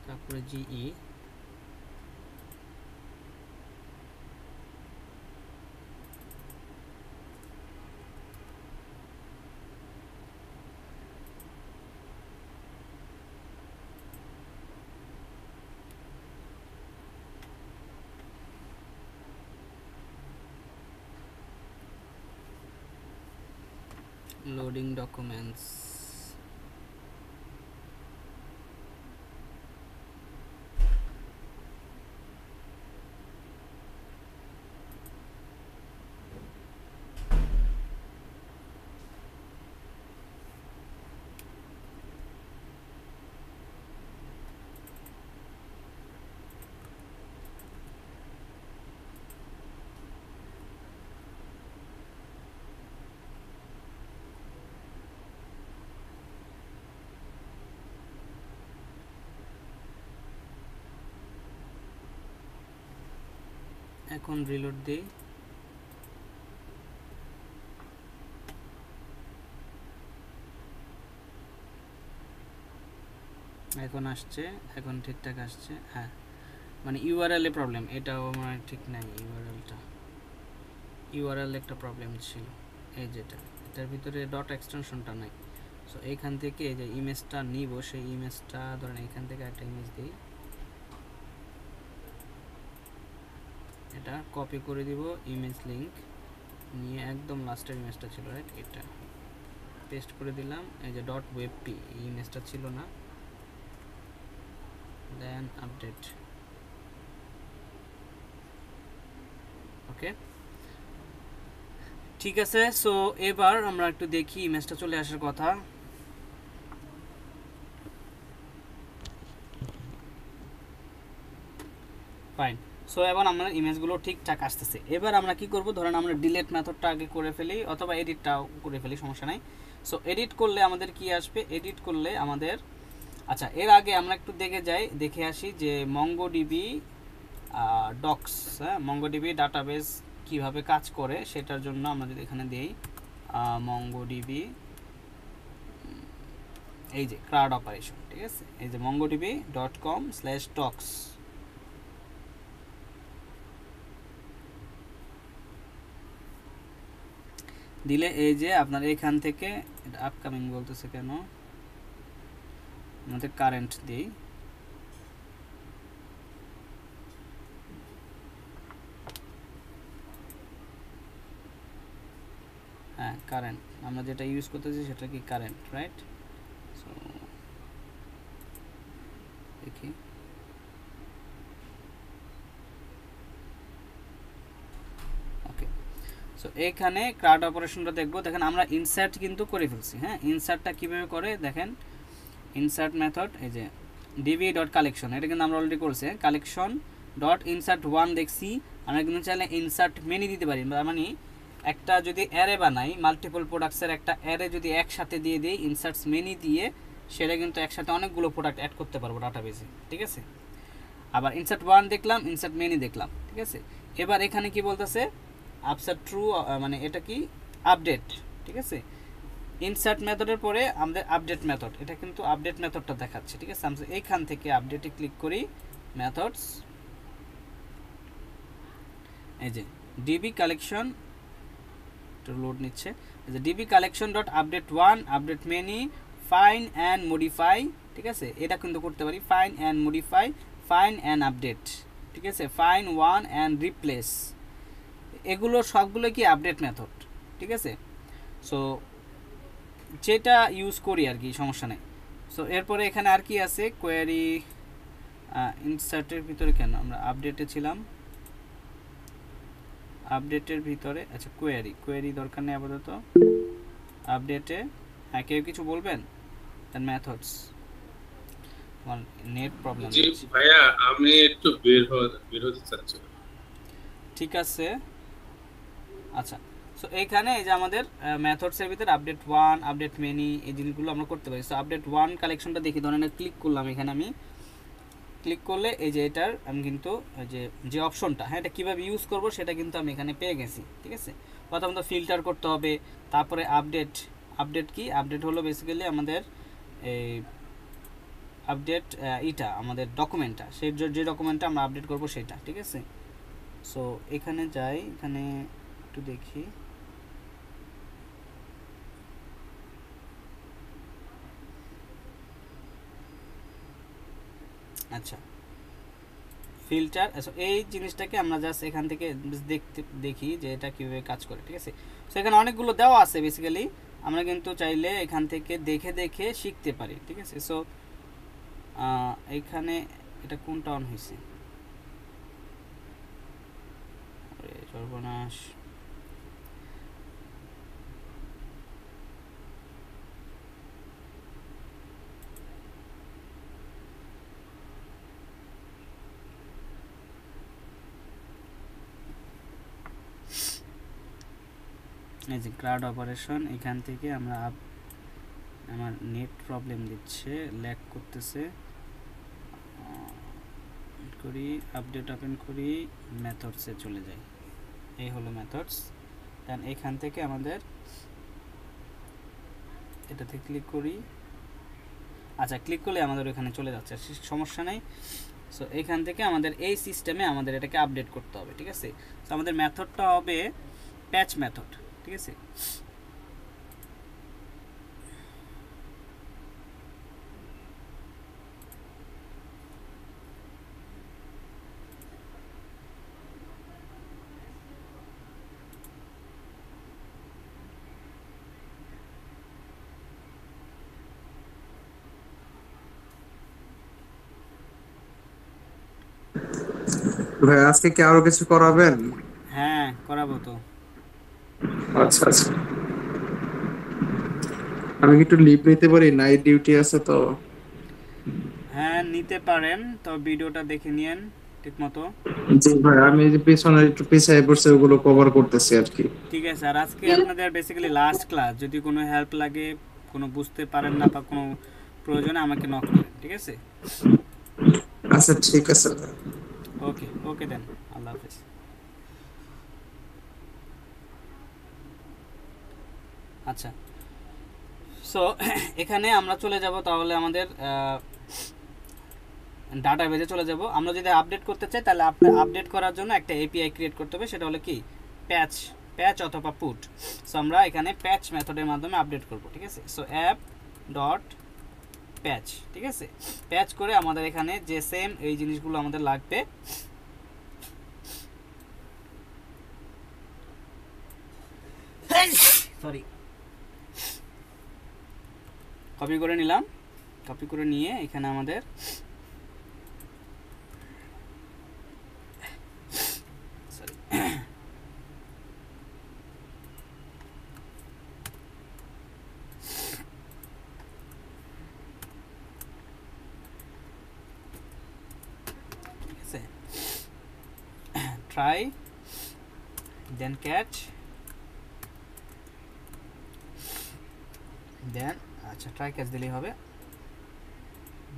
তারপরে জিই, লোডিং ডকুমেন্টস, এখন রিলোড দিই। এখন আসছে, এখন ঠিকঠাক আসছে। হ্যাঁ মানে ইউআরএল এ প্রবলেম, এটাও মানে ঠিক নাই। ইউআরএল একটা প্রবলেম ছিল, এই যেটা এটার ভিতরে ডট এক্সটেনশনটা নাই। সো এইখান থেকে এই যে ইমেজটা নিব, সেই ইমেজটা ধরেন এখান থেকে একটা ইমেজ দিই, এটা কপি করে দিব, ইমেজ লিংক নিয়ে একদম লাস্টের ইমেজটা ছিল রাইট, এটা পেস্ট করে দিলাম। এই যে ডট ওয়েবপি, এই ইমেজটা ছিল না, দেন আপডেট। ওকে ঠিক আছে। সো এবার আমরা একটু দেখি ইমেজটা চলে আসার কথা। ফাইন। সো এবার আমরা ইমেজগুলো ঠিকঠাক আসতেছে। এবার আমরা কি করব, ধরেন আমরা ডিলিট মেথডটা আগে করে ফেলি, অথবা এডিটটাও করে ফেলি, সমস্যা নাই। সো এডিট করলে আমাদের কি আসবে, এডিট করলে আমাদের, আচ্ছা এর আগে আমরা একটু দেখে আসি যে মঙ্গোডিবি ডক্স, হ্যাঁ মঙ্গোডিবি ডাটাবেস কিভাবে কাজ করে, সেটার জন্য আমরা যদি এখানে দিই মঙ্গোডিবি, এই যে ক্রাউড অপারেশন, ঠিক আছে, এই যে mongodb.com/docs, দিলে এই যে আপনার এখান থেকে, এটা আপকামিং বলতেছে কেন, আমাদের কারেন্ট দিই, হ্যাঁ কারেন্ট, আমরা যেটা ইউজ করতেছি সেটা কি কারেন্ট, রাইট। সো দেখি, ওকে সো এইখানে ক্রাউড অপারেশনটা দেখবো। দেখেন আমরা ইনসার্ট কিন্তু করে ফেলছি, হ্যাঁ ইনসার্টটা কীভাবে করে দেখেন, ইনসার্ট মেথড, এই যে db.collection, এটা কিন্তু আমরা অলরেডি করছি, কালেকশন ডট ইনসার্ট 1 দেখছি। আমরা কিন্তু চাইলে ইনসার্ট মেনি দিতে পারি, মানে একটা যদি অ্যারে বানাই, মাল্টিপল প্রোডাক্টসের একটা অ্যারে যদি একসাথে দিয়ে দিই ইনসার্টস মেনি দিয়ে, সেটা কিন্তু একসাথে অনেকগুলো প্রোডাক্ট অ্যাড করতে পারবো ডাটাবেসে, ঠিক আছে। আবার ইনসার্ট 1 দেখলাম, ইনসার্ট মেনি দেখলাম, ঠিক আছে। এবার এখানে কি বলতেছে, আপসার ট্রু, মানে এটা কি আপডেট, ঠিক আছে। ইনসার্ট মেথডের পরে আমাদের আপডেট মেথড, এটা কিন্তু আপডেট মেথডটা দেখাচ্ছে, ঠিক আছে। আমরা এইখান থেকে আপডেটে ক্লিক করি, মেথডস, এই যে ডিবি কালেকশন একটু লোড নিচ্ছে, এই যে DB collection dot update one update many fine and modify, ঠিক আছে, এটা কিন্তু করতে পারি fine and modify, fine and update, ঠিক আছে, ফাইন ওয়ান অ্যান্ড রিপ্লেস, এগুলো সবগুলো কি আপডেট মেথড, ঠিক আছে। সো যেটা ইউজ করি আর কি, সমস্যা নেই। সো এরপরে এখানে আর কি আছে, কোয়েরি ইনসার্টের ভিতরে, কেন আমরা আপডেটে ছিলাম, আপডেটের ভিতরে, আচ্ছা কোয়েরি দরকার নেই আপাতত, আপডেটে, হ্যাঁ কেউ কিছু বলবেন, দেন মেথডস, আমার নেট প্রবলেম। জি ভাইয়া, আমি একটু বের হতে চাচ্ছি। ঠিক আছে, আচ্ছা। সো এইখানে এই যে আমাদের মেথডসের ভিতরে আপডেট ওয়ান, আপডেট মেনি, এই জিনিসগুলো আমরা করতে পারি। সো আপডেট ওয়ান কালেকশনটা দেখি, ধরেন ক্লিক করলাম, এখানে আমি ক্লিক করলে এই যে এটার আমি কিন্তু যে অপশনটা, হ্যাঁ, এটা কীভাবে ইউজ করব সেটা কিন্তু আমি এখানে পেয়ে গেছি, ঠিক আছে। প্রথমত ফিল্টার করতে হবে, তারপরে আপডেট কি, আপডেট হলো বেসিক্যালি আমাদের এই আপডেট ইটা আমাদের ডকুমেন্টটা, সেই যে ডকুমেন্টটা আমরা আপডেট করব সেটা, ঠিক আছে। সো এখানে যাই, এখানে একটু দেখি, আচ্ছা ফিল্টার, এই জিনিসটাকে আমরা জাস্ট এখান থেকে দেখি যে এটা কীভাবে কাজ করে, ঠিক আছে। সো এখানে অনেকগুলো দেওয়া আছে বেসিক্যালি, আমরা কিন্তু চাইলে এখান থেকে দেখে দেখে শিখতে পারি, ঠিক আছে। সো এইখানে এটা কোনটা অন হয়েছে, সর্বনাশ, এই যে ক্লাউড অপারেশন, এখান থেকে আমরা আমার নেট প্রবলেম দিচ্ছে, ল্যাগ করতেছে, করি আপডেট ওপেন করি, মেথডসে চলে যাই, এই হলো মেথডস। দেন এখান থেকে আমাদের এটাতে ক্লিক করি, আচ্ছা ক্লিক করলে আমাদের এখানে চলে যাচ্ছে, সমস্যা নেই। সো এখান থেকে আমাদের এই সিস্টেমে আমাদের এটাকে আপডেট করতে হবে, ঠিক আছে। তো আমাদের মেথডটা হবে প্যাচ মেথড, ঠিক আছে। ভাই আজকে কি আরো কিছু করাবেন? হ্যাঁ করাবো তো। আচ্ছা আচ্ছা, আমি কি একটু লিভ নিতে পারি? নাইট ডিউটি আছে তো। হ্যাঁ নিতে পারেন, তো ভিডিওটা দেখে নিয়েন ঠিক মতো। জি ভাই, আমি এই যে পিছনে একটু পিছায় পড়ছে, ওগুলো কভার করতেছি আর কি। ঠিক আছে, আর আজকে আপনাদের বেসিক্যালি লাস্ট ক্লাস, যদি কোনো হেল্প লাগে, কোনো বুঝতে পারেন না বা কোনো প্রয়োজনে আমাকে নক করেন, ঠিক আছে। আচ্ছা ঠিক আছে। ওকে ওকে দেন, আল্লাহ হাফেজ। আচ্ছা, সো এখানে আমরা চলে যাব তাহলে আমাদের ডাটাবেজে চলে যাব। আমরা যদি আপডেট করতে চাই তাহলে আপডেট করার জন্য একটা এপিআই ক্রিয়েট করতে হবে, সেটা হলো কি প্যাচ অথবা পুট। সো আমরা এখানে প্যাচ মেথডের মাধ্যমে আপডেট করব, ঠিক আছে। সো অ্যাপ ডট প্যাচ, ঠিক আছে, প্যাচ করে আমাদের এখানে যে সেম এই জিনিসগুলো আমাদের লাগবে, সরি, কপি করে নিলাম, কপি করে নিয়ে এখানে আমাদের try then catch then, আচ্ছা ট্রাই ক্যাচ দিলেই হবে।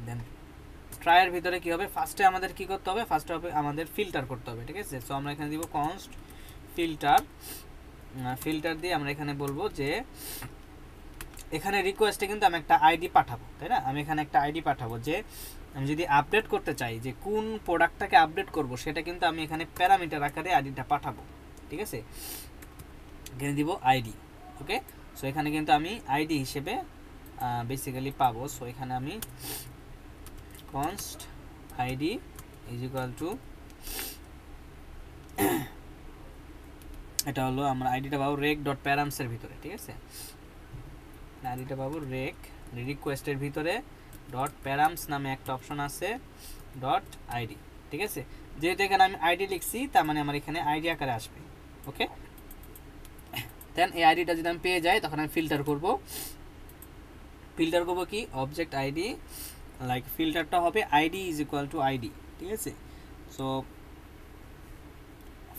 দেন ট্রাইয়ের ভিতরে কি হবে, ফার্স্টে আমাদের কি করতে হবে, ফার্স্টে হবে আমাদের ফিল্টার করতে হবে, ঠিক আছে। সো আমরা এখানে দিব কনস্ট ফিল্টার দিয়ে আমরা এখানে বলবো যে এখানে রিকোয়েস্টে কিন্তু আমি একটা আইডি পাঠাবো, তাই না, আমি এখানে একটা আইডি পাঠাবো যে আমি যদি আপডেট করতে চাই যে কোন প্রোডাক্টটাকে আপডেট করব, সেটা কিন্তু আমি এখানে প্যারামিটার আকারে আইডিটা পাঠাবো। ঠিক আছে, এখানে দিব আইডি। ওকে, সো এখানে কিন্তু আমি আইডি হিসেবে বেসিক্যালি পাবো। সো এখানে আমি const id is equal two, এটা হলো আমরা আইডিটা পাবো রেক ডট প্যারামস এর ভিতরে। ঠিক আছে, আইডিটা পাবো রেক রিকোয়েস্টের ভিতরে ডট প্যারামস নামে একটা অপশন আছে, ডট আইডি। ঠিক আছে, যেহেতু এখানে আমি আইডি লিখছি, তার মানে আমার এখানে আইডি আকারে আসবে। ওকে, দেন এই আইডিটা যদি আমি পেয়ে যাই, তখন আমি ফিল্টার করব। ফিল্টার করব কি, অবজেক্ট আইডি, লাইক ফিল্টারটা হবে ID is equal two ID. ঠিক আছে, সো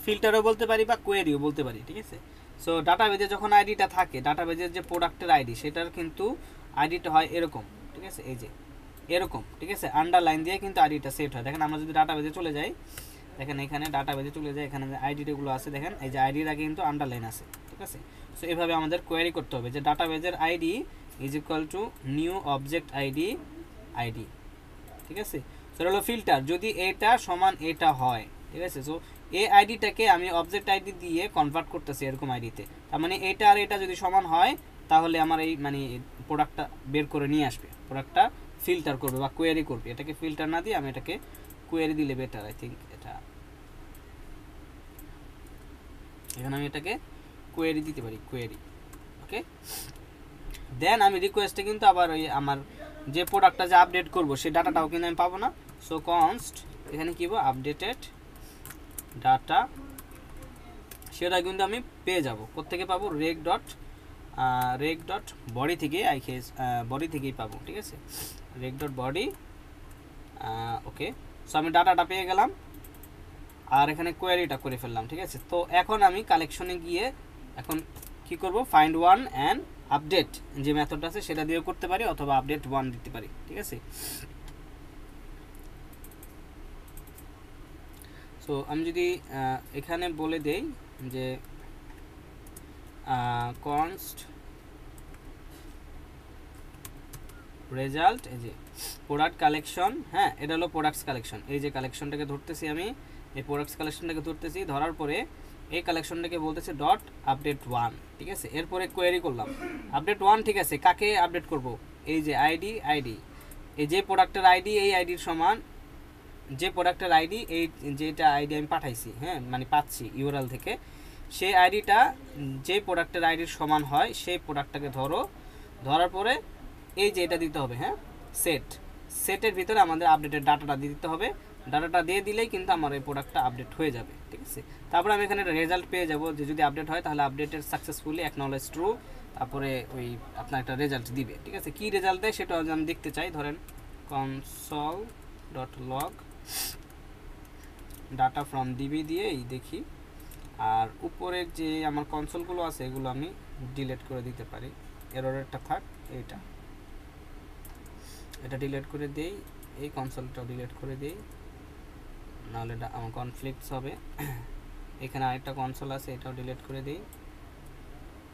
ফিল্টারও বলতে পারি বা কোয়েরিও বলতে পারি। ঠিক আছে, সো ডাটাবেজে যখন আইডিটা থাকে, ডাটাবেজের যে প্রোডাক্টের আইডি, সেটার কিন্তু আইডিটা হয় এরকম। ঠিক আছে, এই যে এরকম। ঠিক আছে, আন্ডারলাইন দিয়ে কিন্তু আইডিটা সেট হয়। দেখেন আমরা যদি ডাটাবেজে চলে যাই, দেখেন এখানে ডাটাবেজে চলে যায়, এখানে যে আইডিগুলো আছে দেখেন, এই যে আইডির আগে কিন্তু আন্ডারলাইন আছে। ঠিক আছে, সো এভাবে আমাদের কোয়েরি করতে হবে যে ডাটাবেজের ID is equal to new object ID ID. ঠিক আছে, সো এটা হলো ফিল্টার, যদি এটা সমান এটা হয়। ঠিক আছে, সো এই আইডিটাকে আমি অবজেক্ট আইডি দিয়ে কনভার্ট করতেছি এরকম আইডিতে, তার মানে এটা আর এটা যদি সমান হয়, তাহলে আমার এই মানে প্রোডাক্টটা বের করে নিয়ে আসবে, প্রোডাক্টটা ফিল্টার করবে বা কোয়েরি করবে। এটাকে ফিল্টার না দিয়ে আমি এটাকে কোয়েরি দিলে বেটার, আই থিঙ্ক। এটা এখানে আমি এটাকে কোয়েরি দিতে পারি, কোয়েরি। ওকে, দেন আমি রিকোয়েস্টে কিন্তু আবার ওই আমার যে প্রোডাক্টটা যে আপডেট করব, সেই ডাটাটাও কিন্তু আমি পাবো না। সো কনস্ট এখানে কি হবে, আপডেটেড ডাটা, সেটা কিন্তু আমি পেয়ে যাব। কোত্থেকে পাবো, রেক ডট বডি থেকে, বডি থেকেই পাবো। ঠিক আছে, রেক ডট বডি। ওকে, সো আমি ডাটাটা পেয়ে গেলাম, আর এখানে কোয়েরিটা করে ফেললাম। ঠিক আছে, তো এখন আমি কালেকশনে গিয়ে এখন কি করব, ফাইন্ড ওয়ান অ্যান্ড আপডেট যে মেথডটা আছে সেটা দিয়ে করতে পারি, অথবা আপডেট ওয়ান দিতে পারি। ঠিক আছে, সো আমি যদি এখানে বলে দেই যে কনস্ট রেজাল্ট, এই যে প্রোডাক্ট কালেকশন, হ্যাঁ এটা হলো প্রোডাক্টস কালেকশন। এই যে কালেকশনটাকে ধরতেছি আমি, এই প্রোডাক্টস কালেকশনটাকে ধরতেছি, ধরার পরে এই কালেকশনটাকে বলতেছে ডট আপডেট ওয়ান। ঠিক আছে, এরপরে কোয়েরি করলাম আপডেট ওয়ান। ঠিক আছে, কাকে আপডেট করব, এই যে আইডি, এই যে প্রোডাক্টের আইডি, এই আইডির সমান যে প্রোডাক্টের আইডি, এই যেটা আইডি আমি পাঠাইছি, হ্যাঁ মানে পাচ্ছি ইউআরএল থেকে, সেই আইডিটা যে প্রোডাক্টের আইডির সমান হয়, সেই প্রোডাক্টটাকে ধরার পরে এই যে এটা দিতে হবে, হ্যাঁ সেটের ভিতরে আমাদের আপডেটের ডাটাটা দিতে হবে। ডাটাটা দিয়ে দিলেই কিন্তু আমার এই প্রোডাক্টটা আপডেট হয়ে যাবে। ঠিক আছে, তারপরে আমি এখানে রেজাল্ট পেয়ে যাব, যে যদি আপডেট হয় তাহলে আপডেটের সাকসেসফুলি অ্যাকনলেজ ট্রু, তারপরে ওই আপনার একটা রেজাল্ট দিবে। ঠিক আছে, কী রেজাল্ট দেয় সেটা আমি দেখতে চাই। ধরেন console.log ডাটা ফ্রম ডিবি দিয়েই দেখি, আর উপরের যে আমার কনসোলগুলো আছে এগুলো আমি ডিলিট করে দিতে পারি, এররটা থাক, এটা ডিলিট করে দেই, এই কনসোলটাও ডিলিট করে দেই, নাহলে আমার কনফ্লিক্টস হবে। এখানে আরেকটা কনসোল আছে, এটাও ডিলিট করে দিই,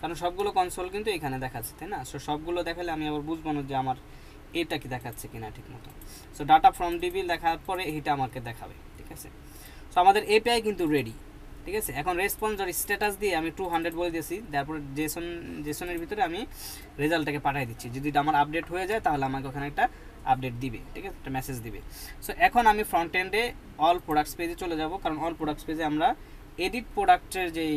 কারণ সবগুলো কনসোল কিন্তু এখানে দেখাচ্ছে, তাই না? সো সবগুলো দেখালে আমি আবার বুঝবো না যে আমার এটা কি দেখাচ্ছে কিনা ঠিক মতো। সো ডাটা ফ্রম ডিবি দেখার পরে এটা আমাকে দেখাবে। ঠিক আছে, সো আমাদের এপিআই কিন্তু রেডি। ঠিক আছে, এখন রেসপন্স আর স্ট্যাটাস দিয়ে আমি 200 বলে দিয়েছি, তারপরে জেসনের ভিতরে আমি রেজাল্টটাকে পাঠিয়ে দিচ্ছি। যদি আমার আপডেট হয়ে যায় তাহলে আমাকে ওখানে একটা আপডেট দিবে। ঠিক আছে, একটা মেসেজ দিবে। সো এখন আমি ফ্রন্ট এন্ডে অল প্রোডাক্টস পেজে চলে যাব, কারণ অল প্রোডাক্টস পেজে আমরা এডিট প্রোডাক্টের যেই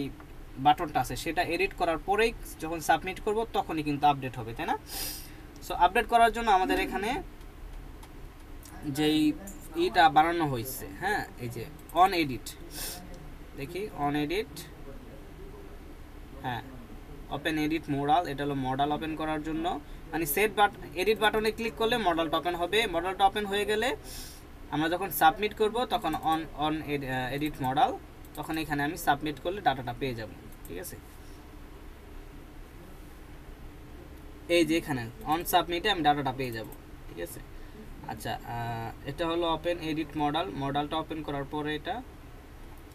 বাটনটা আছে সেটা এডিট করার পরেই যখন সাবমিট করব তখনই কিন্তু আপডেট হবে, তাই না? সো আপডেট করার জন্য আমাদের এখানে যেই ইটা বানানো হয়েছে, হ্যাঁ এই যে অন এডিট, দেখি অন এডিট, হ্যাঁ ওপেন এডিট মডেল, এটা হলো মডেল ওপেন করার জন্য, মানে সেট এডিট বাটনে ক্লিক করলে মডেলটা ওপেন হবে। মডেলটা ওপেন হয়ে গেলে আমরা যখন সাবমিট করব তখন অন এডিট মডেল, তখন এখানে আমি সাবমিট করলে ডাটাটা পেয়ে যাব। ঠিক আছে, এই যে এখানে অন সাবমিটে আমি ডাটাটা পেয়ে যাব। ঠিক আছে, আচ্ছা এটা হলো ওপেন এডিট মডেলটা ওপেন করার পরে এটা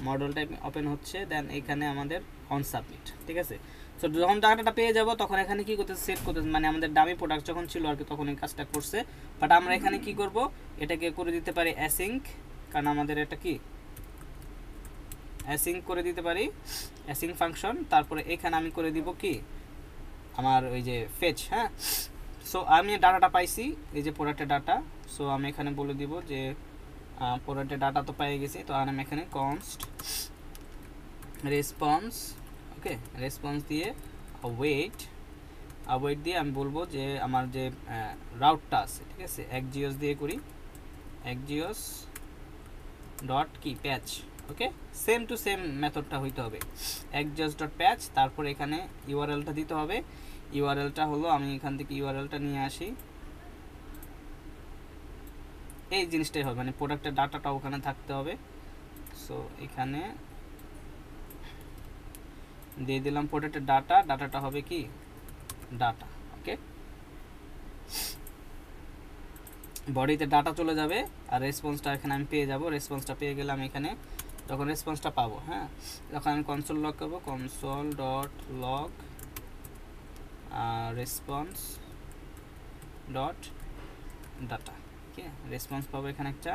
মডেলটা ওপেন হচ্ছে, দেন এখানে আমাদের অন সাবমিট। ঠিক আছে, সো যখন ডাটাটা পেয়ে যাব তখন এখানে কি করতে সেট করতে, মানে আমাদের ডামি প্রোডাক্ট যখন ছিল আর কি তখন এই কাজটা করছে। বাট আমরা এখানে কি করব, এটাকে করে দিতে পারি অ্যাসিঙ্ক, কারণ আমাদের এটা কি অ্যাসিঙ্ক করে দিতে পারি, অ্যাসিঙ্ক ফাংশন। তারপরে এখানে আমি করে দিব কি আমার ওই যে ফেচ। হ্যাঁ, সো আমি ডাটাটা পাইছি, এই যে প্রোডাক্টের ডাটা। সো আমি এখানে বলে দিব যে প্রোডাক্টের ডাটা তো পেয়ে গেছি, তো আমি এখানে কনস্ট রেসপন্স, ওকে রেসপন্স দিয়ে ওয়েট দিয়ে আমি বলবো যে আমার যে রাউটটা আছে, ঠিক আছে, এক্সজিওস দিয়ে করি, এক্সজিওস ডট কি প্যাচ। ওকে, সেম টু সেম মেথডটা হইতে হবে, এক্সজিওস ডট প্যাচ। তারপর এখানে ইউআরএলটা দিতে হবে। ইউআরএলটা হলো, আমি এখান থেকে ইউআরএলটা নিয়ে আসি, এই জিনিসটাই হবে, মানে প্রোডাক্টের ডাটাটা ওখানে থাকতে হবে। সো এখানে দিয়ে দিলাম প্রোডাক্টের ডাটাটা হবে কি ডাটা। ওকে, বডিতে ডাটা চলে যাবে আর রেসপন্সটা এখানে আমি পেয়ে যাব। রেসপন্সটা পেয়ে গেলাম এখানে, যখন রেসপন্সটা পাবো, হ্যাঁ, তখন আমি কনসোল লগ করবো, console dot log response dot data. Okay, response পাবো এখানে একটা,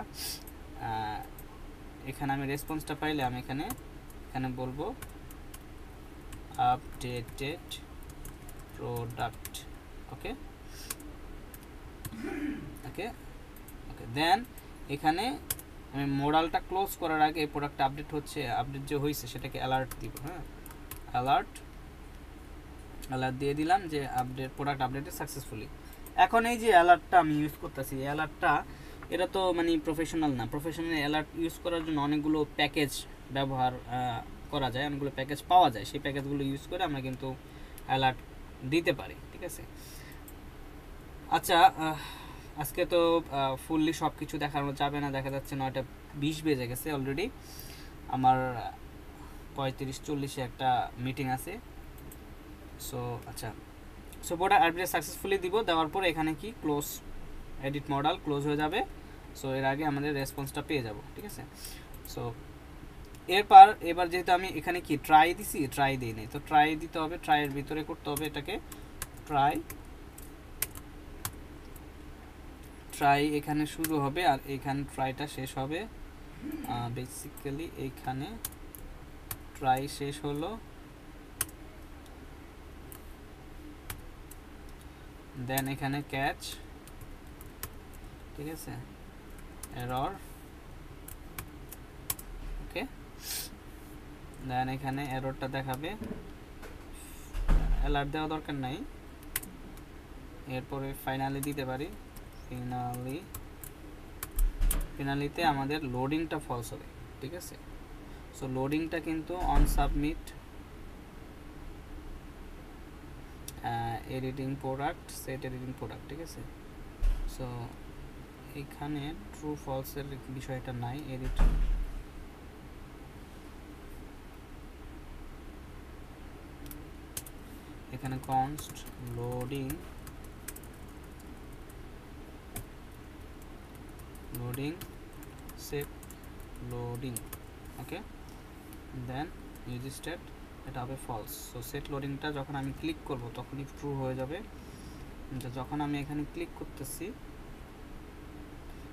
এখানে আমি রেসপন্সটা পাইলে আমি এখানে বলবো আপডেটেড প্রোডাক্ট। ওকে ওকে ওকে, দেন এখানে আমি মডেলটা ক্লোজ করার আগে প্রোডাক্ট আপডেট হচ্ছে, আপডেট যে হয়েছে সেটাকে অ্যালার্ট দিব। হ্যাঁ, অ্যালার্ট দিয়ে দিলাম যে আপডেট প্রোডাক্ট আপডেটেড সাকসেসফুলি। এখন এই যে অ্যালার্টটা আমি ইউজ করতেছি, অ্যালার্টটা এটা তো মানে প্রফেশনাল না, প্রফেশনাল অ্যালার্ট ইউজ করার জন্য অনেকগুলো প্যাকেজ ব্যবহার করা যায়, অনেকগুলো প্যাকেজ পাওয়া যায়, সেই প্যাকেজগুলো ইউজ করে আমরা কিন্তু অ্যালার্ট দিতে পারি, ঠিক আছে। আচ্ছা, আজকে তো ফুললি সব কিছু দেখানো যাবে না, দেখা যাচ্ছে 9:20 বেজে গেছে অলরেডি, আমার 35-40-এ একটা মিটিং আছে। সো আচ্ছা, সো প্রোডাক্ট আপডেট সাকসেসফুলি দিব, দেওয়ার পর এখানে কি ক্লোজ, এডিট মডেল ক্লোজ হয়ে যাবে। সো এর আগে আমাদের রেসপন্সটা পেয়ে যাব, ঠিক আছে। সো এবার যেহেতু আমি এখানে কি ট্রাই দিছি, ট্রাই দিই নাই, তো ট্রাই দিতে হবে, ট্রাইয়ের ভিতরে করতে হবে এটাকে ট্রাই এখানে শুরু হবে আর এখানে ট্রাইটা শেষ হবে। বেসিক্যালি এইখানে ট্রাই শেষ হলো, দেন এখানে ক্যাচ, ঠিক আছে, এরর, ওকে, দেন এখানে এররটা দেখাবে, অ্যালার্ট দেওয়া দরকার নাই, এরপরে ফাইনালি দিতে পারি, ফিনালিতে আমাদের লোডিংটা ফলস হবে, ঠিক আছে। সো লোডিংটা কিন্তু on submit editing product, set editing product, ঠিক আছে। সো এখানে ট্রু ফলসের বিষয়টা নাই, এডিট এখানে কনস্ট লোডিং সেট লোডিং, ওকে, দেন ইউজ স্টেট, এটা হবে ফলস। সো সেট লোডিংটা যখন আমি ক্লিক করব তখনই ট্রু হয়ে যাবে। যখন আমি এখানে ক্লিক করতেছি,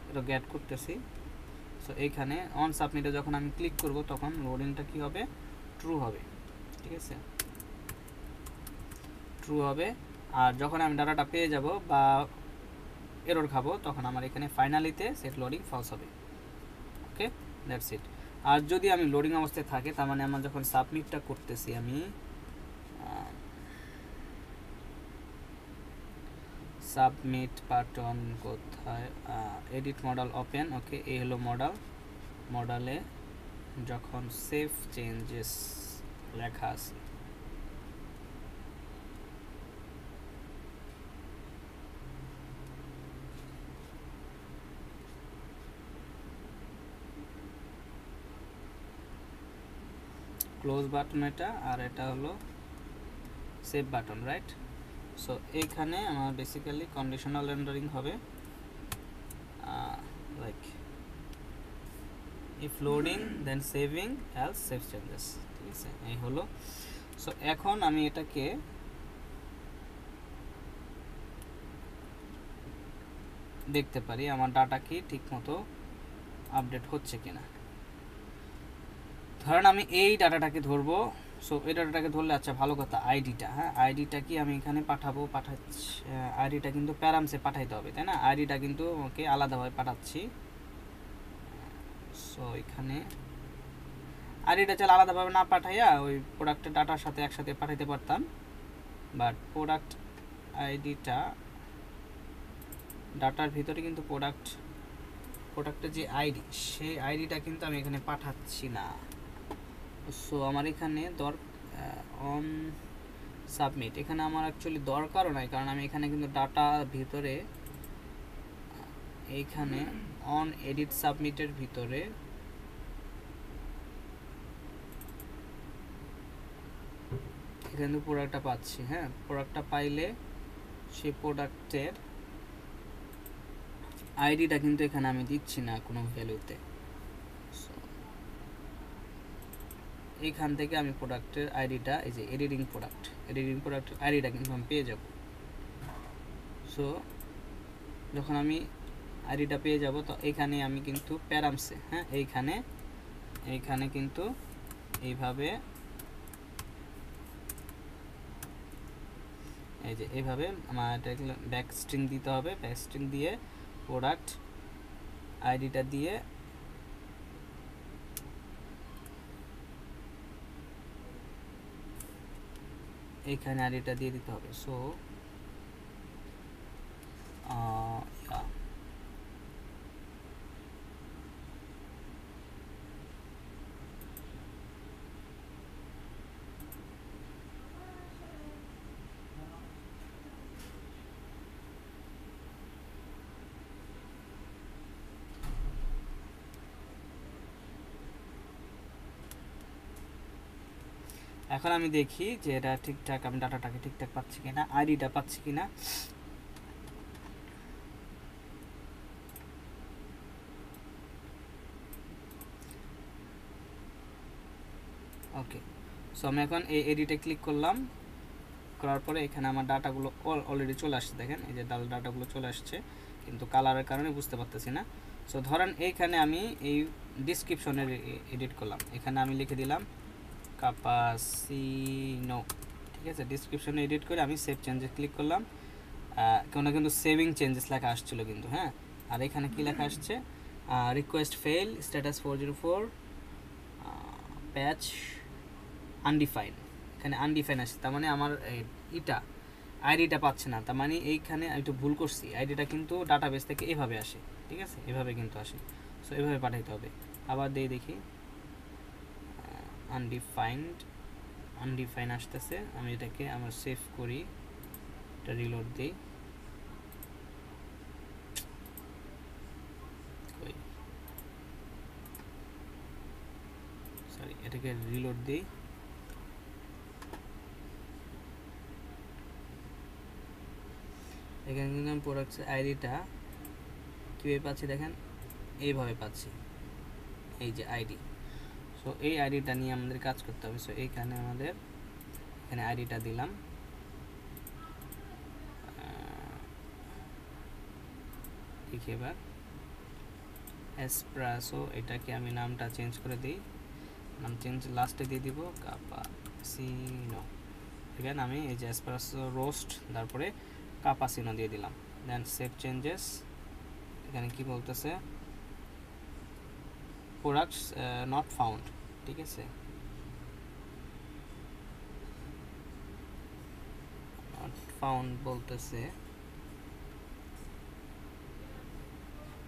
এটা গেট করতেছি, সো এইখানে অন সাবমিটে যখন আমি ক্লিক করব তখন লোডিংটা কি হবে, ট্রু হবে, ঠিক আছে, ট্রু হবে। আর যখন আমি ডাটাটা পেয়ে যাব বা এরর খাবো তখন আমার এখানে ফাইনালিতে সেট লোডিং ফলস হবে। ওকে, দ্যাটস ইট। আর যদি আমি লোডিং অবস্থায় থাকে, তার মানে আমার যখন সাবমিটটা করতেছি, আমি সাবমিট বাটন কোথায়, এডিট মডেল ওপেন, ওকে, এই হলো মডেলে যখন সেভ চেঞ্জেস লেখা আছে, ক্লোজ বাটন এটা, আর এটা হলো সেভ বাটন, রাইট। সো এইখানে আমার বেসিক্যালি কন্ডিশনাল রেন্ডারিং হবে, like if loading then saving else save changes, ঠিক আছে, এই হলো। সো এখন আমি এটাকে দেখতে পারি আমার ডাটা কি ঠিকমতো আপডেট হচ্ছে কিনা। ধরেন আমি এই ডাটাটাকে ধরবো। সো এই ডাটাটাকে ধরলে আচ্ছা ভালো কথা, আইডিটা, হ্যাঁ আইডিটা কি আমি এখানে পাঠাচ্ছি, আইডিটা কিন্তু প্যারামসে পাঠাইতে হবে তাই না, আইডিটা কিন্তু ওকে আলাদাভাবে পাঠাচ্ছি। সো এখানে আইডিটা চাল আলাদাভাবে না পাঠাইয়া ওই প্রোডাক্টের ডাটার সাথে একসাথে পাঠাইতে পারতাম, বাট প্রোডাক্ট আইডিটা ডাটার ভিতরে কিন্তু প্রোডাক্টের যে আইডি সেই আইডিটা কিন্তু আমি এখানে পাঠাচ্ছি না। সো আমার এখানে অন সাবমিট, এখানে আমার অ্যাকচুয়ালি দরকারও নাই, কারণ আমি এখানে কিন্তু ডাটা ভিতরে এইখানে অন এডিট সাবমিটের ভিতরে এখানে প্রোডাক্টটা পাচ্ছি। হ্যাঁ প্রোডাক্টটা পাইলে সেই প্রোডাক্টের আইডিটা কিন্তু এখানে আমি দিচ্ছি না কোনো ভ্যালুতে। এইখান থেকে আমি প্রোডাক্টের আইডিটা, এই যে এডিটিং প্রোডাক্টের আইডিটা কিন্তু আমি পেয়ে যাব। সো যখন আমি আইডিটা পেয়ে যাব তো এইখানে আমি কিন্তু প্যারামসে, হ্যাঁ এইখানে কিন্তু এইভাবে এই যে এইভাবে আমার ব্যাক স্ট্রিং দিতে হবে, ব্যাক স্ট্রিং দিয়ে প্রোডাক্ট আইডিটা দিয়ে এইখানে আইডিটা দিয়ে দিতে হবে। সো এখন আমি দেখি যে এটা ঠিকঠাক, আমি ডাটাটাকে ঠিকঠাক পাচ্ছি কিনা, আইডিটা পাচ্ছি কিনা। ওকে, সো আমি এখন এই এডিটে ক্লিক করলাম, করার পরে এখানে আমার ডাটাগুলো অলরেডি চলে আসছে, দেখেন এই যে ডাটাগুলো চলে আসছে, কিন্তু কালারের কারণে বুঝতে পারতেছি না। সো ধরেন এইখানে আমি এই ডিসক্রিপশনের এডিট করলাম, এখানে আমি লিখে দিলাম কাপাসিনো, ঠিক আছে। ডিসক্রিপশনে এডিট করে আমি সেভ চেঞ্জে ক্লিক করলাম, কিন্তু সেভিং চেঞ্জেস লেখা আসছিল কিন্তু, হ্যাঁ। আর এখানে কি লেখা আসছে, রিকোয়েস্ট ফেল, স্ট্যাটাস 404, প্যাচ আনডিফাইন, এখানে আনডিফাইন আসছে, তার মানে আমার আইডিটা পাচ্ছে না, তার মানে এইখানে আমি একটু ভুল করছি, আইডিটা কিন্তু ডাটাবেস থেকে এভাবে আসে, ঠিক আছে, এভাবে কিন্তু আসে। সো এভাবে পাঠাইতে হবে। আবার দেখি আনডিফাইন আসতেছে, আমি এটাকে আমার সেভ করি, এটা রিলোড দিই, সরি এটাকে রিলোড দিই। এখানে কিন্তু আমি প্রোডাক্ট আইডিটা কীভাবে পাচ্ছি দেখেন, এইভাবে পাচ্ছি, এই যে আইডি। সো এই আইডিটা নিয়ে আমাদের কাজ করতে হবে। সো এইখানে আমাদের এখানে আইডিটা দিলাম, দেখি এবার এসপ্রেসো, এটাকে আমি নামটা চেঞ্জ করে দিই, নাম চেঞ্জ লাস্টে দিয়ে দিব কাপাসিনো। এখানে আমি এই যে এসপ্রেসো রোস্ট তারপরে কাপাসিনো দিয়ে দিলাম, দেন সেভ চেঞ্জেস। এখানে কি বলতেছে, প্রোডাক্টস নট ফাউন্ড, ঠিক আছে, নট ফাউন্ড বলতেছে,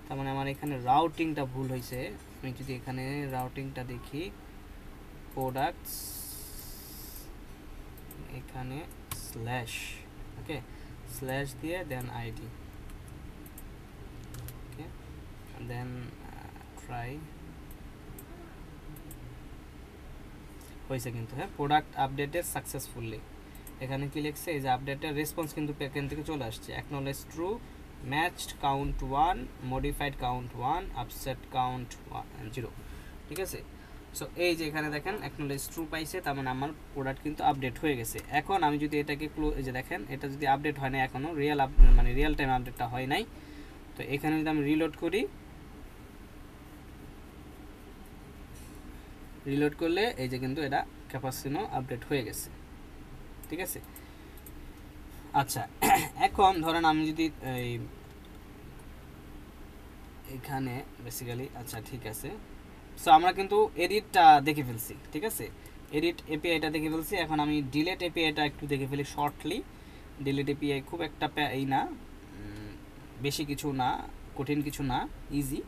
তার মানে আমার এখানে রাউটিংটা ভুল হয়েছে। আমি যদি এখানে রাউটিংটা দেখি, প্রোডাক্টস এখানে স্ল্যাশ, ওকে স্ল্যাশ দিয়ে দেন আইডি, ওকে দেন ট্রাই হয়েছে কিন্তু, হ্যাঁ প্রোডাক্ট আপডেটেড সাকসেসফুলি। এখানে কি লিখছে, এই যে আপডেটের রেসপন্স কিন্তু এখান থেকে চলে আসছে, acknowledge true, matched count 1, modified count 1, upset count 0, ঠিক আছে। সো এই যে এখানে দেখেন অ্যাকনোলেজ ট্রু পাইছে, তার মানে আমার প্রোডাক্ট কিন্তু আপডেট হয়ে গেছে। এখন আমি যদি এটাকে এই যে দেখেন এটা যদি আপডেট হয় না এখনও, মানে রিয়েল টাইম আপডেটটা হয় নাই, তো এখানে যদি আমি রিলোড করি, রিলোড করলে এই যে কিন্তু এটা ক্যাপাসিনো আপডেট হয়ে গেছে, ঠিক আছে। আচ্ছা এখন ধরেন আমি যদি এই এখানে বেসিক্যালি, আচ্ছা ঠিক আছে, সো আমরা কিন্তু এডিটটা দেখে ফেলছি, ঠিক আছে, এডিট এপিআইটা দেখে ফেলছি। এখন আমি ডিলেট এপিআইটা একটু দেখে ফেলি শর্টলি। ডিলেট এপিআই খুব একটা এই না, বেশি কিছু না, কঠিন কিছু না, ইজি।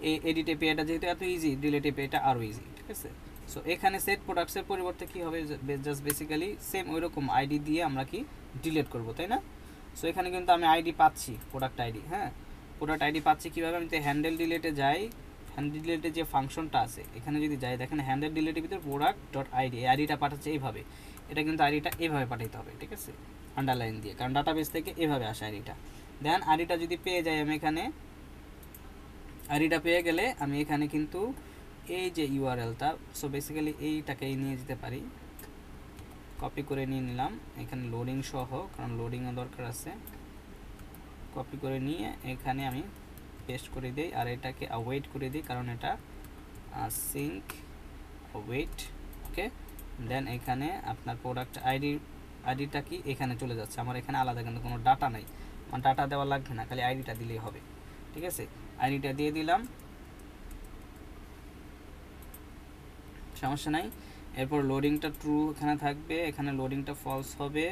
এই এডিট এপিআইটা যেহেতু এত ইজি, ডিলেট এপিআইটা আরও ইজি, ঠিক আছে। সো এখানে সেট প্রোডাক্টসের পরিবর্তে কী হবে, জাস্ট বেসিক্যালি সেম ওই রকম আইডি দিয়ে আমরা কি ডিলেট করব, তাই না। সো এখানে কিন্তু আমি আইডি পাচ্ছি, প্রোডাক্ট আইডি, হ্যাঁ প্রোডাক্ট আইডি পাচ্ছি কীভাবে, আমি তো হ্যান্ডেল ডিলেটে যাই, হ্যান্ডেল ডিলেটে যে ফাংশনটা আছে এখানে যদি যাই, দেখেন হ্যান্ডেল ডিলেটের ভিতরে প্রোডাক্ট ডট আইডি, এই আইডিটা পাঠাচ্ছে এইভাবে, এটা কিন্তু আইডিটা এইভাবে পাঠাইতে হবে, ঠিক আছে, আন্ডারলাইন দিয়ে, কারণ ডাটাবেস থেকে এভাবে আসে আইডিটা। দেন আইডিটা যদি পেয়ে যাই আমি, এখানে আইডিটা পেয়ে গেলে আমি এখানে কিন্তু এই যে ইউআরএলটা, সো বেসিক্যালি এইটাকে নিয়ে যেতে পারি, কপি করে নিয়ে নিলাম এখানে লোডিং সহ, কারণ লোডিংও দরকার আছে, কপি করে নিয়ে এখানে আমি পেস্ট করে দিই, আর এটাকে অ্যাওয়েট করে দিই, কারণ এটা সিঙ্ক ওয়েট, ওকে। দেন এখানে আপনার প্রোডাক্ট আইডিটা কি এখানে চলে যাচ্ছে, আমার এখানে আলাদা কিন্তু কোনো ডাটা নাই, আমার ডাটা দেওয়া লাগবে না, খালি আইডিটা দিলেই হবে, ঠিক আছে। আইডিটা দিয়ে দিলাম, সমস্যা নাই। এরপর লোডিংটা ট্রু এখানে থাকবে, এখানে লোডিংটা ফলস হবে।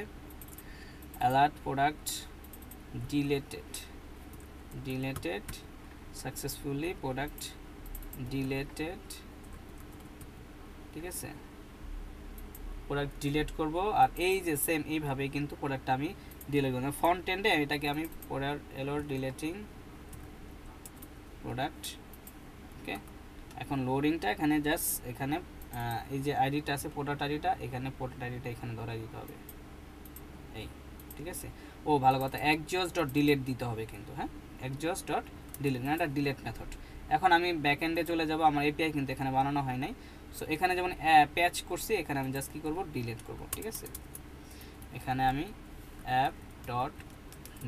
Alert product deleted successfully, product deleted, ঠিক আছে, প্রোডাক্ট ডিলেট করব। আর এই যে সেম এইভাবে কিন্তু প্রোডাক্টটা আমি ডিলেট করব, ফ্রন্ট এন্ডে এটাকে আমি এলোর ডিলেটিং প্রোডাক্ট, ওকে। এখন লোডিংটা এখানে জাস্ট এখানে এই যে আইডিটা আছে প্রোডাক্ট আইডিটা, এখানে প্রোডাক্ট আইডিটা এখানে ধরাই দিতে হবে, এই, ঠিক আছে। ও ভালো কথা, exhaust ডট ডিলেট দিতে হবে কিন্তু, হ্যাঁ exhaust ডট ডিলেট, না এটা ডিলেট মেথড। এখন আমি ব্যাক এন্ডে চলে যাব, আমার এপিআই কিন্তু এখানে বানানো হয় নাই, সো এখানে যেমন প্যাচ করছি, এখানে আমি জাস্ট কী করব, ডিলেট করব, ঠিক আছে। এখানে আমি অ্যাপ ডট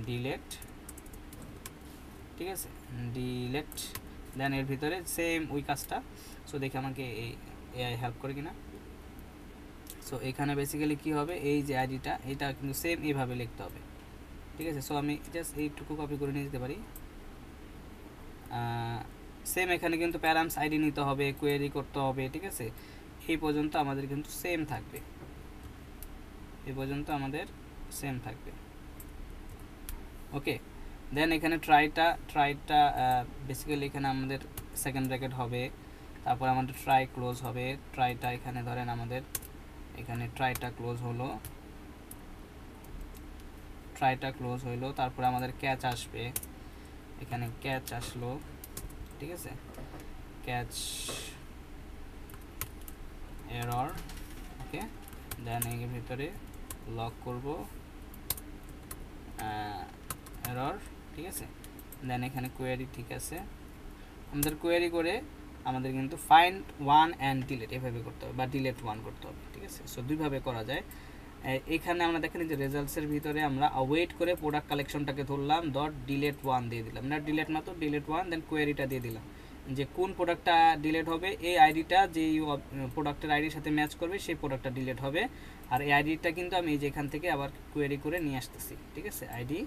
ডিলেট, ঠিক আছে, ডিলেট, দেন এর ভিতরে সেম ওই কাজটা, সো দেখে আমাকে এই এআই হেল্প করে কিনা। সো এখানে বেসিক্যালি কী হবে, এই যে আইডিটা এটা কিন্তু সেম এইভাবে লিখতে হবে, ঠিক আছে। সো আমি জাস্ট এইটুকু কপি করে নিয়ে যেতে পারি, সেম এখানে কিন্তু প্যারামস আইডি নিতে হবে, কোয়েরি করতে হবে, ঠিক আছে। এই পর্যন্ত আমাদের কিন্তু সেম থাকবে, এই পর্যন্ত আমাদের সেম থাকবে, ওকে। দেন এখানে ট্রাইটা বেসিক্যালি এখানে আমাদের সেকেন্ড ব্র্যাকেট হবে, তারপর আমাদের ট্রাই ক্লোজ হবে, ট্রাইটা এখানে ধরেন আমাদের এখানে ট্রাইটা ক্লোজ হলো, তারপর আমাদের ক্যাচ আসবে, এখানে ক্যাচ আসলো, ঠিক আছে, ক্যাচ এরর, ওকে। দেন এর ভিতরে লক করব এরর, ঠিক আছে। দেন এখানে কোয়েরি, ঠিক আছে, আমাদের কোয়েরি করে আমাদের কিন্তু ফাইন্ড ওয়ান অ্যান্ড ডিলেট এভাবে করতে হবে, বা ডিলেট ওয়ান করতে হবে, ঠিক আছে। সো দুইভাবে করা যায়। এখানে আমরা দেখেন যে রেজাল্টসের ভিতরে আমরা ওয়েট করে প্রোডাক্ট কালেকশনটাকে ধরলাম, ডট ডিলেট ওয়ান দিয়ে দিলাম, না ডিলেট না তো ডিলেট ওয়ান, দেন কোয়েরিটা দিয়ে দিলাম যে কোন প্রোডাক্টটা ডিলেট হবে, এই আইডিটা যে প্রোডাক্টের আইডির সাথে ম্যাচ করবে সেই প্রোডাক্টটা ডিলেট হবে। আর এই আইডিটা কিন্তু আমি এই যে এখান থেকে আবার কোয়েরি করে নিয়ে আসতেছি, ঠিক আছে, আইডি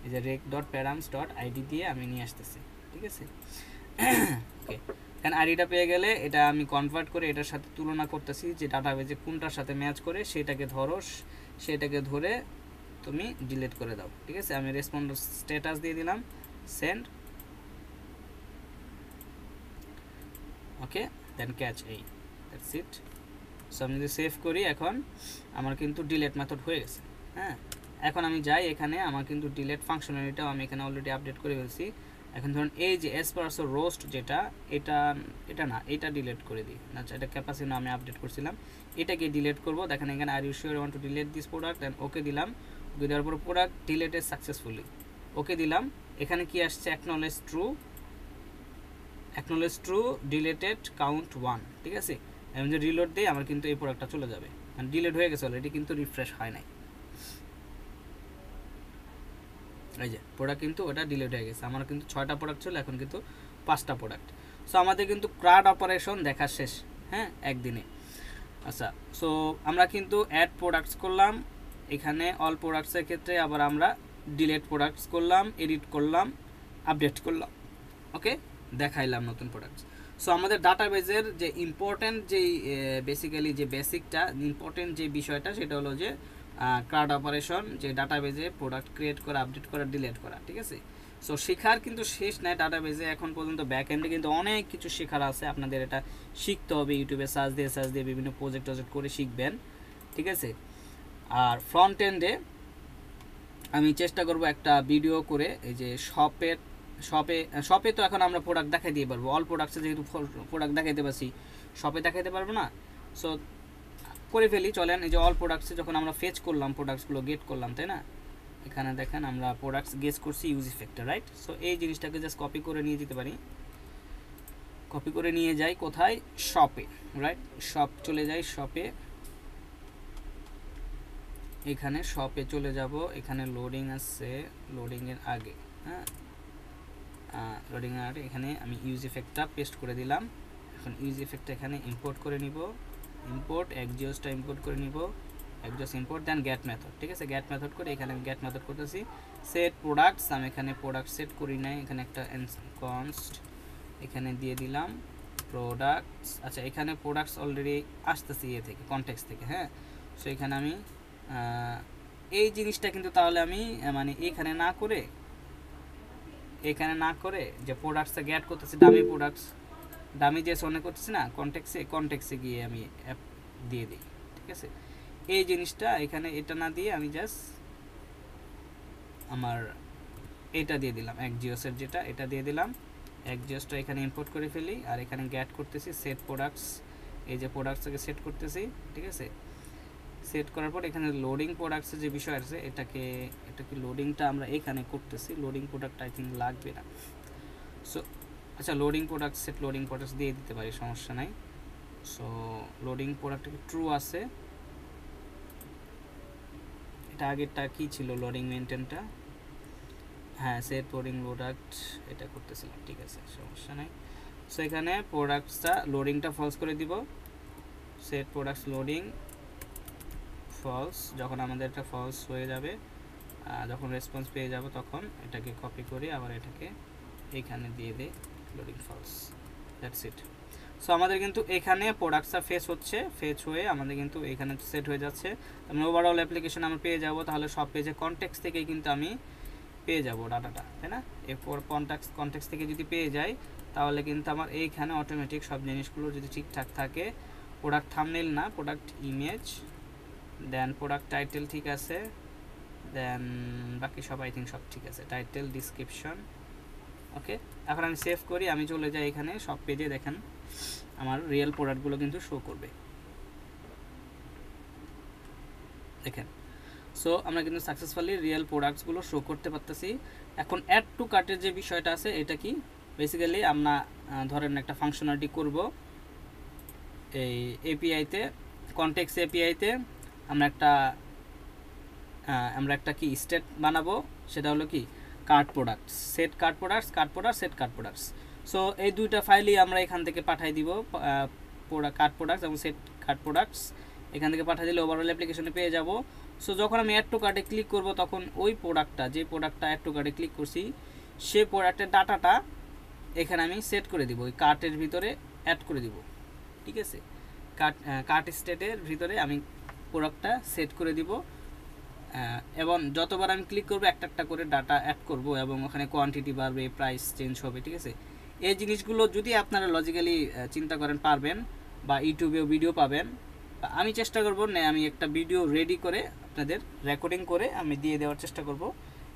এই যে rake dot params dot ID দিয়ে আমি নিয়ে আসতেছি, ঠিক আছে, ওকে। কারণ আইডিটা পেয়ে গেলে এটা আমি কনভার্ট করে এটার সাথে তুলনা করতেছি, যে ডাটাবেজে কোনটার সাথে ম্যাচ করে সেটাকে ধরে তুমি ডিলিট করে দাও, ঠিক আছে। আমি রেসপন্ড স্ট্যাটাস দিয়ে দিলাম সেন্ড, ওকে, দেন ক্যাচ, এই দ্যাটস ইট। সো আমি যদি সেভ করি, এখন আমার কিন্তু ডিলেট মেথড হয়ে গেছে, হ্যাঁ। এখন আমি যাই, এখানে আমার কিন্তু ডিলেট ফাংশনালিটিটাও আমি এখানে অলরেডি আপডেট করে ফেলছি। এখন ধরুন এই যে এসপারসো রোস্ট যেটা, এটা না, এটা ডিলিট করে দিই, আচ্ছা এটা ক্যাপাসিটি আমি আপডেট করছিলাম, এটাকে ডিলিট করব। দেখেন এখানে আর are sure want to delete this product, then okay দিলাম, ওকে দেওয়ার পর প্রোডাক্ট ডিলিটেড সাকসেসফুলি, ওকে দিলাম। এখানে কি আসছে, অ্যাকনোলেজ ট্রু ডিলিটেড কাউন্ট 1, ঠিক আছে। আমি যদি রিলোড দিই আমার কিন্তু এই প্রোডাক্টটা চলে যাবে, মানে ডিলিট হয়ে গেছে অলরেডি কিন্তু রিফ্রেশ হয় নাই। এই যে প্রোডাক্ট কিন্তু ওটা ডিলিট হয়ে গেছে, আমার কিন্তু 6টা প্রোডাক্ট ছিল, এখন কিন্তু 5টা প্রোডাক্ট। সো আমাদের কিন্তু ক্রাউড অপারেশন দেখা শেষ, হ্যাঁ, একদিনে। আচ্ছা, সো আমরা কিন্তু অ্যাড প্রোডাক্টস করলাম এখানে, অল প্রোডাক্টসের ক্ষেত্রে আবার আমরা ডিলিট প্রোডাক্টস করলাম, এডিট করলাম, আপডেট করলাম, ওকে, দেখাইলাম নতুন প্রোডাক্টস। সো আমাদের ডাটাবেজের যে ইম্পর্ট্যান্ট যেই বেসিক্যালি যে বেসিকটা ইম্পর্ট্যান্ট যে বিষয়টা সেটা হলো যে ক্রাউড অপারেশন, যে ডাটাবেজে প্রোডাক্ট ক্রিয়েট করা, আপডেট করা, ডিলিট করা, ঠিক আছে। সো শেখার কিন্তু শেষ নাই ডাটাবেজে, এখন পর্যন্ত ব্যাক এন্ডে কিন্তু অনেক কিছু শেখার আছে, আপনাদের এটা শিখতে হবে, ইউটিউবে সার্চ দিয়ে বিভিন্ন প্রজেক্ট করে শিখবেন, ঠিক আছে। আর ফ্রন্ট এন্ডে আমি চেষ্টা করব একটা ভিডিও করে, এই যে শপে তো এখন আমরা প্রোডাক্ট দেখাই দিয়ে পারবো, অল প্রোডাক্টসে যেহেতু প্রোডাক্ট দেখাইতে পারছি, শপে দেখাইতে পারবো না। সো করে ফেলি, চলেন। এই যে অল প্রোডাক্টসে যখন আমরা ফেচ করলাম, প্রোডাক্টসগুলো গেট করলাম, তাই না, এখানে দেখেন আমরা প্রোডাক্টস গেস করছি ইউজ ইফেক্টে, রাইট। সো এই জিনিসটাকে জাস্ট কপি করে নিয়ে যেতে পারি, কপি করে নিয়ে যাই কোথায়, শপে, রাইট। শপ চলে যাই, শপে, এখানে শপে চলে যাব, এখানে লোডিং আছে, লোডিংয়ের আগে, হ্যাঁ, লোডিংয়ের আগে এখানে আমি ইউজ ইফেক্টটা পেস্ট করে দিলাম। এখন ইউজ ইফেক্টটা এখানে ইম্পোর্ট করে নিব, ইম্পোর্ট এক্সিওসটা ইম্পোর্ট করে নিব, এক্সিওস ইম্পোর্ট, দেন গেট মেথড, ঠিক আছে। গেট মেথড করে এখানে আমি গেট মেথড করতেছি, সেট প্রোডাক্টস, আমি এখানে প্রোডাক্ট সেট করি নাই, এখানে একটা কনস্ট এখানে দিয়ে দিলাম প্রোডাক্টস। আচ্ছা, এখানে প্রোডাক্টস অলরেডি আসতেছে ইয়ে থেকে, কনটেক্সট থেকে, হ্যাঁ। সো এখানে আমি এই জিনিসটা কিন্তু তাহলে আমি মানে এখানে না করে যে প্রোডাক্টসে গেট করতেছি, ডামি যে সোনে করতেছি না, কনটেক্সে গিয়ে আমি অ্যাপ দিয়ে দিই, ঠিক আছে। এই জিনিসটা এখানে এটা না দিয়ে আমি জাস্ট আমার এটা দিয়ে দিলাম, এক্সিওসের যেটা, এটা দিয়ে দিলাম, এক্সিওসটা এখানে ইম্পোর্ট করে ফেলি, আর এখানে গেট করতেছি সেট প্রোডাক্টস, এই যে প্রোডাক্টসটাকে সেট করতেছি, ঠিক আছে। সেট করার পর এখানে লোডিং প্রোডাক্টসের যে বিষয় আছে, এটা কি লোডিংটা আমরা এখানে করতেছি, লোডিং প্রোডাক্ট আই থিঙ্ক লাগবে না। সো আচ্ছা, loading product set loading products দিয়ে দিতে পারি, সমস্যা নাই। সো লোডিং প্রোডাক্ট ট্রু আছে, এটা আগেরটা কি ছিল, লোডিং মেনটেনটা, হ্যাঁ, সেট লোডিং প্রোডাক্ট এটা করতেছিলাম, ঠিক আছে, সমস্যা নাই। সো এখানে প্রোডাক্টসটা লোডিংটা ফলস করে দিব, সেট প্রোডাক্টস লোডিং ফলস, যখন আমাদের এটা ফলস হয়ে যাবে, যখন রেসপন্স পেয়ে যাব তখন এটাকে কপি করি, আবার এটাকে এইখানে দিয়ে দিই loading false, that's it. So আমাদের কিন্তু এখানে প্রোডাক্টসটা ফেচ হয়ে আমাদের কিন্তু এখানে সেট হয়ে যাচ্ছে, আমি ওভারঅল অ্যাপ্লিকেশন আমরা পেয়ে যাব, তাহলে সব পেজে কনটেক্সট থেকেই কিন্তু আমি পেয়ে যাব ডাটাটা, তাই না। এরপর কনটেক্সট থেকে যদি পেয়ে যাই তাহলে কিন্তু আমার এইখানে অটোমেটিক সব জিনিসগুলো যদি ঠিকঠাক থাকে, প্রোডাক্ট থাম্বনেইল না, প্রোডাক্ট ইমেজ, দেন প্রোডাক্ট টাইটেল ঠিক আছে, দেন বাকি সব আই থিঙ্ক সব ঠিক আছে, টাইটেল, ডিসক্রিপশন, ওকে। এখন আমি সেভ করি, আমি চলে যাই এখানে সব পেজে, দেখেন আমার রিয়েল প্রোডাক্টগুলো কিন্তু শো করবে, দেখেন। সো আমরা কিন্তু সাকসেসফুলি রিয়েল প্রোডাক্টসগুলো শো করতে পারতেছি। এখন অ্যাড টু কার্টের যে বিষয়টা আছে, এটা কি বেসিক্যালি আমরা ধরেন একটা ফাংশনালিটি করব এই এপিআইতে, কনটেক্সট এপিআইতে আমরা একটা কি স্টেট বানাবো, সেটা হলো কি cart products, set cart products, set cart products. So এই দুইটা ফাইলই আমরা এখান থেকে পাঠিয়ে দিব, কার্ট প্রোডাক্টস এবং সেট কার্ট প্রোডাক্টস, এখান থেকে পাঠিয়ে দিলে ওভারঅল অ্যাপ্লিকেশনে পেয়ে যাব। সো যখন আমি অ্যাড টু কার্টে ক্লিক করব তখন ওই যে প্রোডাক্টটা অ্যাড টু কার্টে ক্লিক করছি, সেই প্রোডাক্টের ডাটাটা এখানে আমি সেট করে দিব, ওই কার্টের ভিতরে অ্যাড করে দিব, ঠিক আছে। কার্ট স্টেটের ভিতরে আমি প্রোডাক্টটা সেট করে দিব, এবং যতবার আমি ক্লিক করব একটা করে ডাটা অ্যাড করব, এবং ওখানে কোয়ান্টিটি বাড়বে, প্রাইস চেঞ্জ হবে, ঠিক আছে। এই জিনিসগুলো যদি আপনারা লজিক্যালি চিন্তা করেন পারবেন, বা ইউটিউবেও ভিডিও পাবেন, আমি চেষ্টা করব না, আমি একটা ভিডিও রেডি করে আপনাদের রেকর্ডিং করে আমি দিয়ে দেওয়ার চেষ্টা করব,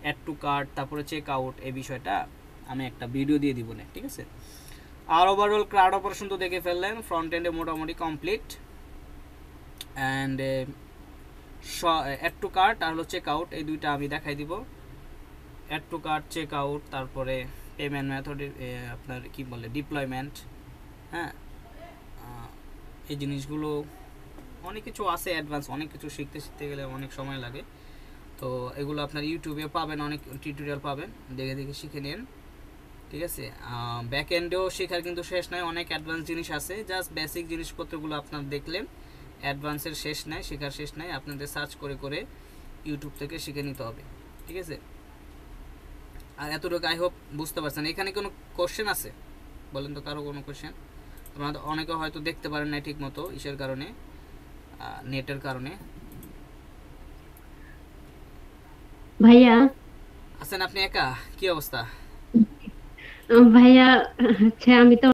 অ্যাড টু কার্ট, তারপরে চেক আউট, এই বিষয়টা আমি একটা ভিডিও দিয়ে দিব না, ঠিক আছে। আর ওভারঅল ক্রাউড অপারেশন তো দেখে ফেললেন, ফ্রন্ট এন্ডে মোটামুটি complete, and add to cart আর হলো চেক আউট, এই দুইটা আমি দেখাই দিব। Add to cart, check out, তারপরে পেমেন্ট মেথড, আপনার কি বলে ডিপ্লয়মেন্ট, হ্যাঁ, এই জিনিসগুলো অনেক কিছু আছে অ্যাডভান্স, অনেক কিছু শিখতে শিখতে গেলে অনেক সময় লাগে। তো এগুলো আপনার ইউটিউবে পাবেন, অনেক টিউটোরিয়াল পাবেন, দেখে দেখে শিখে নিন, ঠিক আছে। ব্যাক এন্ডেও শেখার কিন্তু শেষ নাই, অনেক অ্যাডভান্স জিনিস আছে। জাস্ট বেসিক জিনিসপত্রগুলো আপনার দেখলেন, অ্যাডভান্সের শেষ নাই, শেখার শেষ নাই। আপনাদের সার্চ করে করে ইউটিউব থেকে শিখে নিতে হবে, ঠিক আছে। আর এতটুকু আই হোপ বুঝতে পারছেন। এখানে কোনো কোশ্চেন আছে বলেন তো, কারো কোনো কোশ্চেন? আপনারা অনেকে হয়তো দেখতে পারেন না ঠিক মতো, ইসের কারণে, নেটের কারণে। ভাইয়া আছেন আপনি একা? কি অবস্থা? ভাইয়া হচ্ছে আমি তো